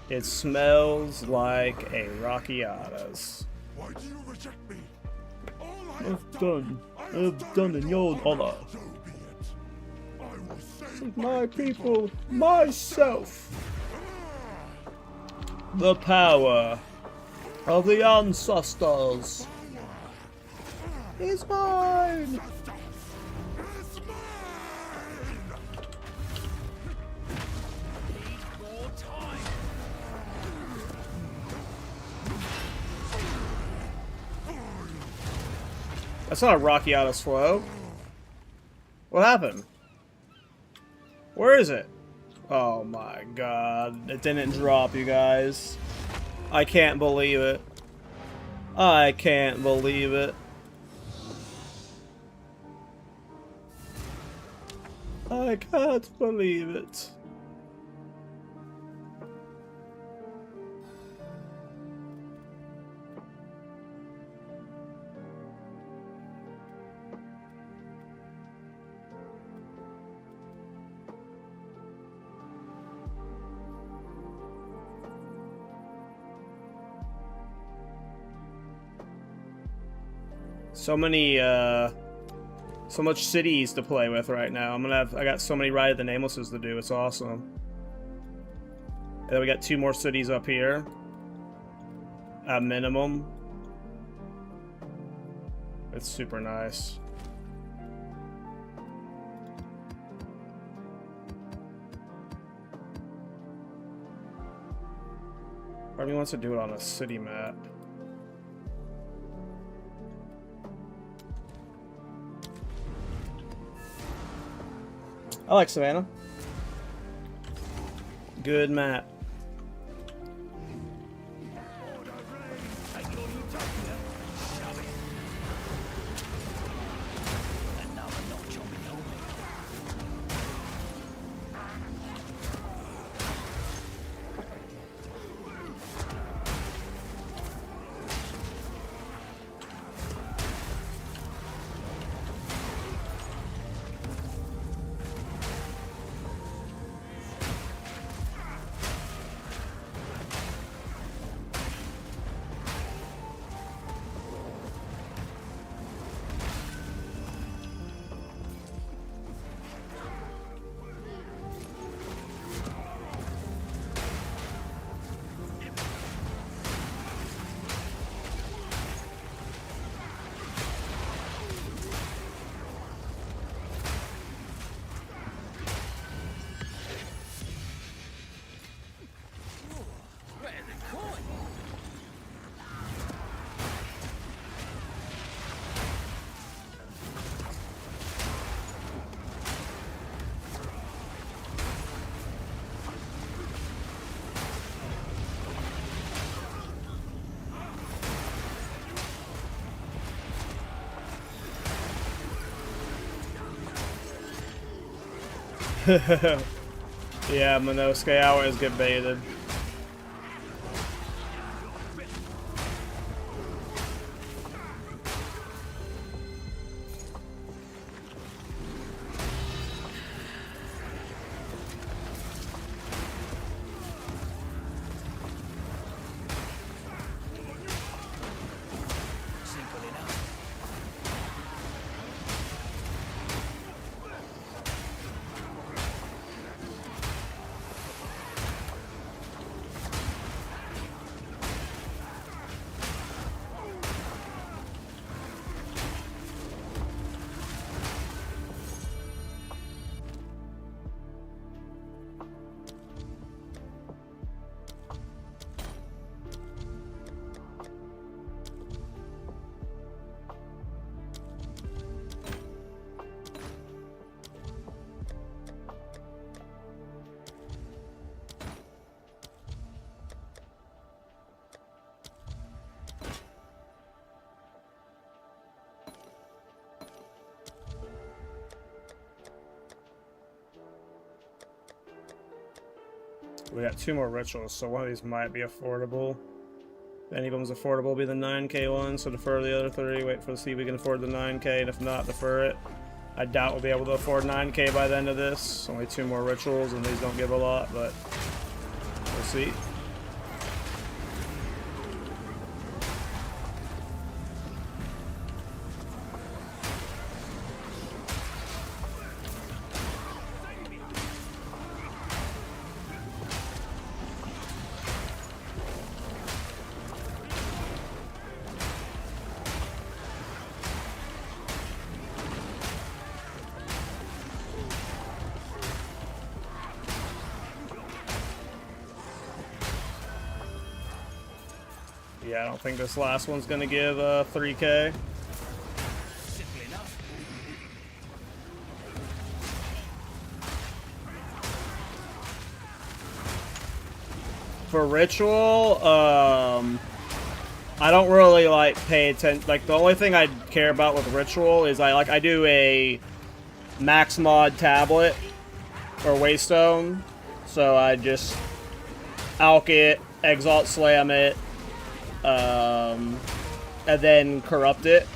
It smells like a Rockiatas. Why do you reject me? All I I've have done. I I've done in your honor. So be it. I will save My people, myself. The power of the ancestors is mine. It's mine! Need more time. That's not a Rockiatas Flow. What happened? Where is it? Oh my god. It didn't drop, you guys. I can't believe it. I can't believe it. I can't believe it. So many, so much cities to play with right now. I got so many Ride of the Namelesses to do. It's awesome. And then we got 2 more cities up here. At minimum. It's super nice. Part of me wants to do it on a city map. I like Savannah. Good map. Take your utopia. Shove it. Yeah, Minosuke, I always get baited. Simple enough. We got 2 more rituals, so one of these might be affordable. If any of them's affordable, will be the 9k one, so defer the other 3. Wait for see if we can afford the 9k, and if not, defer it. I doubt we'll be able to afford 9k by the end of this. Only 2 more rituals, and these don't give a lot, but we'll see. Yeah, I don't think this last one's gonna give 3k. Simple enough. For ritual, I don't really like pay attention. Like the only thing I care about with ritual is I do a max mod tablet or waystone, so I just alch it, exalt slam it, and then corrupt it.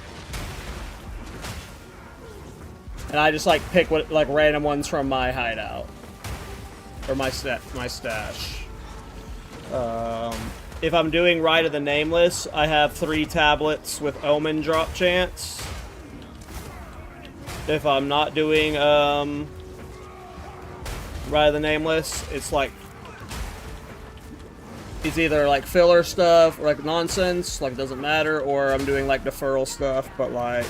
And I just like pick what like random ones from my hideout or my stash. If I'm doing Rite of the Nameless, I have 3 tablets with Omen drop chance. If I'm not doing Rite of the Nameless, it's like it's either like filler stuff or like nonsense, like it doesn't matter, or I'm doing like deferral stuff, but like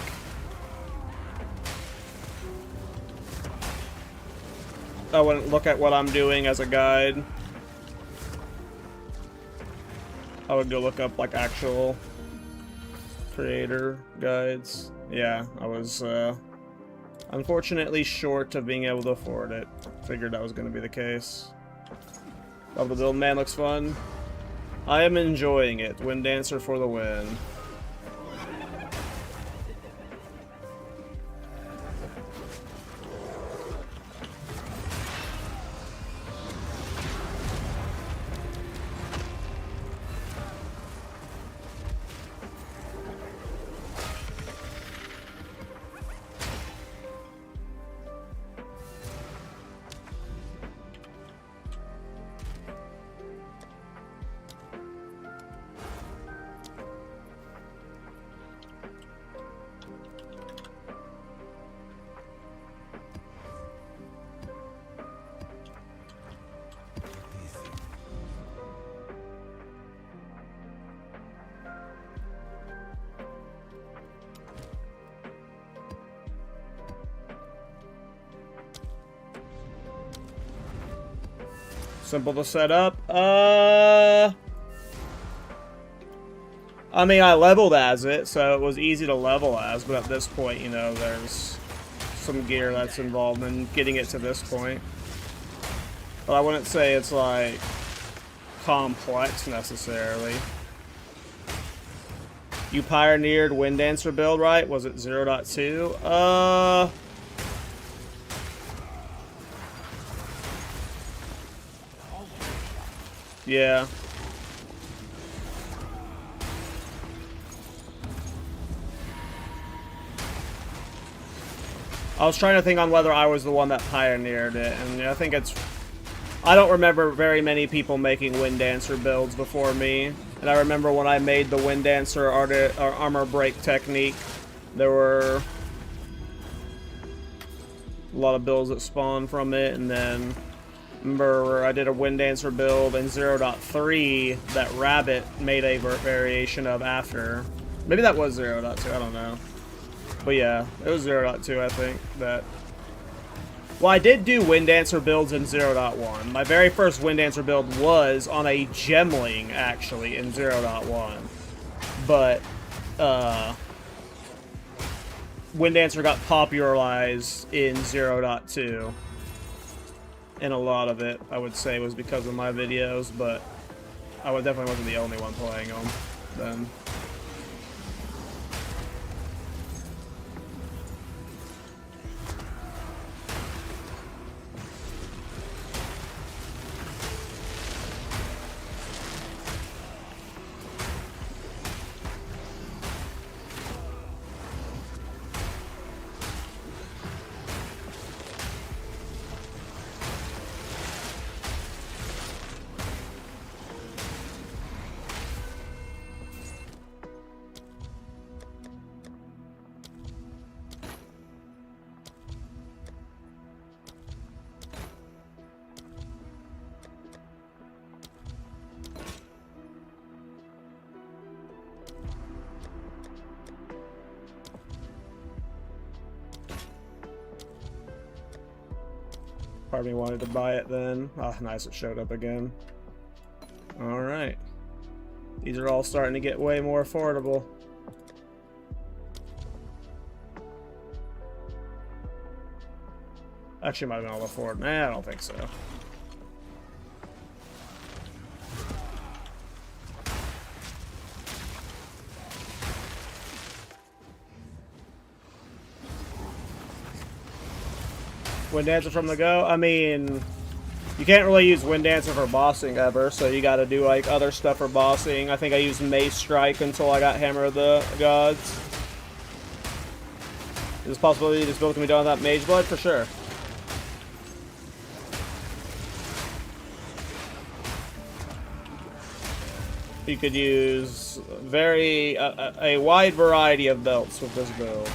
I wouldn't look at what I'm doing as a guide. I would go look up like actual creator guides. Yeah, I was unfortunately short of being able to afford it. Figured that was going to be the case. Love the build, man, looks fun. I am enjoying it. Wind Dancer for the win. Simple to set up. I mean, I leveled as it, so it was easy to level as, but at this point, you know, there's some gear that's involved in getting it to this point. But I wouldn't say it's, like, complex, necessarily. You pioneered Wind Dancer build, right? Was it 0.2? Yeah. I was trying to think on whether I was the one that pioneered it, and I think it's... I don't remember very many people making Wind Dancer builds before me, and I remember when I made the Wind Dancer armor break technique, there were a lot of builds that spawned from it, and then remember I did a Wind Dancer build in 0.3 that Rabbit made a variation of after. Maybe that was 0.2, I don't know. But yeah, it was 0.2, I think, that... Well, I did do Wind Dancer builds in 0.1. My very first Wind Dancer build was on a Gemling, actually, in 0.1. But, Wind Dancer got popularized in 0.2. And a lot of it, I would say, was because of my videos, but I definitely wasn't the only one playing them then. Part of me wanted to buy it then. Ah, nice, it showed up again. Alright. These are all starting to get way more affordable. Actually, might have been able to afford. Nah, I don't think so. Wind Dancer from the go? I mean, you can't really use Wind Dancer for bossing ever, so you gotta do like other stuff for bossing. I think I used Mace Strike until I got Hammer of the Gods. Is this possibility this build can be done without Mage Blood? For sure. You could use a wide variety of belts with this build.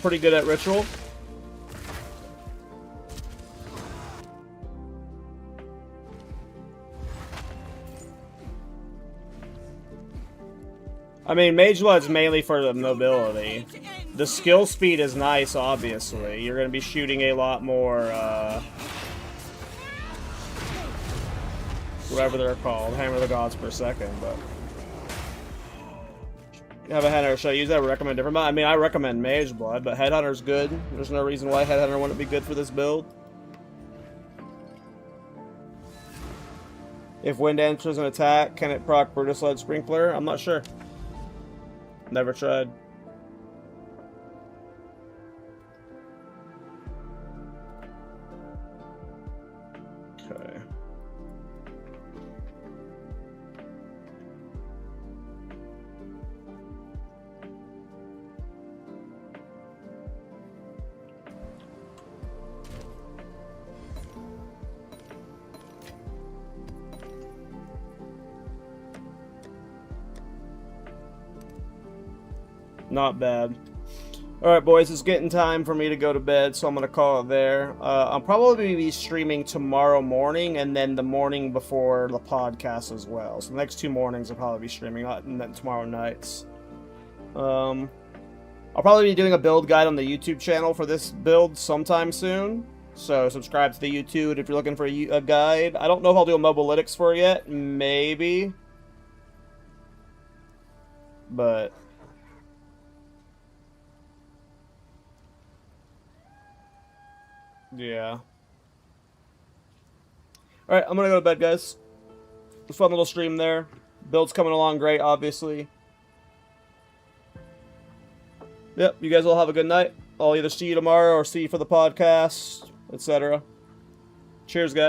Pretty good at Ritual. I mean, Mage Blood's mainly for the mobility. The skill speed is nice, obviously. You're going to be shooting a lot more, whatever they're called, Hammer of the Gods per second, but... Have a Headhunter. Should I use that? I recommend different. I mean, I recommend Mage Blood, but Headhunter's good. There's no reason why Headhunter wouldn't be good for this build. If Wind Dancer's an attack, can it proc Brutus Sled Sprinkler? I'm not sure. Never tried. Okay. Not bad. Alright, boys, it's getting time for me to go to bed, so I'm going to call it there. I'll probably be streaming tomorrow morning, and then the morning before the podcast as well. So the next 2 mornings I'll probably be streaming, not tomorrow nights. I'll probably be doing a build guide on the YouTube channel for this build sometime soon. So subscribe to the YouTube if you're looking for a guide. I don't know if I'll do a Mobalytics for it yet. Maybe. But... yeah. Alright, I'm gonna go to bed, guys. It was a fun little stream there. Build's coming along great, obviously. Yep, you guys all have a good night. I'll either see you tomorrow or see you for the podcast, etc. Cheers, guys.